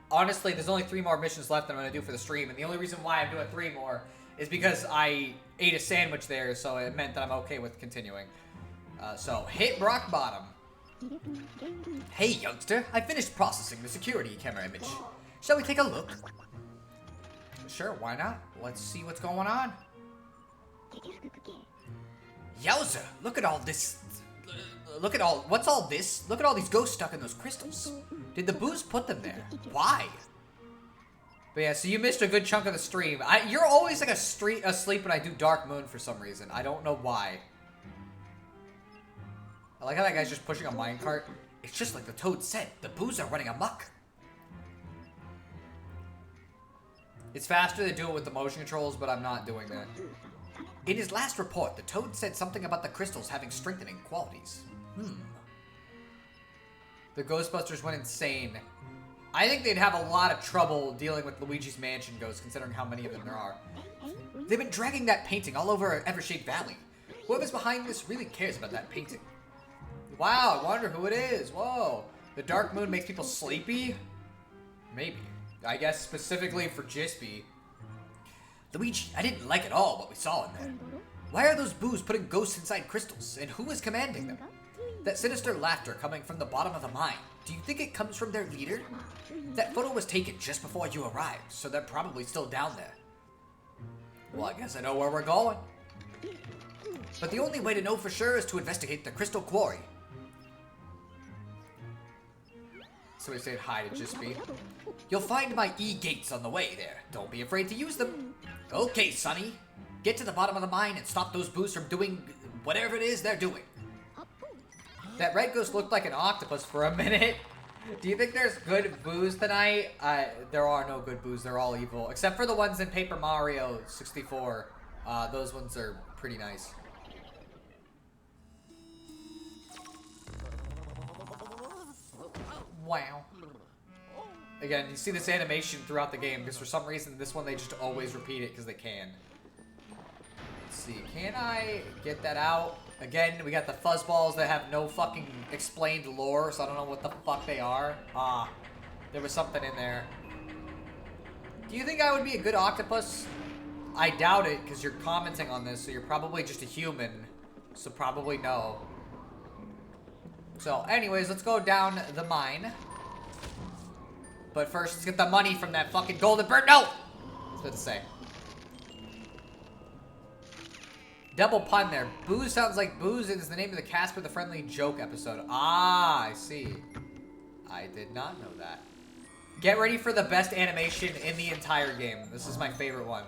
honestly, there's only 3 more missions left that I'm going to do for the stream, and the only reason why I'm doing 3 more is because I ate a sandwich there, so it meant that I'm okay with continuing. So, hit rock bottom. Hey, youngster, I finished processing the security camera image. Shall we take a look? Sure, why not? Let's see what's going on. Yowza, look at all this... what's all this? Look at all these ghosts stuck in those crystals. Did the booze put them there? Why? But yeah, so you missed a good chunk of the stream. You're always like asleep when I do Dark Moon for some reason. I don't know why. I like how that guy's just pushing a minecart. It's just like the toad said. The booze are running amok. It's faster to do it with the motion controls, but I'm not doing that. In his last report, the toad said something about the crystals having strengthening qualities. The Ghostbusters went insane. I think they'd have a lot of trouble dealing with Luigi's Mansion ghosts, considering how many of them there are. They've been dragging that painting all over Evershade Valley. Whoever's behind this really cares about that painting. Wow, I wonder who it is. Whoa. The Dark Moon makes people sleepy? Maybe. I guess specifically for Jispy. Luigi, I didn't like at all what we saw in there. Why are those boos putting ghosts inside crystals, and who is commanding them? That sinister laughter coming from the bottom of the mine, do you think it comes from their leader? That photo was taken just before you arrived, so they're probably still down there. Well, I guess I know where we're going. But the only way to know for sure is to investigate the crystal quarry. Somebody said hi to Jispy. You'll find my E-gates on the way there. Don't be afraid to use them. Okay, Sonny. Get to the bottom of the mine and stop those boos from doing whatever it is they're doing. That red ghost looked like an octopus for a minute. Do you think there's good boos tonight? There are no good boos. They're all evil. Except for the ones in Paper Mario 64. Those ones are pretty nice. Wow. Again, you see this animation throughout the game, because for some reason, this one they just always repeat it because they can. Let's see, can I get that out? Again, we got the fuzzballs that have no fucking explained lore, so I don't know what the fuck they are. Ah, there was something in there. Do you think I would be a good octopus? I doubt it, because you're commenting on this, so you're probably just a human. So probably no. So, anyways, let's go down the mine. But first, let's get the money from that fucking golden bird. No! That's what to say. Double pun there. Booze sounds like booze is the name of the Casper the Friendly Joke episode. Ah, I see. I did not know that. Get ready for the best animation in the entire game. This is my favorite one.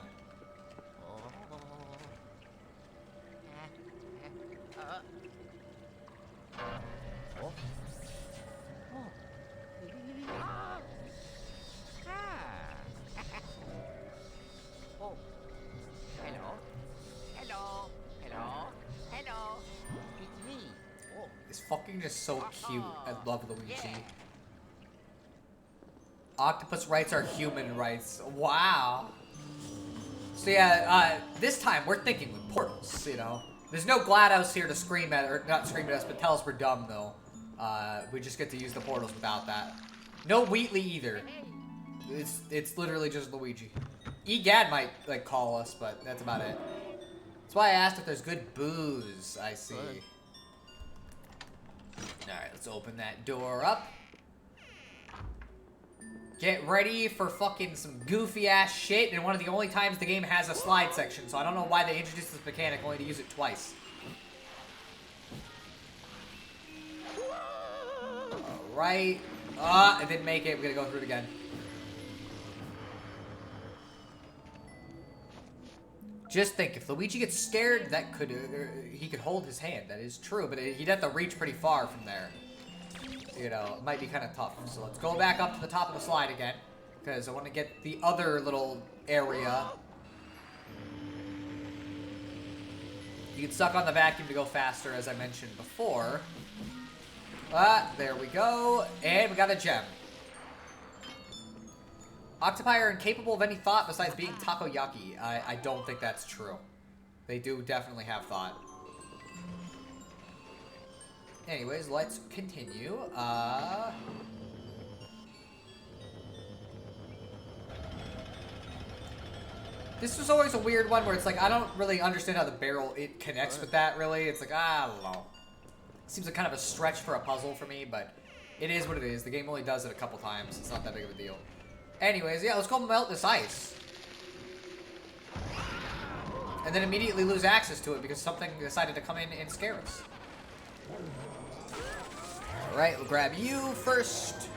It's fucking just so cute. I love Luigi. Octopus rights are human rights. Wow. So yeah, this time we're thinking with portals, you know. There's no GLaDOS here to scream at, or not scream at us, but tell us we're dumb though. We just get to use the portals without that. No Wheatley either. It's literally just Luigi. Egad might like call us, but that's about it. That's why I asked if there's good booze. I see. Alright, let's open that door up. Get ready for fucking some goofy ass shit, and one of the only times the game has a slide section, so I don't know why they introduced this mechanic only to use it twice. Alright. I didn't make it. We're gonna go through it again. Just think, if Luigi gets scared, that could he could hold his hand. That is true, but he'd have to reach pretty far from there. You know, it might be kind of tough. So let's go back up to the top of the slide again, because I want to get the other little area. You can suck on the vacuum to go faster, as I mentioned before. There we go. And we got a gem. Octopi are incapable of any thought besides being takoyaki. I don't think that's true. They do definitely have thought. Anyways, let's continue. This was always a weird one where it's like, I don't really understand how the barrel, it connects with that, really. It's like, I don't know. Seems like kind of a stretch for a puzzle for me, but it is what it is. The game only does it a couple times. It's not that big of a deal. Anyways, yeah, let's go melt this ice. And then immediately lose access to it because something decided to come in and scare us. Alright, we'll grab you first.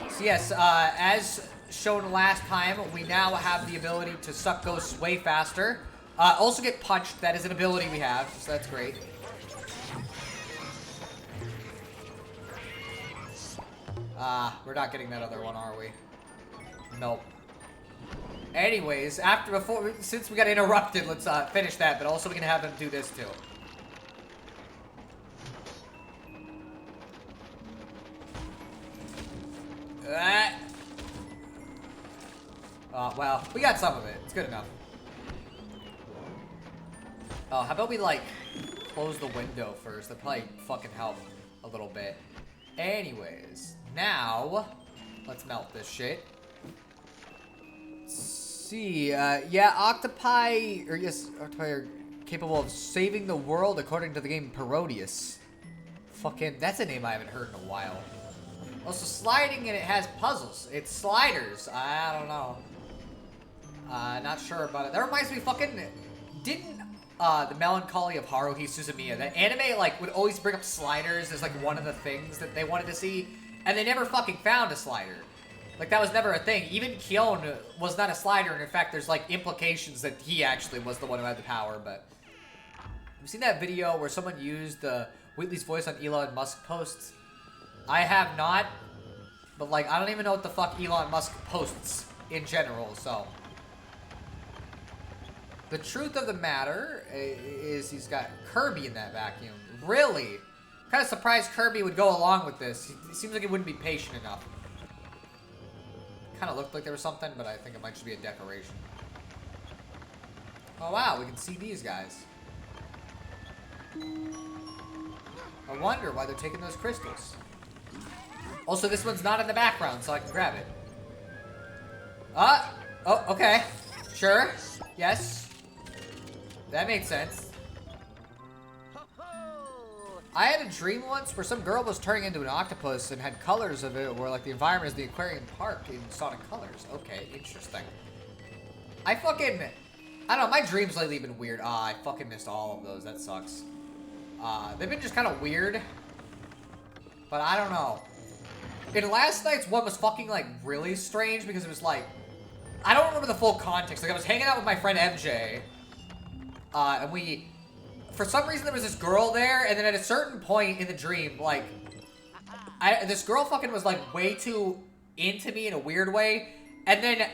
So yes, as shown last time, we now have the ability to suck ghosts way faster. Also get punched. That is an ability we have, so that's great. We're not getting that other one, are we? Nope. Anyways, since we got interrupted, let's finish that, but also we can have them do this too. Well, we got some of it. It's good enough. Oh, how about we, like, close the window first? That'd probably fucking help a little bit. Anyways, now, let's melt this shit. Let's see, yeah, octopi are capable of saving the world according to the game Parodius. Fucking, that's a name I haven't heard in a while. Also, sliding and it has puzzles. It's sliders. I don't know. Not sure about it. That reminds me, fucking, didn't the Melancholy of Haruhi Suzumiya, that anime, like, would always bring up sliders as, like, one of the things that they wanted to see, and they never fucking found a slider. Like, that was never a thing. Even Kyon was not a slider, and in fact, there's, like, implications that he actually was the one who had the power, but... You've seen that video where someone used Wheatley's voice on Elon Musk posts? I have not, but, like, I don't even know what the fuck Elon Musk posts in general, so... The truth of the matter is he's got Kirby in that vacuum. Really? Kind of surprised Kirby would go along with this. It seems like he wouldn't be patient enough. Kind of looked like there was something, but I think it might just be a decoration. Oh wow, we can see these guys. I wonder why they're taking those crystals. Also, this one's not in the background, so I can grab it. Oh, okay. Sure. Yes. That makes sense. I had a dream once where some girl was turning into an octopus and had colors of it, where like the environment is the aquarium park in Sonic colors. Okay, interesting. I don't know, my dreams lately have been weird. Ah, I fucking missed all of those. That sucks. They've been just kind of weird. But I don't know. In last night's one was fucking like really strange because it was like, I don't remember the full context. Like I was hanging out with my friend MJ. And we, for some reason there was this girl there, and then at a certain point in the dream, like, this girl fucking was like way too into me in a weird way. And then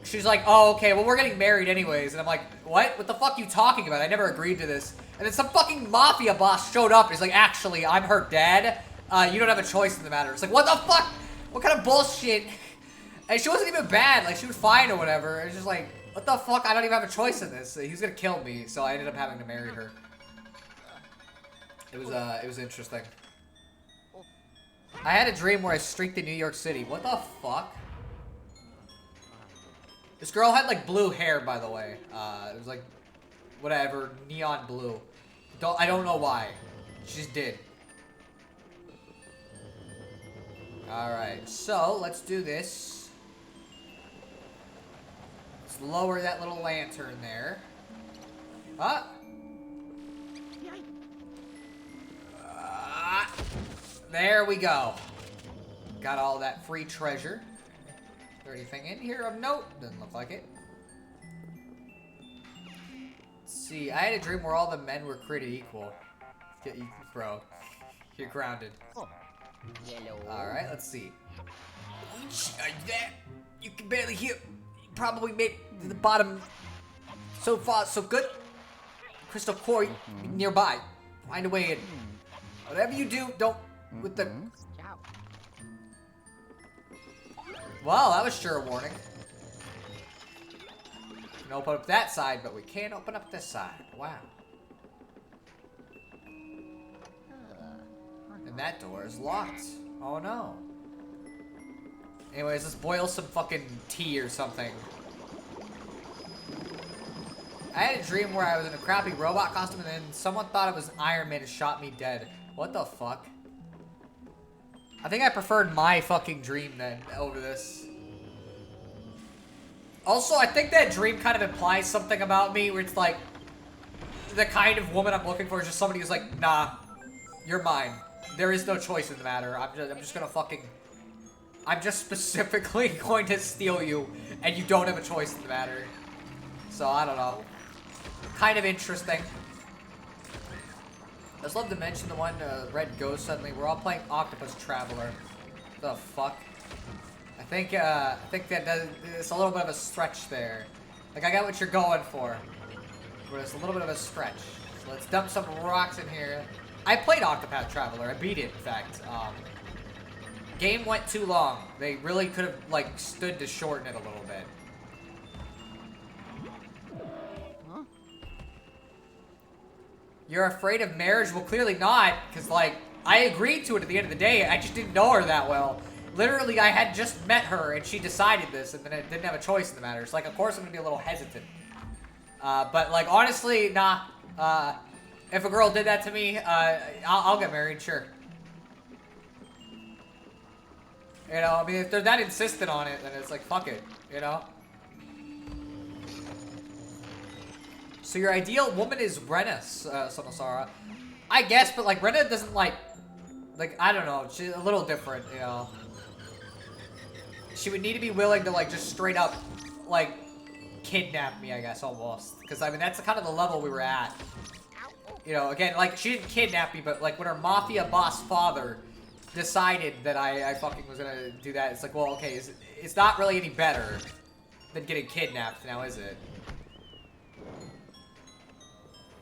she's like, oh, okay, well we're getting married anyways. And I'm like, what? What the fuck are you talking about? I never agreed to this. And then some fucking mafia boss showed up. He's like, actually, I'm her dad. You don't have a choice in the matter. It's like, what the fuck? What kind of bullshit? And she wasn't even bad. Like, she was fine or whatever. It's just like, what the fuck? I don't even have a choice in this. He's gonna kill me. So I ended up having to marry her. It was interesting. I had a dream where I streaked in New York City. What the fuck? This girl had like blue hair, by the way. It was like, whatever, neon blue. I don't know why. She just did. Alright, so let's do this. Let's lower that little lantern there. There we go. Got all that free treasure. Is there anything in here of note? Doesn't look like it. Let's see, I had a dream where all the men were created equal. Bro, you're grounded. Yellow. Alright, let's see. Are you there? You can barely hear. You probably made it to the bottom. So far, so good. Crystal Quarry nearby. Find a way in. Whatever you do, don't with the... Ciao. Well, that was sure a warning. We can open up that side, but we can't open up this side. Wow. And that door is locked. Oh no. Anyways, let's boil some fucking tea or something. I had a dream where I was in a crappy robot costume and then someone thought it was Iron Man and shot me dead. What the fuck? I think I preferred my fucking dream then over this. Also, I think that dream kind of implies something about me where it's like, the kind of woman I'm looking for is just somebody who's like, nah, you're mine. There is no choice in the matter. I'm just gonna fucking... I'm just specifically going to steal you, and you don't have a choice in the matter. So, I don't know. Kind of interesting. I just love to mention the one Red Ghost suddenly. We're all playing Octopus Traveler. The fuck? I think that does... It's a little bit of a stretch there. Like, I got what you're going for. But it's a little bit of a stretch. So let's dump some rocks in here. I played Octopath Traveler. I beat it, in fact. Game went too long. They really could have, like, stood to shorten it a little bit. Huh? You're afraid of marriage? Well, clearly not, because, like, I agreed to it at the end of the day. I just didn't know her that well. Literally, I had just met her, and she decided this, and then I didn't have a choice in the matter. So, like, of course I'm going to be a little hesitant. But, like, honestly, nah. If a girl did that to me, I'll get married, sure. You know, I mean, if they're that insistent on it, then it's like, fuck it, you know? So your ideal woman is Brenna, Sonosara. I guess, but, like, Brenna doesn't, like, I don't know, she's a little different, you know? She would need to be willing to, like, just straight up, like, kidnap me, I guess, almost. Because, I mean, that's kind of the level we were at. You know, again, like, she didn't kidnap me, but, like, when her mafia boss father decided that I fucking was gonna do that, it's like, well, okay, it's not really any better than getting kidnapped now, is it?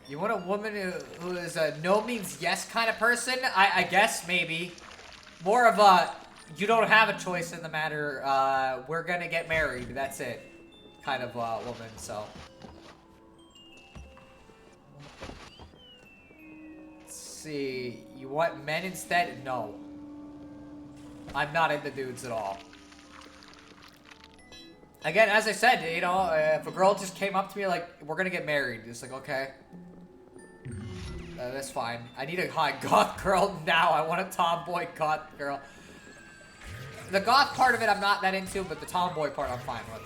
You want a woman who is a no means yes kind of person? I guess, maybe. More of a, you don't have a choice in the matter, we're gonna get married, that's it, kind of woman, so. See, you want men instead? No. I'm not into dudes at all. Again, as I said, you know, if a girl just came up to me like, we're gonna get married, it's like, okay. That's fine. I need a hot goth girl now. I want a tomboy goth girl. The goth part of it I'm not that into, but the tomboy part I'm fine with.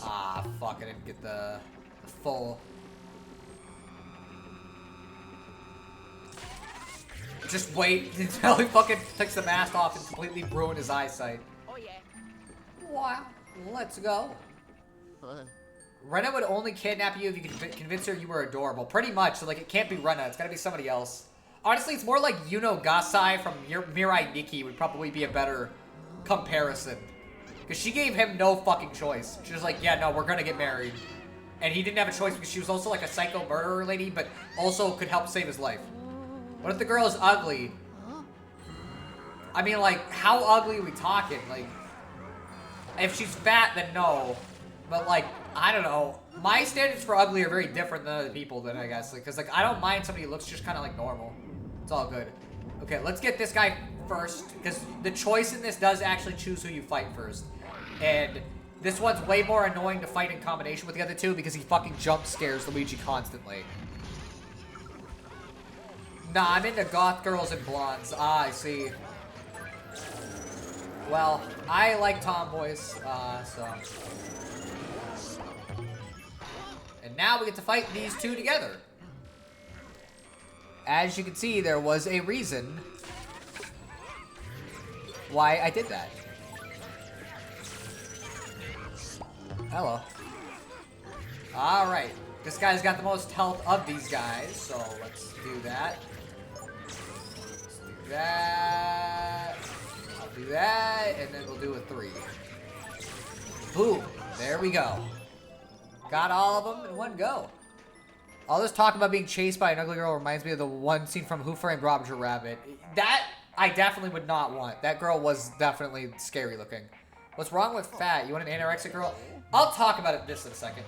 Ah, fuck, I didn't get the full... Just wait until he fucking takes the mask off and completely ruin his eyesight. Oh yeah. Wow, let's go. Rena would only kidnap you if you could convince her you were adorable. Pretty much, so like it can't be Rena, it's gotta be somebody else. Honestly, it's more like Yuno Gasai from Mirai Nikki would probably be a better comparison. Because she gave him no fucking choice. She was like, yeah, no, we're gonna get married. And he didn't have a choice because she was also like a psycho murderer lady, but also could help save his life. What if the girl is ugly? I mean, like, how ugly are we talking? Like, if she's fat, then no. But, like, I don't know. My standards for ugly are very different than other people, then, I guess. Because, like, I don't mind somebody who looks just kind of, like, normal. It's all good. Okay, let's get this guy first. Because the choice in this does actually choose who you fight first. And this one's way more annoying to fight in combination with the other two because he fucking jump scares Luigi constantly. Nah, I'm into goth girls and blondes. Ah, I see. Well, I like tomboys, so... And now we get to fight these two together. As you can see, there was a reason why I did that. Hello. Alright. This guy's got the most health of these guys, so let's do that. Let's do that. I'll do that, and then we'll do a 3. Boom. There we go. Got all of them in one go. All this talk about being chased by an ugly girl reminds me of the one scene from Who Framed Roger Rabbit. That, I definitely would not want. That girl was definitely scary looking. What's wrong with fat? You want an anorexic girl? I'll talk about this in a second.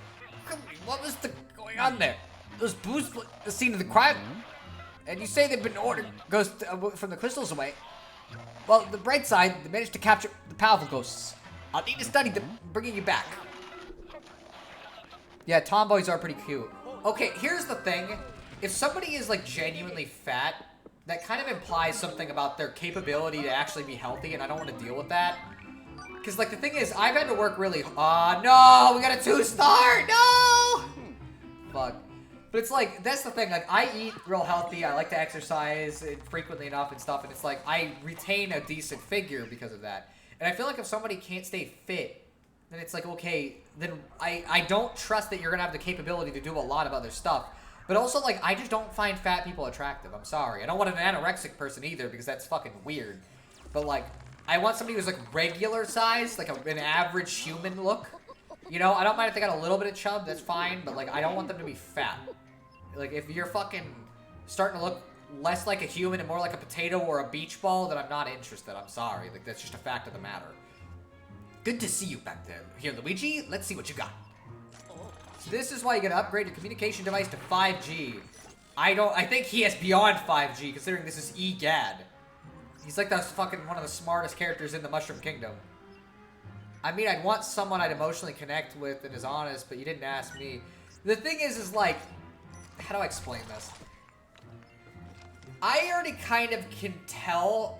What was going on there? Those booze split the scene of the crime. And you say they've been ordered. Goes from the crystals away. Well, the bright side, they managed to capture the powerful ghosts. I'll need to study them, bringing you back. Yeah, tomboys are pretty cute. Okay, here's the thing. If somebody is, like, genuinely fat, that kind of implies something about their capability to actually be healthy, and I don't want to deal with that. Because, like, the thing is, I've had to work really... no! We got a 2-star! No! Fuck. But it's like, that's the thing. Like, I eat real healthy. I like to exercise frequently enough and stuff. And it's like, I retain a decent figure because of that. And I feel like if somebody can't stay fit, then it's like, okay, then I don't trust that you're going to have the capability to do a lot of other stuff. But also, like, I just don't find fat people attractive. I'm sorry. I don't want an anorexic person either because that's fucking weird. But, like, I want somebody who's, like, regular size, like an average human look. You know, I don't mind if they got a little bit of chub, that's fine. But, like, I don't want them to be fat. Like, if you're fucking starting to look less like a human and more like a potato or a beach ball, then I'm not interested. I'm sorry. Like, that's just a fact of the matter. Good to see you back there. Here, Luigi, let's see what you got. So this is why you gotta upgrade your communication device to 5G. I think he has beyond 5G, considering this is EGAD. He's like the fucking one of the smartest characters in the Mushroom Kingdom. I mean, I'd want someone I'd emotionally connect with and is honest, but you didn't ask me. The thing is like, how do I explain this? I already kind of can tell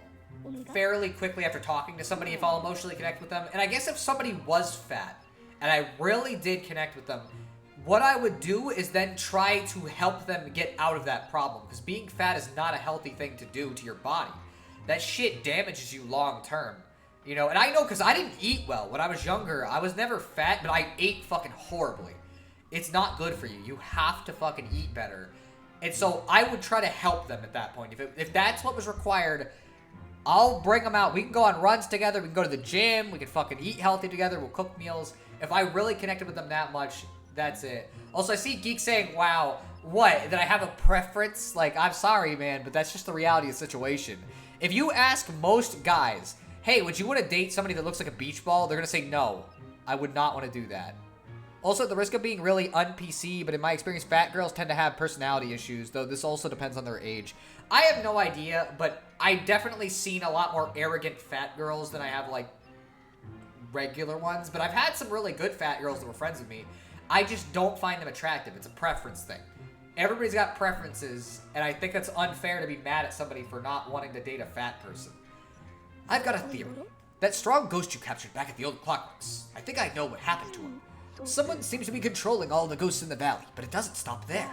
fairly quickly after talking to somebody if I'll emotionally connect with them. And I guess if somebody was fat, and I really did connect with them, what I would do is then try to help them get out of that problem. Because being fat is not a healthy thing to do to your body. That shit damages you long term. You know, and I know because I didn't eat well. When I was younger, I was never fat, but I ate fucking horribly. It's not good for you. You have to fucking eat better. And so I would try to help them at that point. If that's what was required, I'll bring them out. We can go on runs together. We can go to the gym. We can fucking eat healthy together. We'll cook meals. If I really connected with them that much, that's it. Also, I see Geek saying, wow, what? That I have a preference? Like, I'm sorry, man, but that's just the reality of the situation. If you ask most guys, hey, would you want to date somebody that looks like a beach ball? They're going to say, no, I would not want to do that. Also, at the risk of being really un-PC, but in my experience, fat girls tend to have personality issues, though this also depends on their age. I have no idea, but I've definitely seen a lot more arrogant fat girls than I have, like, regular ones, but I've had some really good fat girls that were friends with me. I just don't find them attractive. It's a preference thing. Everybody's got preferences, and I think it's unfair to be mad at somebody for not wanting to date a fat person. I've got a theory. That strong ghost you captured back at the Old Clockworks, I think I know what happened to him. Someone seems to be controlling all the ghosts in the valley, but it doesn't stop there.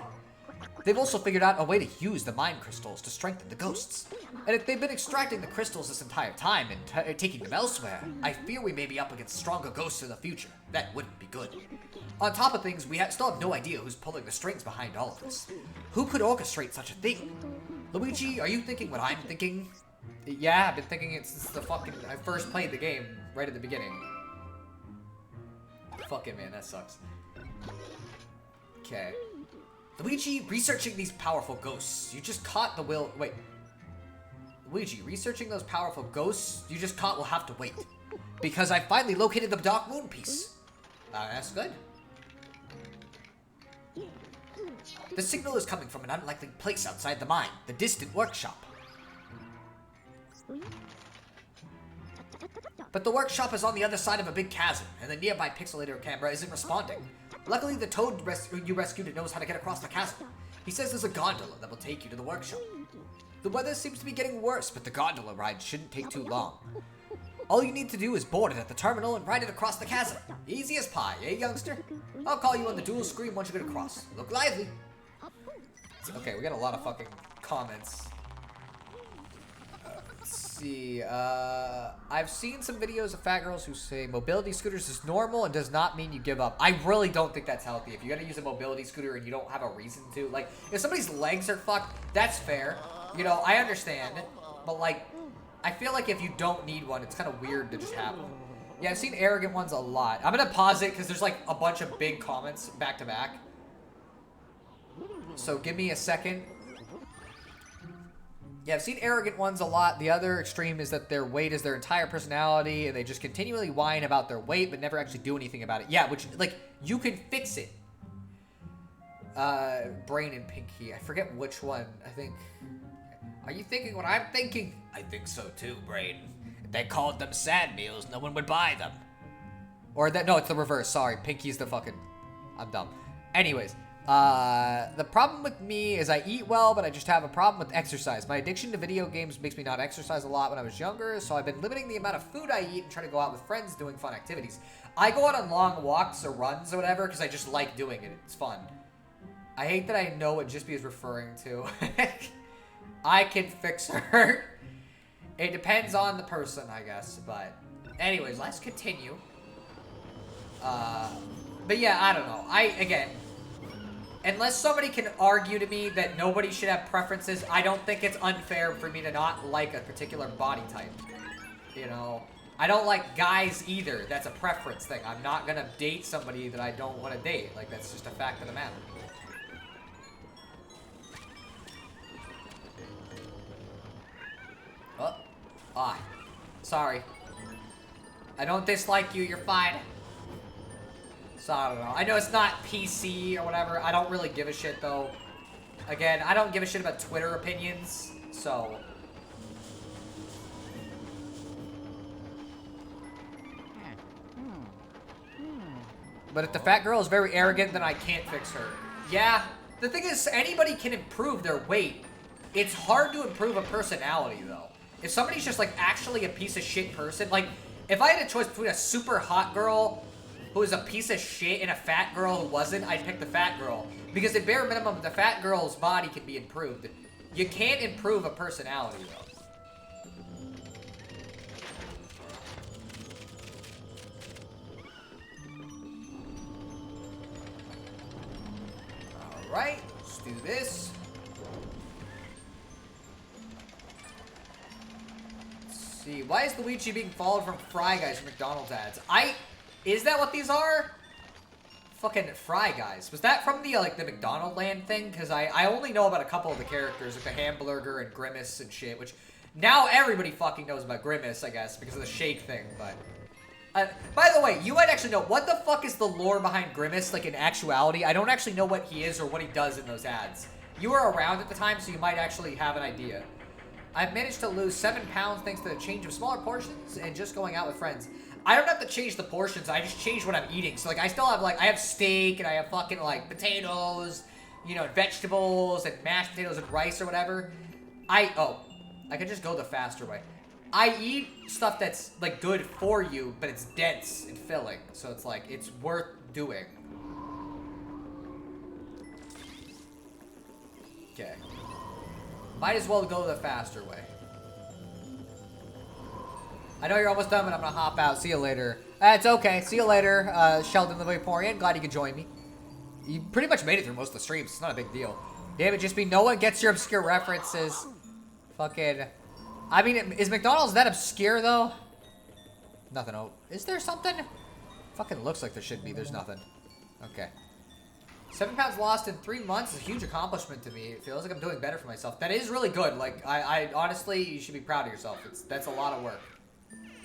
They've also figured out a way to use the mind crystals to strengthen the ghosts. And if they've been extracting the crystals this entire time and taking them elsewhere, I fear we may be up against stronger ghosts in the future. That wouldn't be good. On top of things, we still have no idea who's pulling the strings behind all of this. Who could orchestrate such a thing? Luigi, are you thinking what I'm thinking? Yeah, I've been thinking it since I first played the game, right at the beginning. Fucking man, that sucks. Okay. Luigi, researching these powerful ghosts. You just caught the will. Wait. Luigi, researching those powerful ghosts you just caught will have to wait. Because I finally located the Dark Moon piece. That's good. The signal is coming from an unlikely place outside the mine, the distant workshop. But the workshop is on the other side of a big chasm, and the nearby pixelator camera isn't responding. Luckily, the toad you rescued knows how to get across the chasm. He says there's a gondola that will take you to the workshop. The weather seems to be getting worse, but the gondola ride shouldn't take too long. All you need to do is board it at the terminal and ride it across the chasm. Easy as pie, eh, youngster? I'll call you on the dual screen once you get across. Look lively. Okay, we got a lot of fucking comments. Let's see. I've seen some videos of fat girls who say mobility scooters is normal and does not mean you give up. I really don't think that's healthy. If you gotta use a mobility scooter and you don't have a reason to, like, if somebody's legs are fucked, that's fair. You know, I understand. But, like, I feel like if you don't need one, it's kind of weird to just have one. Yeah, I've seen arrogant ones a lot. I'm gonna pause it because there's, like, a bunch of big comments back to back. So give me a second. Yeah, I've seen arrogant ones a lot. The other extreme is that their weight is their entire personality, and they just continually whine about their weight, but never actually do anything about it. Yeah, which, like, you can fix it. Brain and Pinky. I forget which one. I think... Are you thinking what I'm thinking? I think so too, Brain. If they called them sad meals, no one would buy them. Or that... No, it's the reverse. Sorry. Pinky's the fucking... I'm dumb. Anyways... the problem with me is I eat well, but I just have a problem with exercise. My addiction to video games makes me not exercise a lot when I was younger, so I've been limiting the amount of food I eat and trying to go out with friends doing fun activities. I go out on long walks or runs or whatever because I just like doing it. It's fun. I hate that I know what Jispy is referring to. I can fix her. It depends on the person, I guess, but... Anyways, let's continue. But yeah, I don't know. Again... Unless somebody can argue to me that nobody should have preferences, I don't think it's unfair for me to not like a particular body type. You know? I don't like guys either. That's a preference thing. I'm not gonna date somebody that I don't want to date. Like, that's just a fact of the matter. Oh. Ah. Sorry. I don't dislike you. You're fine. So, I don't know. I know it's not PC or whatever. I don't really give a shit, though. Again, I don't give a shit about Twitter opinions, so... But if the fat girl is very arrogant, then I can't fix her. Yeah, the thing is, anybody can improve their weight. It's hard to improve a personality, though. If somebody's just, like, actually a piece of shit person, like, if I had a choice between a super hot girl... who is a piece of shit and a fat girl who wasn't, I'd pick the fat girl. Because at bare minimum, the fat girl's body can be improved. You can't improve a personality, though. Alright, let's do this. Let's see, why is Luigi being followed from Fry Guys from McDonald's ads? Is that what these are? Fucking Fry Guys. Was that from the, like, the McDonald Land thing? Because I only know about a couple of the characters, like the Hamburger and Grimace and shit, which now everybody fucking knows about Grimace, I guess, because of the shake thing, but... by the way, you might actually know, what the fuck is the lore behind Grimace, like, in actuality? I don't actually know what he is or what he does in those ads. You were around at the time, so you might actually have an idea. I've managed to lose 7 pounds thanks to the change of smaller portions and just going out with friends. I don't have to change the portions. I just change what I'm eating. So, like, I still have, like, I have steak and I have fucking, like, potatoes, you know, vegetables and mashed potatoes and rice or whatever. I could just go the faster way. I eat stuff that's, like, good for you, but it's dense and filling. So it's, like, it's worth doing. Okay. Might as well go the faster way. I know you're almost done, but I'm gonna hop out. See you later. It's okay. See you later, Sheldon the Vaporeon. Glad you could join me. You pretty much made it through most of the streams. It's not a big deal. Damn it, just be no one gets your obscure references. Fucking... I mean, is McDonald's that obscure, though? Nothing. Oh, is there something? Fucking looks like there should be. There's nothing. Okay. 7 pounds lost in 3 months is a huge accomplishment to me. It feels like I'm doing better for myself. That is really good. Like, I honestly, you should be proud of yourself. That's a lot of work.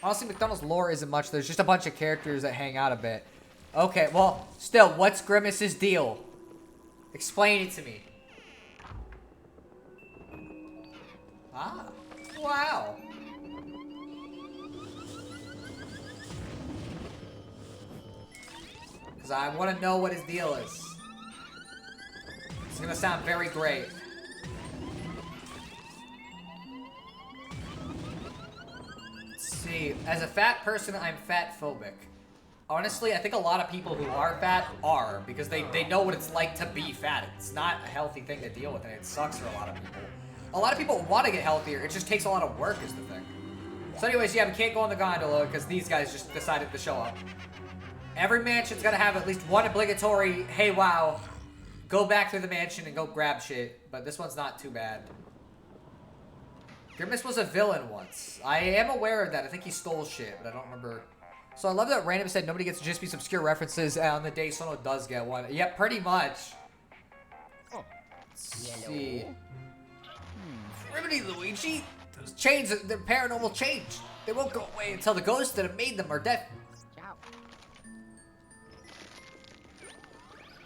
Honestly, McDonald's lore isn't much. There's just a bunch of characters that hang out a bit. Okay, well, still, what's Grimace's deal? Explain it to me. Ah, wow. Because I want to know what his deal is. It's going to sound very great. See, as a fat person, I'm fat phobic. Honestly, I think a lot of people who are fat are, because they know what it's like to be fat. It's not a healthy thing to deal with, and it sucks for a lot of people. A lot of people want to get healthier, it just takes a lot of work is the thing. So anyways, yeah, we can't go on the gondola, because these guys just decided to show up. Every mansion's gotta have at least one obligatory, hey wow, go back through the mansion and go grab shit, but this one's not too bad. Grimace was a villain once. I am aware of that. I think he stole shit, but I don't remember. So I love that Random said nobody gets just these obscure references on the day someone does get one. Yep, pretty much. Let's see. Remedy, Luigi. Those chains, they're paranormal change. They won't go away until the ghosts that have made them are dead.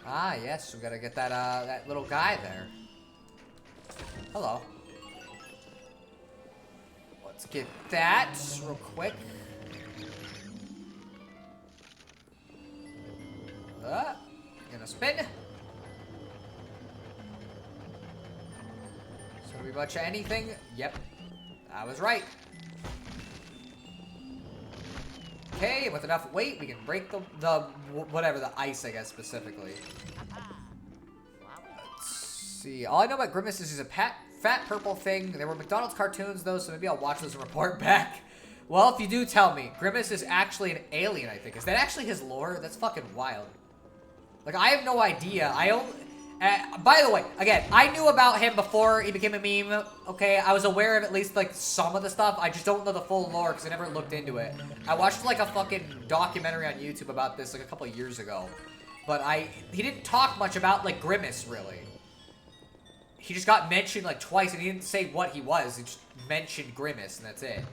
Ah, yes, we gotta get that that little guy there. Hello. Let's get that real quick. Gonna spin. So do we much of anything? Yep, I was right. Okay, with enough weight, we can break the whatever, the ice, I guess, specifically. Let's see. All I know about Grimace is he's a fat purple thing. There were McDonald's cartoons, though, so maybe I'll watch those and report back. Well, if you do tell me, Grimace is actually an alien, I think. Is that actually his lore? That's fucking wild. Like, I have no idea. By the way, again, I knew about him before he became a meme, okay? I was aware of at least, like, some of the stuff. I just don't know the full lore because I never looked into it. I watched, like, a fucking documentary on YouTube about this, like, a couple of years ago. But he didn't talk much about, like, Grimace, really. He just got mentioned, like, twice, and he didn't say what he was. He just mentioned Grimace, and that's it.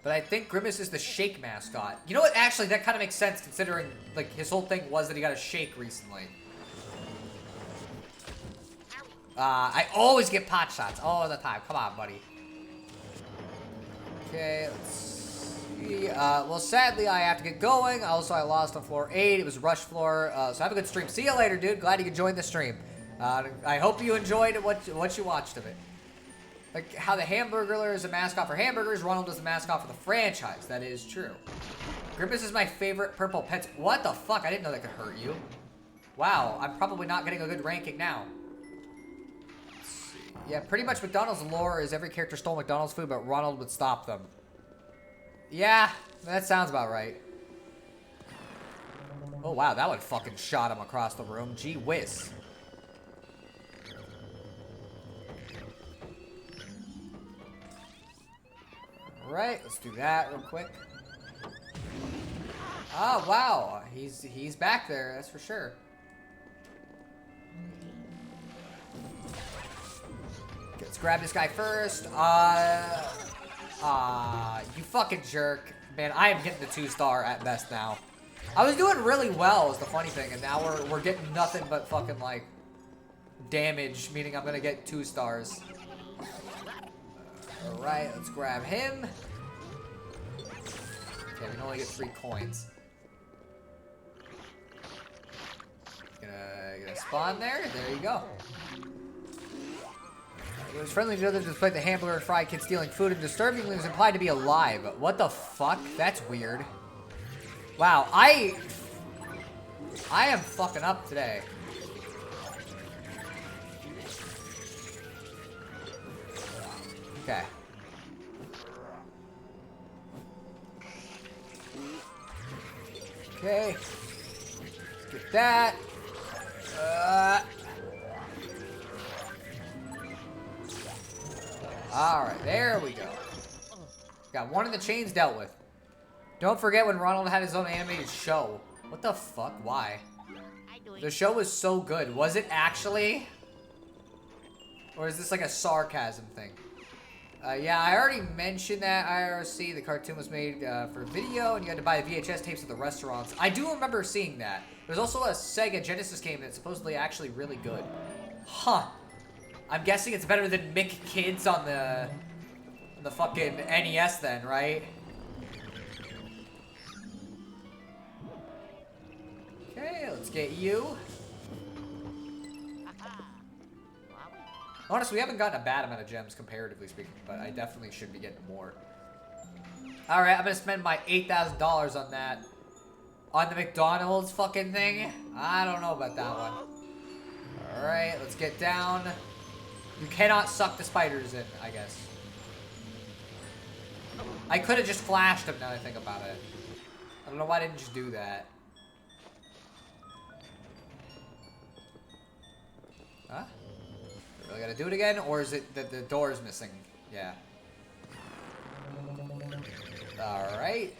But I think Grimace is the shake mascot. You know what? Actually, that kind of makes sense considering, like, his whole thing was that he got a shake recently. I always get pot shots all the time. Come on, buddy. Okay, let's see. Well, sadly, I have to get going. Also, I lost on floor 8. It was rush floor. So have a good stream. See you later, dude. Glad you could join the stream. I hope you enjoyed what you watched of it. Like how the Hamburglar is a mascot for hamburgers, Ronald is the mascot for the franchise. That is true. Grimace is my favorite purple pet. What the fuck? I didn't know that could hurt you. Wow, I'm probably not getting a good ranking now. Let's see. Yeah, pretty much McDonald's lore is every character stole McDonald's food, but Ronald would stop them. Yeah, that sounds about right. Oh wow, that one fucking shot him across the room. Gee whiz. Right, let's do that real quick. Oh wow, he's back there, that's for sure. Okay, let's grab this guy first. You fucking jerk. Man, I am getting the 2-star at best now. I was doing really well is the funny thing, and now we're getting nothing but fucking like damage, meaning I'm gonna get 2 stars. Alright, let's grab him. Okay, we can only get 3 coins. Gonna spawn there. There you go. It was friendly to others despite the hamburger and fry kid stealing food and disturbingly was implied to be alive. What the fuck? That's weird. Wow, I am fucking up today. Okay. Okay. Let's get that. Alright, there we go. Got one of the chains dealt with. Don't forget when Ronald had his own animated show. What the fuck? Why? The show was so good. Was it actually? Or is this like a sarcasm thing? Yeah, I already mentioned that IRC, the cartoon was made for video, and you had to buy the VHS tapes at the restaurants. I do remember seeing that. There's also a Sega Genesis game that's supposedly actually really good. Huh. I'm guessing it's better than Mick Kids on the fucking NES then, right? Okay, let's get you. Honestly, we haven't gotten a bad amount of gems comparatively speaking, but I definitely should be getting more. Alright, I'm gonna spend my $8,000 on that. On the McDonald's fucking thing? I don't know about that one. Alright, let's get down. You cannot suck the spiders in, I guess. I could have just flashed them now that I think about it. I don't know why I didn't just do that. Huh? Really gotta do it again? Or is it that the door is missing? Yeah. Alright.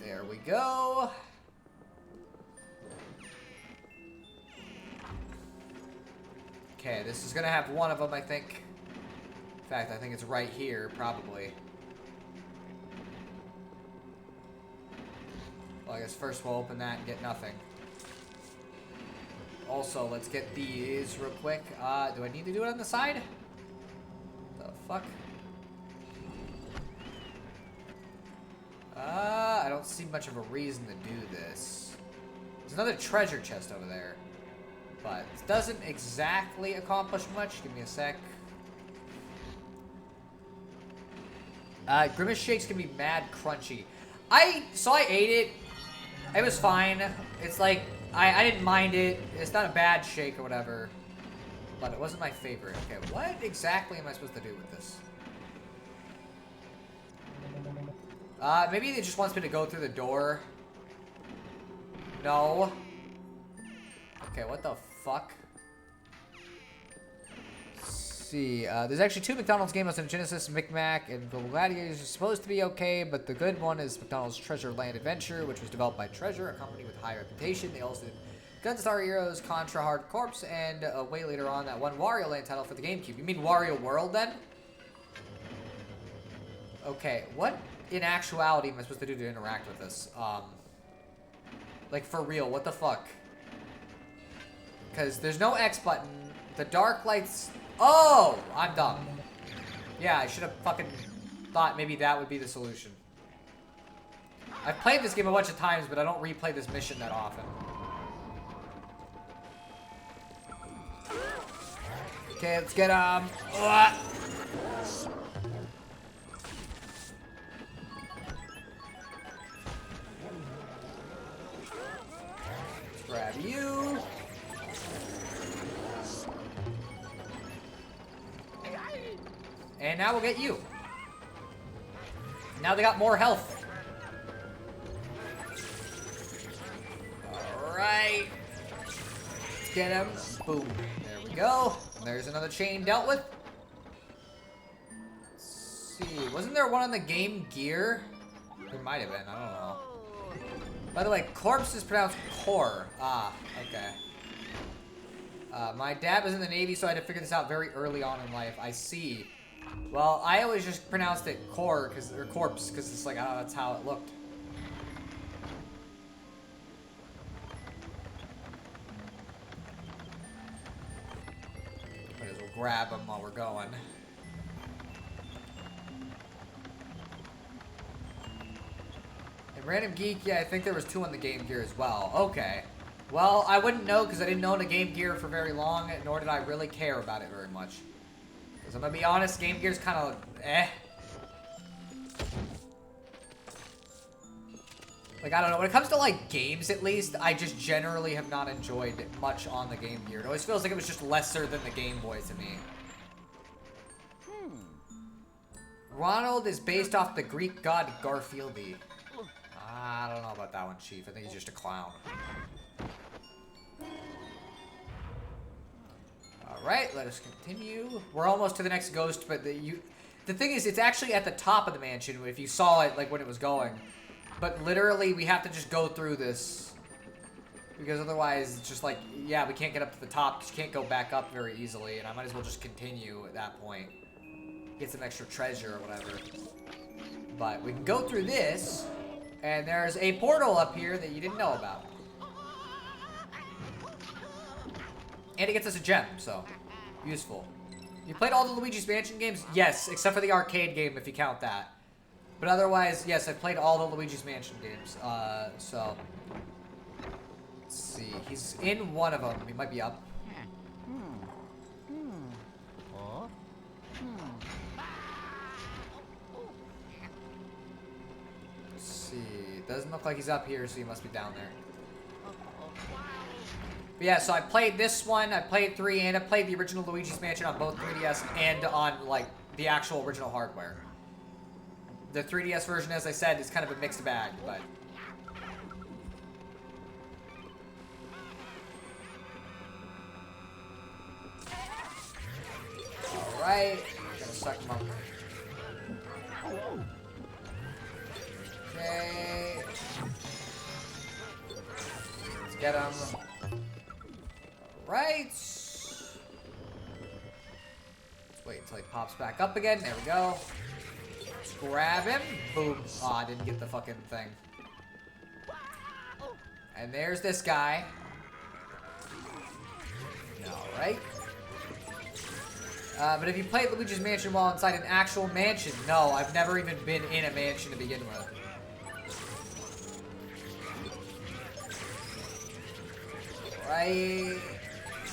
There we go. Okay, this is gonna have one of them, I think. In fact, I think it's right here, probably. Well, I guess first we'll open that and get nothing. Also, let's get these real quick. Do I need to do it on the side? The fuck? I don't see much of a reason to do this. There's another treasure chest over there. But it doesn't exactly accomplish much. Give me a sec. Grimace shakes can be mad crunchy. I ate it. It was fine. It's like, I didn't mind it. It's not a bad shake or whatever. But it wasn't my favorite. Okay, what exactly am I supposed to do with this? Maybe it just wants me to go through the door. No. Okay, what the fuck? Let's see. There's actually 2 McDonald's game modes in Genesis, Micmac and Global Gladiators. Is supposed to be okay, but the good one is McDonald's Treasure Land Adventure, which was developed by Treasure, a company with high reputation. They also did Gunstar Heroes, Contra Hard Corps, and way later on that one Wario Land title for the GameCube. You mean Wario World then? Okay, what in actuality am I supposed to do to interact with this? Like for real, what the fuck? Because there's no X button. The dark lights... Oh! I'm dumb. Yeah, I should have fucking thought maybe that would be the solution. I've played this game a bunch of times, but I don't replay this mission that often. Okay, let's get, Let's grab you. And now we'll get you. Now they got more health. Alright. Let's get him. Boom. There we go. There's another chain dealt with. Let's see. Wasn't there one on the Game Gear? There might have been. I don't know. By the way, corpse is pronounced core. Ah, okay. My dad was in the Navy, so I had to figure this out very early on in life. I see. Well, I always just pronounced it core, or corpse, because it's like, that's how it looked. Might as well grab them while we're going. And Random Geek, yeah, I think there was 2 on the Game Gear as well. Okay. Well, I wouldn't know because I didn't own a Game Gear for very long, nor did I really care about it very much. Because I'm going to be honest, Game Gear's kind of eh. Like, I don't know. When it comes to, like, games, at least, I just generally have not enjoyed much on the Game Gear. It always feels like it was just lesser than the Game Boy to me. Ronald is based off the Greek god Garfieldy. I don't know about that one, Chief. I think he's just a clown. Alright, let us continue. We're almost to the next ghost, but the thing is, it's actually at the top of the mansion, if you saw it, like, when it was going. But literally, we have to just go through this. Because otherwise, it's just like, yeah, we can't get up to the top because you can't go back up very easily. And I might as well just continue at that point. Get some extra treasure or whatever. But we can go through this. And there's a portal up here that you didn't know about. And it gets us a gem, so useful. You played all the Luigi's Mansion games? Yes, except for the arcade game if you count that. But otherwise, yes, I've played all the Luigi's Mansion games. So let's see. He's in one of them. He might be up. Let's see. Doesn't look like he's up here, so he must be down there. But yeah, so I played this one, I played 3, and I played the original Luigi's Mansion on both 3DS and on, like, the actual original hardware. The 3DS version, as I said, is kind of a mixed bag, but... Alright, gotta suck him up. Okay. Let's get him. Right. Let's wait until he pops back up again. There we go. Let's grab him. Boom. Aw, I didn't get the fucking thing. And there's this guy. Alright. But if you played Luigi's Mansion while inside an actual mansion, no, I've never even been in a mansion to begin with. Right.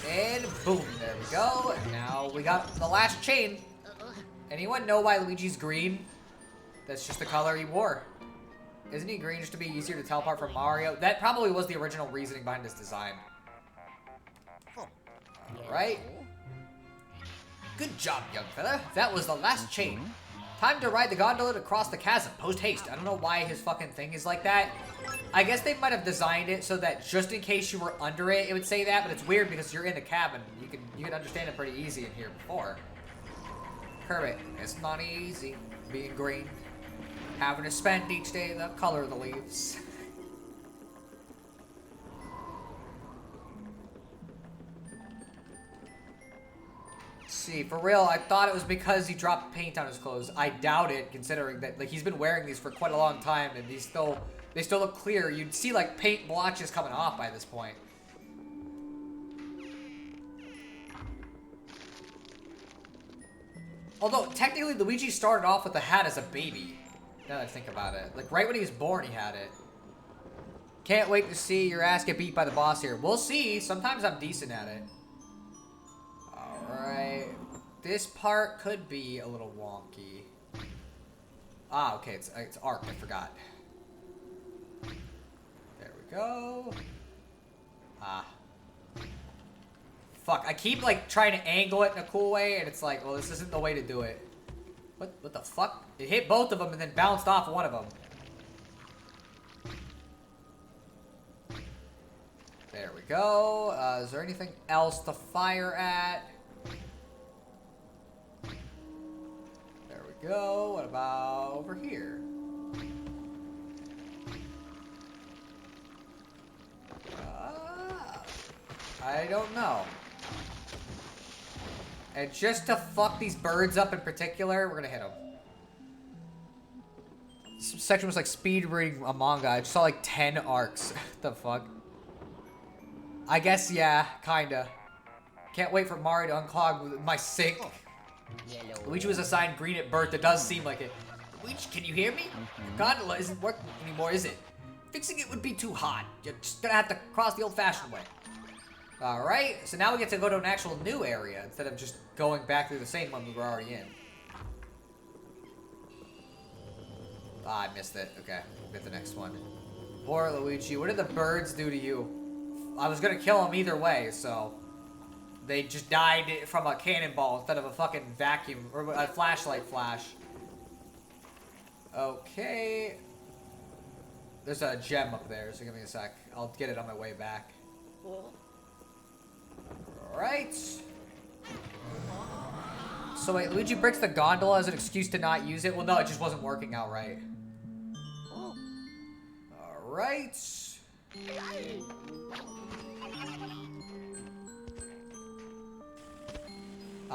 And boom, there we go. And now we got the last chain. Anyone know why Luigi's green? That's just the color he wore. Isn't he green just to be easier to teleport from Mario? That probably was the original reasoning behind this design. Alright. Good job, young fella. That was the last chain. Time to ride the gondola to cross the chasm. Post haste. I don't know why his fucking thing is like that. I guess they might have designed it so that just in case you were under it, it would say that. But it's weird because you're in the cabin. You can understand it pretty easy in here before. Kermit, it's not easy being green. Having to spend each day the color of the leaves. See, for real, I thought it was because he dropped paint on his clothes. I doubt it, considering that like he's been wearing these for quite a long time, and they still look clear. You'd see like paint blotches coming off by this point. Although technically, Luigi started off with a hat as a baby. Now that I think about it, like right when he was born, he had it. Can't wait to see your ass get beat by the boss here. We'll see. Sometimes I'm decent at it. Alright. This part could be a little wonky. Ah, okay, it's arc, I forgot. There we go. Ah. Fuck, I keep like trying to angle it in a cool way, and it's like, well, this isn't the way to do it. What the fuck? It hit both of them and then bounced off one of them. There we go. Is there anything else to fire at? There we go. What about over here? I don't know. And just to fuck these birds up in particular, we're gonna hit them. This section was like speed reading a manga. I just saw like 10 arcs. The fuck? I guess, yeah, kinda. Can't wait for Mario to unclog my sink. Yellow. Luigi was assigned green at birth. It does seem like it. Luigi, can you hear me? The gondola isn't working anymore, is it? Fixing it would be too hard. You're just gonna have to cross the old-fashioned way. Alright, so now we get to go to an actual new area instead of just going back through the same one we were already in. Ah, I missed it. Okay, we'll get the next one. Poor Luigi. What did the birds do to you? I was gonna kill them either way, so... They just died from a cannonball instead of a fucking vacuum, or a flashlight flash. Okay. There's a gem up there, so give me a sec. I'll get it on my way back. Alright. So wait, Luigi breaks the gondola as an excuse to not use it? Well, no, it just wasn't working out right. Alright.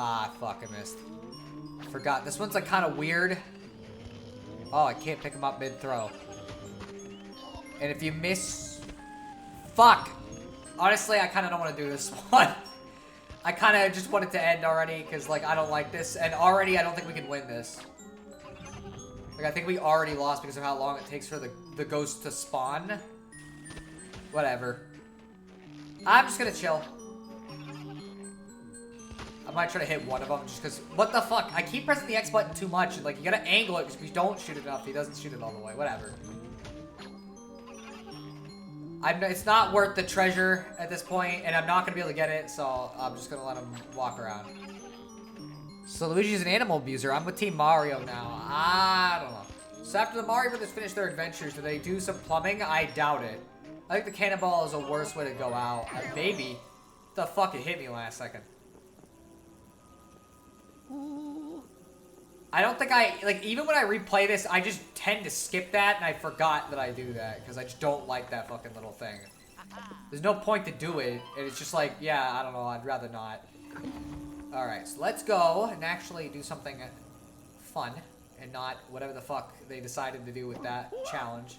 Ah, fuck, I missed. Forgot. This one's like kind of weird. Oh, I can't pick him up mid-throw. And if you miss... Fuck! Honestly, I kind of don't want to do this one. I kind of just want it to end already, because, like, I don't like this. And already, I don't think we can win this. Like, I think we already lost because of how long it takes for the ghost to spawn. Whatever. I'm just gonna chill. I might try to hit one of them just because... What the fuck? I keep pressing the X button too much. And, like, you gotta angle it because if you don't shoot it enough, he doesn't shoot it all the way. Whatever. It's not worth the treasure at this point, and I'm not going to be able to get it, so I'm just going to let him walk around. So Luigi's an animal abuser. I'm with Team Mario now. I don't know. So after the Mario Brothers finish their adventures, do they do some plumbing? I doubt it. I think the cannonball is a worse way to go out. Maybe. The fuck, it hit me last second. I don't think like, even when I replay this, I just tend to skip that, and I forgot that I do that, because I just don't like that fucking little thing. There's no point to do it, and it's just like, yeah, I don't know, I'd rather not. Alright, so let's go and actually do something fun, and not whatever the fuck they decided to do with that challenge.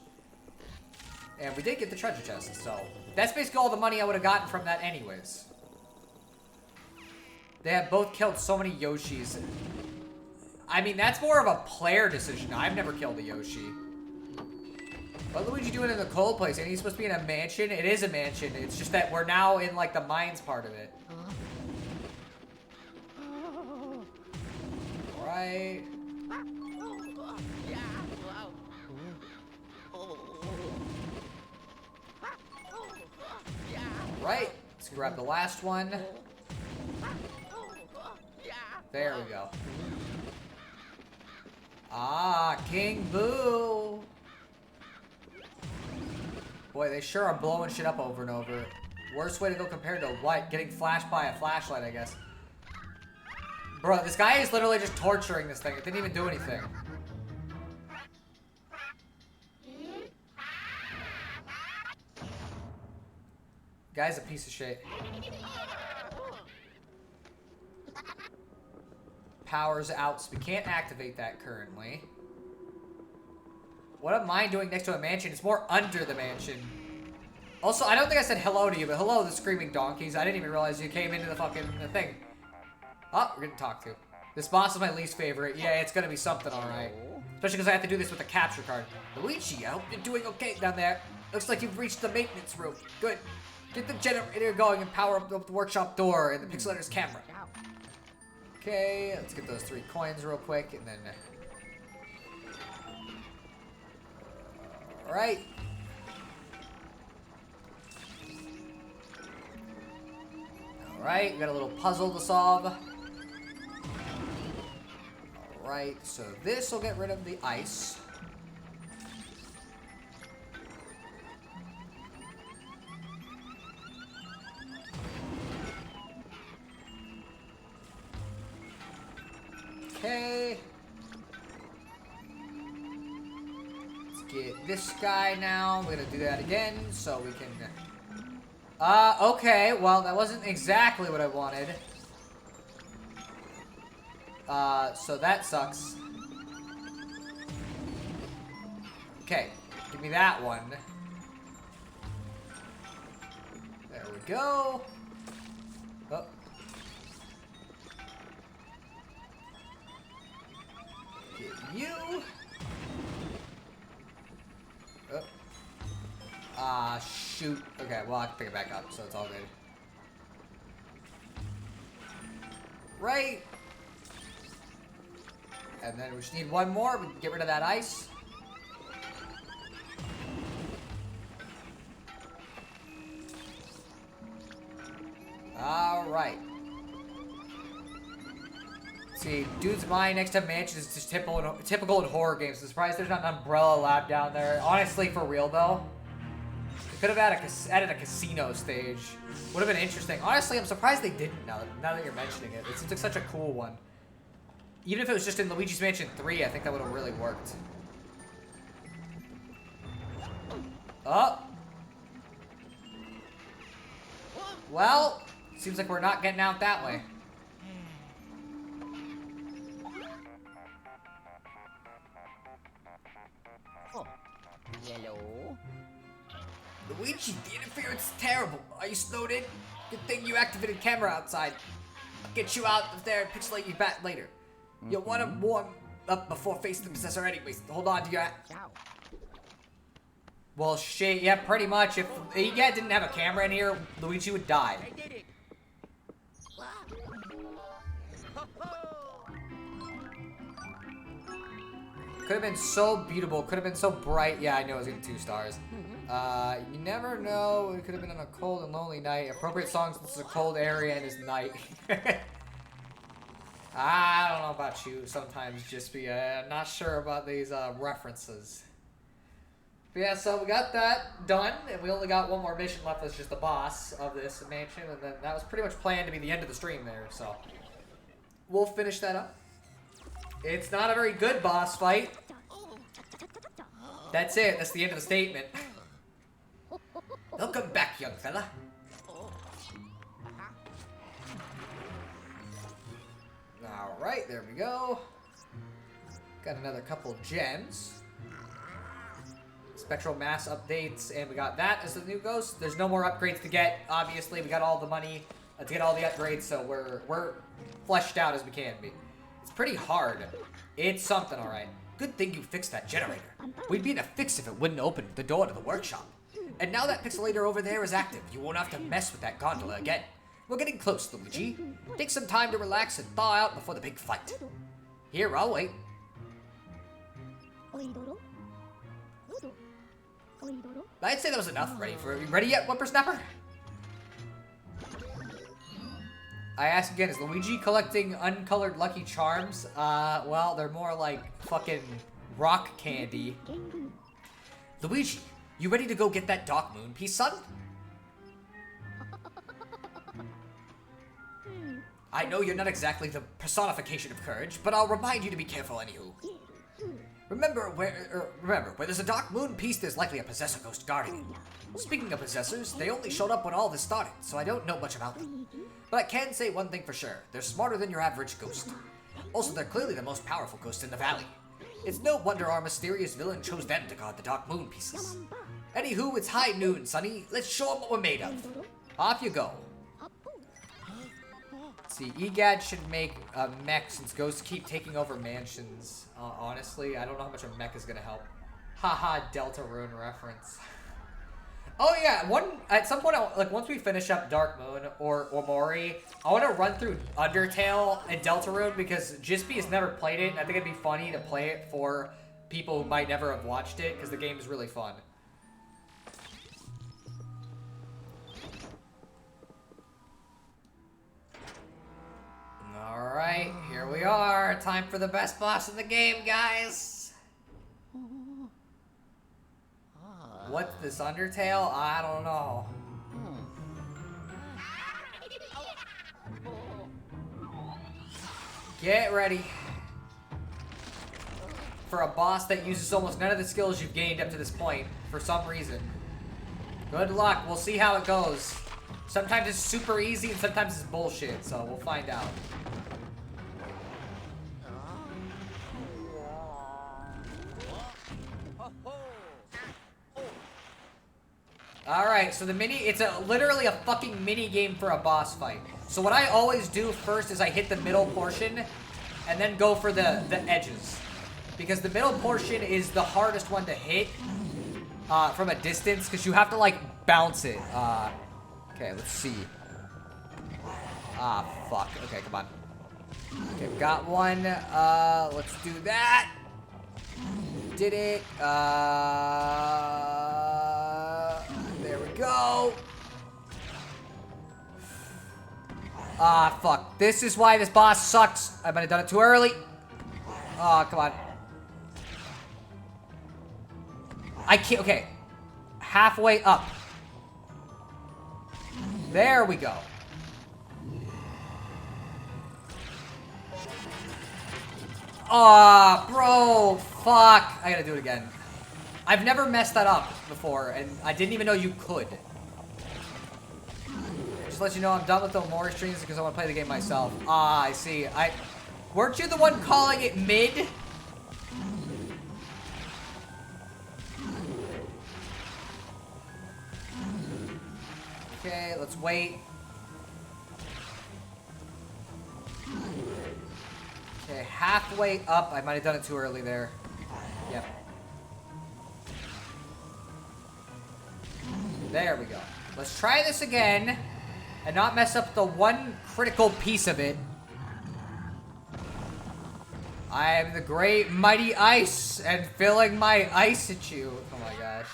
And we did get the treasure chest, so that's basically all the money I would have gotten from that anyways. They have both killed so many Yoshis. I mean, that's more of a player decision. I've never killed a Yoshi. What Luigi doing in the cold place? Ain't he supposed to be in a mansion? It is a mansion. It's just that we're now in, like, the mines part of it. Right. Right. Let's grab the last one. There we go. Ah, King Boo! Boy, they sure are blowing shit up over and over. Worst way to go compared to what? Getting flashed by a flashlight, I guess. Bro, this guy is literally just torturing this thing. It didn't even do anything. Guy's a piece of shit. Power's out, so we can't activate that currently. What am I doing next to a mansion? It's more under the mansion. Also, I don't think I said hello to you, but hello, the screaming donkeys. I didn't even realize you came into the fucking thing. Oh, we're getting talked to. This boss is my least favorite. Yeah, it's gonna be something, alright. Especially because I have to do this with a capture card. Luigi, I hope you're doing okay down there. Looks like you've reached the maintenance room. Good. Get the generator going and power up the workshop door and the pixelators camera. Okay, let's get those 3 coins real quick, and then... Alright. Alright, we got a little puzzle to solve. Alright, so this will get rid of the ice. Okay. Let's get this guy now. We're gonna do that again so we can... okay. Well, that wasn't exactly what I wanted. So that sucks. Okay. Give me that one. There we go. Oh. Ah, shoot. Okay, well, I can pick it back up, so it's all good. Right. And then we just need one more. We can get rid of that ice. Alright. See, dude's mine next to mansion is just typical in horror games. I'm surprised there's not an umbrella lab down there. Honestly, for real though. They could have added a casino stage. Would have been interesting. Honestly, I'm surprised they didn't now that you're mentioning it. It seems like such a cool one. Even if it was just in Luigi's Mansion 3, I think that would have really worked. Oh! Well, seems like we're not getting out that way. Oh, yellow. Luigi, the interference is terrible. Are you snowed in? Good thing you activated camera outside. I'll get you out of there and pixelate you back later. You'll want to warm up before facing the possessor anyways. Hold on to your... Ciao. Well, shit, yeah, pretty much. If EGAT didn't have a camera in here, Luigi would die. I did it. Could have been so beautiful. Could have been so bright. Yeah, I know it was getting 2 stars. You never know. It could have been on a cold and lonely night. Appropriate songs since it's a cold area and it's night. I don't know about you. Sometimes just be not sure about these references. But yeah, so we got that done, and we only got one more mission left. That's just the boss of this mansion, and then that was pretty much planned to be the end of the stream there. So we'll finish that up. It's not a very good boss fight. That's it. That's the end of the statement. Welcome back, young fella. Alright, there we go. Got another couple gems. Spectral mass updates, and we got that as the new ghost. There's no more upgrades to get, obviously. We got all the money to get all the upgrades, so we're fleshed out as we can be. It's pretty hard. It's something, alright. Good thing you fixed that generator. We'd be in a fix if it wouldn't open the door to the workshop. And now that pixelator over there is active, you won't have to mess with that gondola again. We're getting close, Luigi. Take some time to relax and thaw out before the big fight. Here, I'll wait. I'd say that was enough. Ready yet, whippersnapper? I ask again, is Luigi collecting uncolored Lucky Charms? Well, they're more like fucking rock candy. Luigi, you ready to go get that Dark Moon piece, son? I know you're not exactly the personification of courage, but I'll remind you to be careful anywho. Remember, where there's a Dark Moon piece, there's likely a possessor ghost guarding it. Speaking of possessors, they only showed up when all this started, so I don't know much about them. But I can say one thing for sure, they're smarter than your average ghost. Also, they're clearly the most powerful ghost in the valley. It's no wonder our mysterious villain chose them to guard the Dark Moon pieces. Anywho, it's high noon, Sonny. Let's show them what we're made of. Off you go. Let's see, EGAD should make a mech since ghosts keep taking over mansions. Honestly, I don't know how much a mech is gonna help. Haha, Deltarune reference. Oh yeah, at some point, like once we finish up Dark Moon or Mori, I want to run through Undertale and Deltarune because Jispy has never played it, and I think it'd be funny to play it for people who might never have watched it because the game is really fun. Alright, here we are. Time for the best boss in the game, guys. What's this, Undertale? I don't know. Get ready. For a boss that uses almost none of the skills you've gained up to this point, for some reason. Good luck, we'll see how it goes. Sometimes it's super easy and sometimes it's bullshit, so we'll find out. Alright, so it's literally a fucking mini game for a boss fight. So what I always do first is I hit the middle portion and then go for the edges. Because the middle portion is the hardest one to hit. from a distance, because you have to, like, bounce it. Okay, let's see. Ah, fuck. Okay, come on. Okay, got one. Let's do that. Did it. There we go. Ah, fuck. This is why this boss sucks. I might have done it too early. Oh, come on. I can't. Okay. Halfway up. There we go. Aw, bro. Fuck. I gotta do it again. I've never messed that up before, and I didn't even know you could. Just to let you know, I'm done with the Mori streams because I want to play the game myself. Ah, I see. Weren't you the one calling it mid? Okay, let's wait. Okay, halfway up. I might have done it too early there. Yep. There we go. Let's try this again and not mess up the one critical piece of it. I am the great mighty ice and filling my ice at you. Oh my gosh.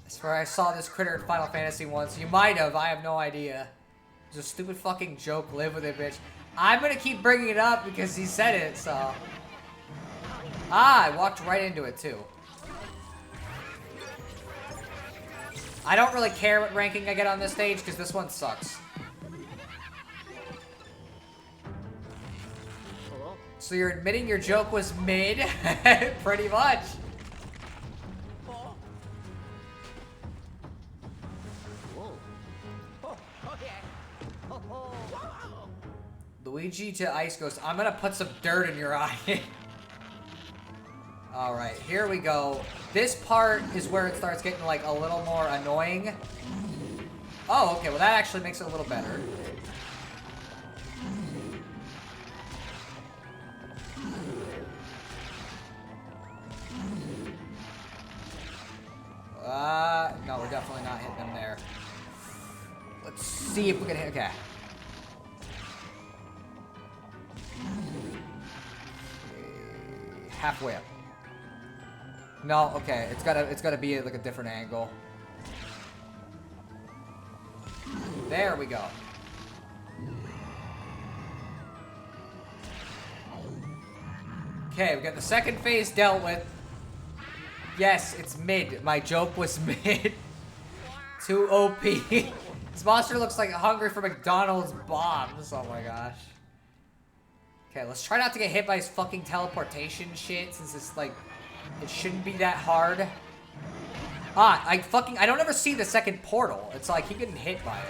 I swear I saw this critter in Final Fantasy once. You might have. I have no idea. It's a stupid fucking joke. Live with it, bitch. I'm gonna keep bringing it up because he said it, so. Ah, I walked right into it too. I don't really care what ranking I get on this stage because this one sucks. So you're admitting your joke was mid? Pretty much. Luigi to Ice Ghost. I'm gonna put some dirt in your eye. Alright, here we go. This part is where it starts getting like a little more annoying. Oh, okay, well that actually makes it a little better. No, we're definitely not hitting them there. Let's see if we can hit, okay. Halfway up. No, okay, it's gotta be like a different angle. There we go. Okay, we got the second phase dealt with. Yes, it's mid. My joke was mid. Too OP. This monster looks like hungry for McDonald's bombs. Oh my gosh. Okay, let's try not to get hit by his fucking teleportation shit, since it's like, it shouldn't be that hard. Ah, I don't ever see the second portal. It's like he getting hit by it.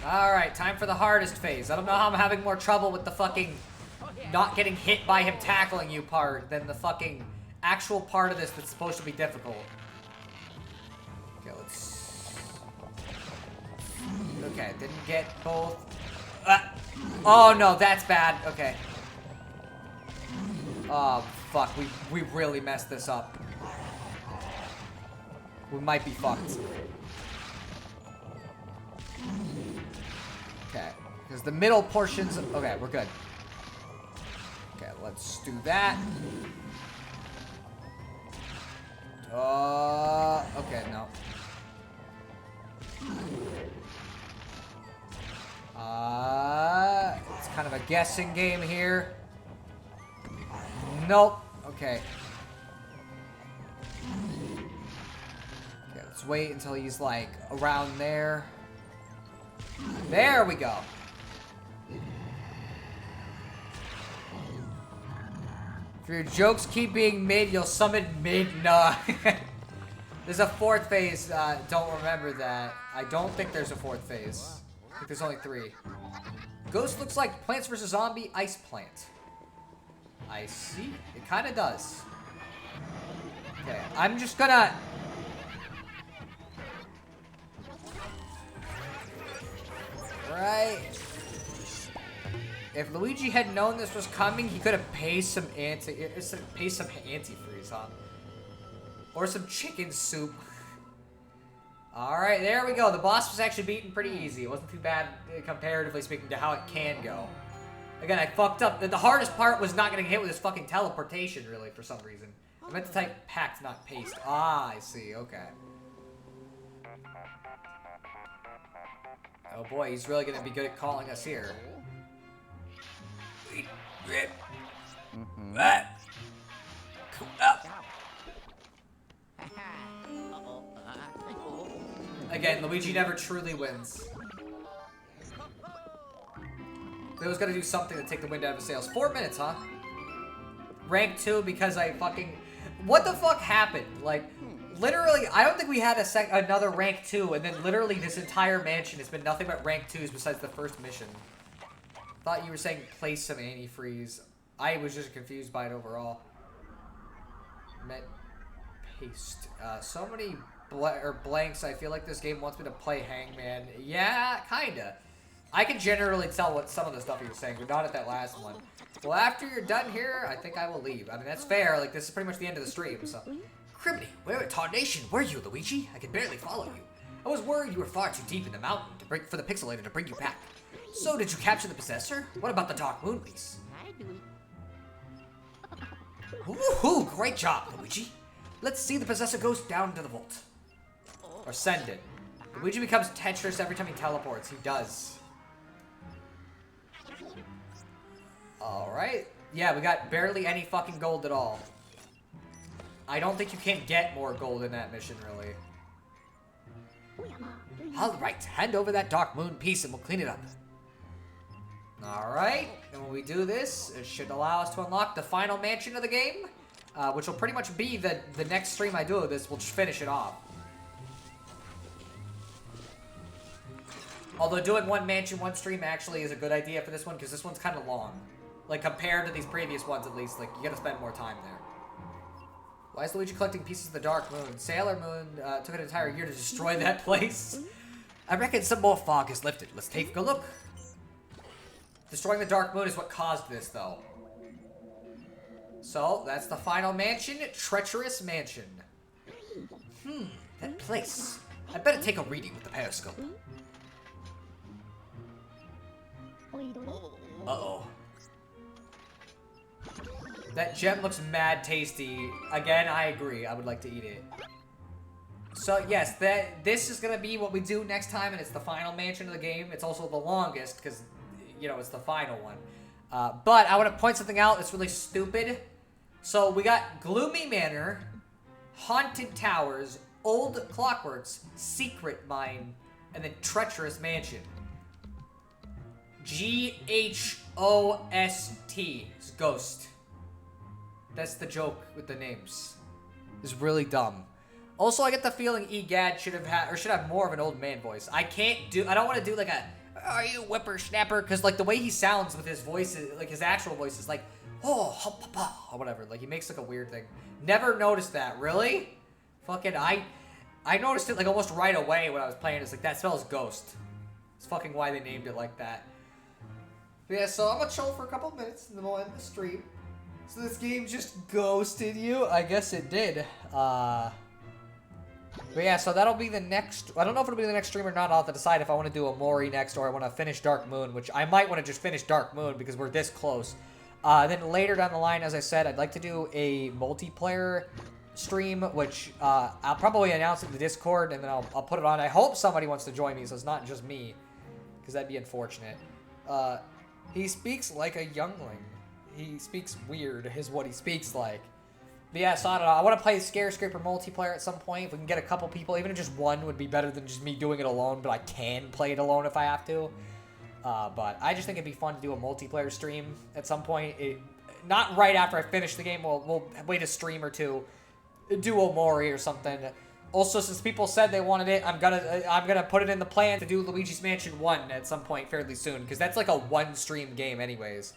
Alright, time for the hardest phase. I don't know how I'm having more trouble with the fucking not getting hit by him tackling you part than the fucking actual part of this that's supposed to be difficult. Okay, let's... Okay, didn't get both. Oh no, that's bad. Okay. Oh, fuck. We really messed this up. We might be fucked. Okay, because the middle portions... Okay, we're good. Okay, let's do that. Okay, no. It's kind of a guessing game here. Nope. Okay. Okay, let's wait until he's like around there. There we go. If your jokes keep being mid, you'll summon mid. Nah. There's a fourth phase. Don't remember that. I don't think there's a fourth phase. I think there's only 3. Ghost looks like Plants vs. Zombie Ice Plant. I see. It kind of does. Okay, I'm just gonna... Alright. If Luigi had known this was coming, he could have paid some antifreeze, huh? Or some chicken soup. Alright, there we go. The boss was actually beaten pretty easy. It wasn't too bad, comparatively speaking, to how it can go. Again, I fucked up. The hardest part was not getting hit with this fucking teleportation, really, for some reason. I meant to type packed, not paste. Ah, I see. Okay. Oh boy, he's really gonna be good at calling us here. Again, Luigi never truly wins. They was gonna do something to take the wind out of his sails. 4 minutes, huh? Rank 2 because I fucking... What the fuck happened? Like, literally, I don't think we had another rank 2, and then literally this entire mansion has been nothing but rank 2s besides the first mission. Thought you were saying place some antifreeze. I was just confused by it overall. Met paste. So many blanks. I feel like this game wants me to play Hangman. Yeah, kinda. I can generally tell what some of the stuff he was saying, but not at that last one. Well, after you're done here, I think I will leave. I mean, that's fair. Like, this is pretty much the end of the stream, so... Criminy, where in tarnation were you, Luigi? I could barely follow you. I was worried you were far too deep in the mountain for the Pixelator to bring you back. So, did you capture the Possessor? What about the Dark Moon piece? Woohoo! Great job, Luigi. Let's see the Possessor goes down to the vault. Or send it. Luigi becomes Tetris every time he teleports. He does. Alright. Yeah, we got barely any fucking gold at all. I don't think you can get more gold in that mission, really. Alright, hand over that Dark Moon piece and we'll clean it up. Alright, and when we do this, it should allow us to unlock the final mansion of the game, which will pretty much be the next stream I do of this. We'll just finish it off. Although doing one mansion, one stream actually is a good idea for this one, because this one's kind of long. Like, compared to these previous ones, at least, like, you gotta spend more time there. Why is Luigi collecting pieces of the Dark Moon? Sailor Moon took an entire year to destroy that place. I reckon some more fog is lifted. Let's take a look. Destroying the Dark Moon is what caused this, though. So, that's the final mansion. Treacherous Mansion. That place. I better take a reading with the periscope. Uh-oh. That gem looks mad tasty. Again, I agree. I would like to eat it. So, yes, this is going to be what we do next time, and it's the final mansion of the game. It's also the longest, because, you know, it's the final one. But I want to point something out that's really stupid. So, we got Gloomy Manor, Haunted Towers, Old Clockworks, Secret Mine, and then Treacherous Mansion. G-H-O-S-T. It's Ghost. That's the joke with the names. It's really dumb. Also, I get the feeling Egad should have more of an old man voice. I don't want to do like a, are you whippersnapper? Because like the way he sounds with his voice, like his actual voice is like, oh, or whatever. Like he makes like a weird thing. Never noticed that. Really? Fucking, I noticed it like almost right away when I was playing. It's like, that spells ghost. It's fucking why they named it like that. But yeah, so I'm gonna chill for a couple minutes and then we'll end the stream. So this game just ghosted you? I guess it did. But yeah, so that'll be the next... I don't know if it'll be the next stream or not. I'll have to decide if I want to do Omori next or I want to finish Dark Moon, which I might want to just finish Dark Moon because we're this close. Then later down the line, as I said, I'd like to do a multiplayer stream, which I'll probably announce in the Discord, and then I'll put it on. I hope somebody wants to join me, so it's not just me, because that'd be unfortunate. He speaks like a youngling. He speaks weird, is what he speaks like. But yeah, so I don't know. I want to play Scare Scraper multiplayer at some point. If we can get a couple people, even if just one would be better than just me doing it alone, but I can play it alone if I have to. But I just think it'd be fun to do a multiplayer stream at some point. Not right after I finish the game. We'll wait a stream or two, do Omori or something. Also, since people said they wanted it, I'm gonna put it in the plan to do Luigi's Mansion 1 at some point fairly soon, because that's like a one-stream game anyways.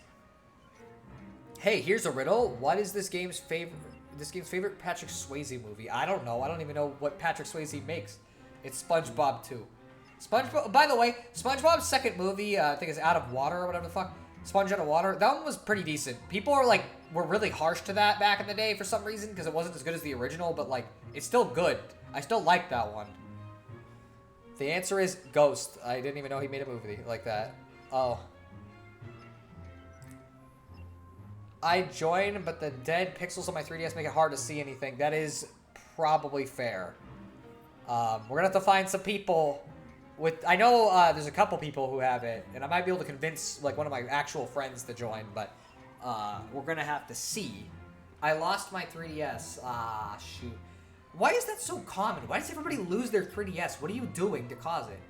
Hey, here's a riddle. What is this game's favorite Patrick Swayze movie? I don't know. I don't even know what Patrick Swayze makes. It's SpongeBob 2. SpongeBob. By the way, SpongeBob's second movie, I think, is Out of Water or whatever the fuck. Sponge Out of Water. That one was pretty decent. People were really harsh to that back in the day for some reason because it wasn't as good as the original, but like it's still good. I still like that one. The answer is Ghost. I didn't even know he made a movie like that. Oh. I joined, but the dead pixels on my 3DS make it hard to see anything. That is probably fair. We're gonna have to find some people with. I know there's a couple people who have it, and I might be able to convince like one of my actual friends to join, but we're gonna have to see. I lost my 3DS. Ah, shoot. Why is that so common? Why does everybody lose their 3DS? What are you doing to cause it?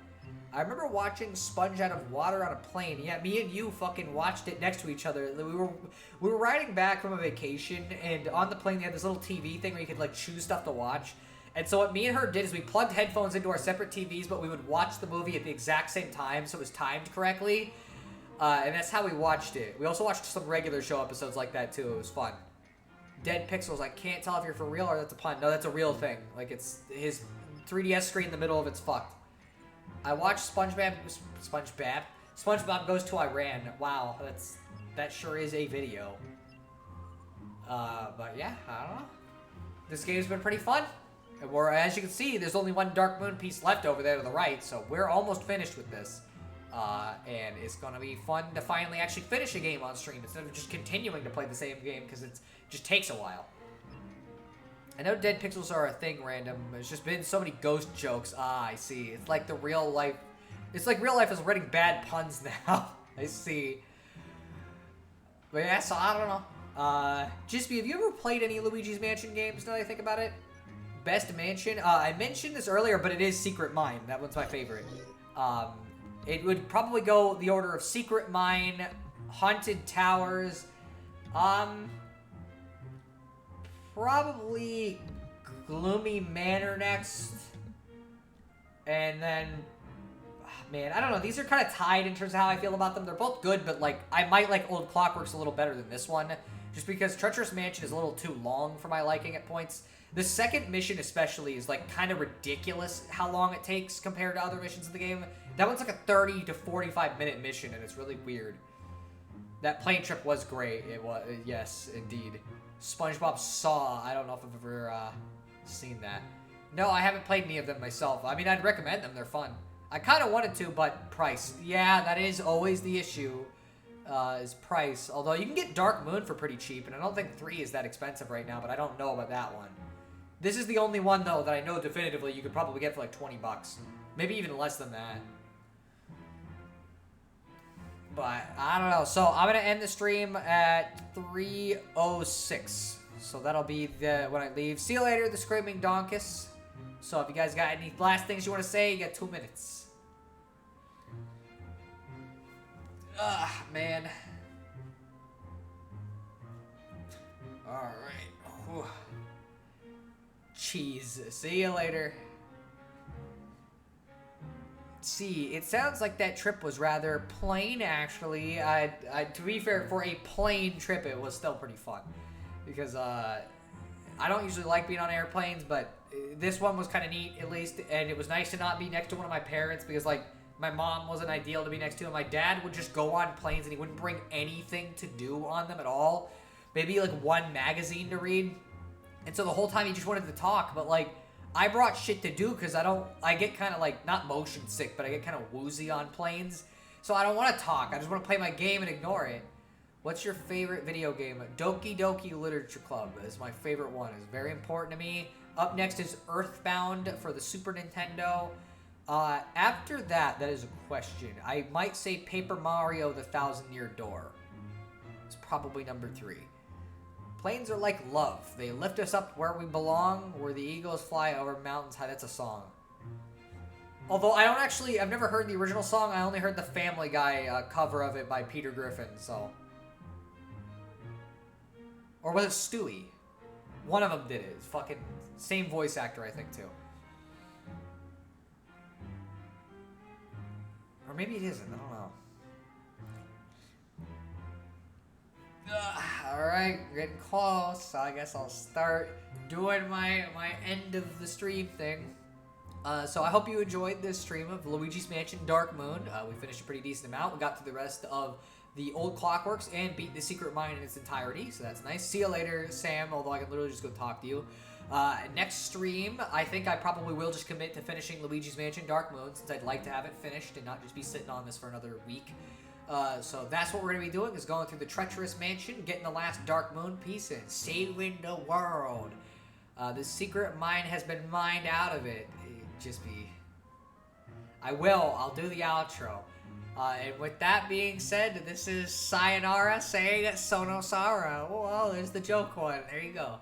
I remember watching Sponge Out of Water on a plane. Yeah, me and you fucking watched it next to each other. We were riding back from a vacation, and on the plane they had this little TV thing where you could like choose stuff to watch. And so what me and her did is we plugged headphones into our separate TVs, but we would watch the movie at the exact same time, so it was timed correctly. And that's how we watched it. We also watched some regular show episodes like that too. It was fun. Dead pixels. I can't tell if you're for real or that's a pun. No, that's a real thing. Like it's his 3DS screen in the middle of it's fucked. I watched SpongeBob Goes to Iran. Wow, that sure is a video. But yeah, I don't know. This game's been pretty fun. And as you can see, there's only one Dark Moon piece left over there to the right, so we're almost finished with this. And it's gonna be fun to finally actually finish a game on stream instead of just continuing to play the same game because it just takes a while. I know dead pixels are a thing, random. There's just been so many ghost jokes. Ah, I see. It's like the real life. It's like real life is writing bad puns now. I see. But yeah, so I don't know. Jispy, have you ever played any Luigi's Mansion games now that I think about it? Best Mansion? I mentioned this earlier, but it is Secret Mine. That one's my favorite. It would probably go the order of Secret Mine, Haunted Towers, probably Gloomy Manor next. And then, man, I don't know. These are kind of tied in terms of how I feel about them. They're both good, but like I might like Old Clockworks a little better than this one. Just because Treacherous Mansion is a little too long for my liking at points. The second mission especially is like kind of ridiculous how long it takes compared to other missions in the game. That one's like a 30 to 45 minute mission and it's really weird. That plane trip was great. It was, yes, indeed. SpongeBob Saw. I don't know if I've ever seen that. No, I haven't played any of them myself. I mean, I'd recommend them. They're fun. I kind of wanted to, but price. Yeah, that is always the issue, is price. Although you can get Dark Moon for pretty cheap, and I don't think 3 is that expensive right now, but I don't know about that one. This is the only one, though, that I know definitively you could probably get for like 20 bucks. Maybe even less than that. But, I don't know. So, I'm going to end the stream at 3:06. So, that'll be when I leave. See you later, the Screaming Donkus. So, if you guys got any last things you want to say, you got 2 minutes. Ugh, man. Alright. Cheese. See you later. See, it sounds like that trip was rather plain, actually. To be fair, for a plain trip, it was still pretty fun. Because, I don't usually like being on airplanes, but this one was kind of neat, at least. And it was nice to not be next to one of my parents, because, like, my mom wasn't ideal to be next to, and my dad would just go on planes, and he wouldn't bring anything to do on them at all. Maybe, like, one magazine to read. And so the whole time he just wanted to talk, but, like, I brought shit to do because I get kind of like, not motion sick, but I get kind of woozy on planes. So I don't want to talk. I just want to play my game and ignore it. What's your favorite video game? Doki Doki Literature Club is my favorite one. It's very important to me. Up next is Earthbound for the Super Nintendo. After that is a question. I might say Paper Mario The Thousand Year Door. It's probably number 3. Planes are like love. They lift us up where we belong, where the eagles fly over mountains high. That's a song. Although I've never heard the original song. I only heard the Family Guy cover of it by Peter Griffin, so. Or was it Stewie? One of them did it. It's fucking same voice actor, I think, too. Or maybe it isn't. I don't know. Alright, we're getting close, so I guess I'll start doing my end of the stream thing. So I hope you enjoyed this stream of Luigi's Mansion Dark Moon. We finished a pretty decent amount. We got through the rest of the Old Clockworks and beat the secret mine in its entirety, so that's nice. See you later, Sam, although I can literally just go talk to you. Next stream, I think I probably will just commit to finishing Luigi's Mansion Dark Moon, since I'd like to have it finished and not just be sitting on this for another week. So that's what we're going to be doing, is going through the treacherous mansion, getting the last Dark Moon piece, and saving the world. The secret mine has been mined out of it. Just be... I'll do the outro. And with that being said, this is Sayonara saying Sonosara. Well, there's the joke one. There you go.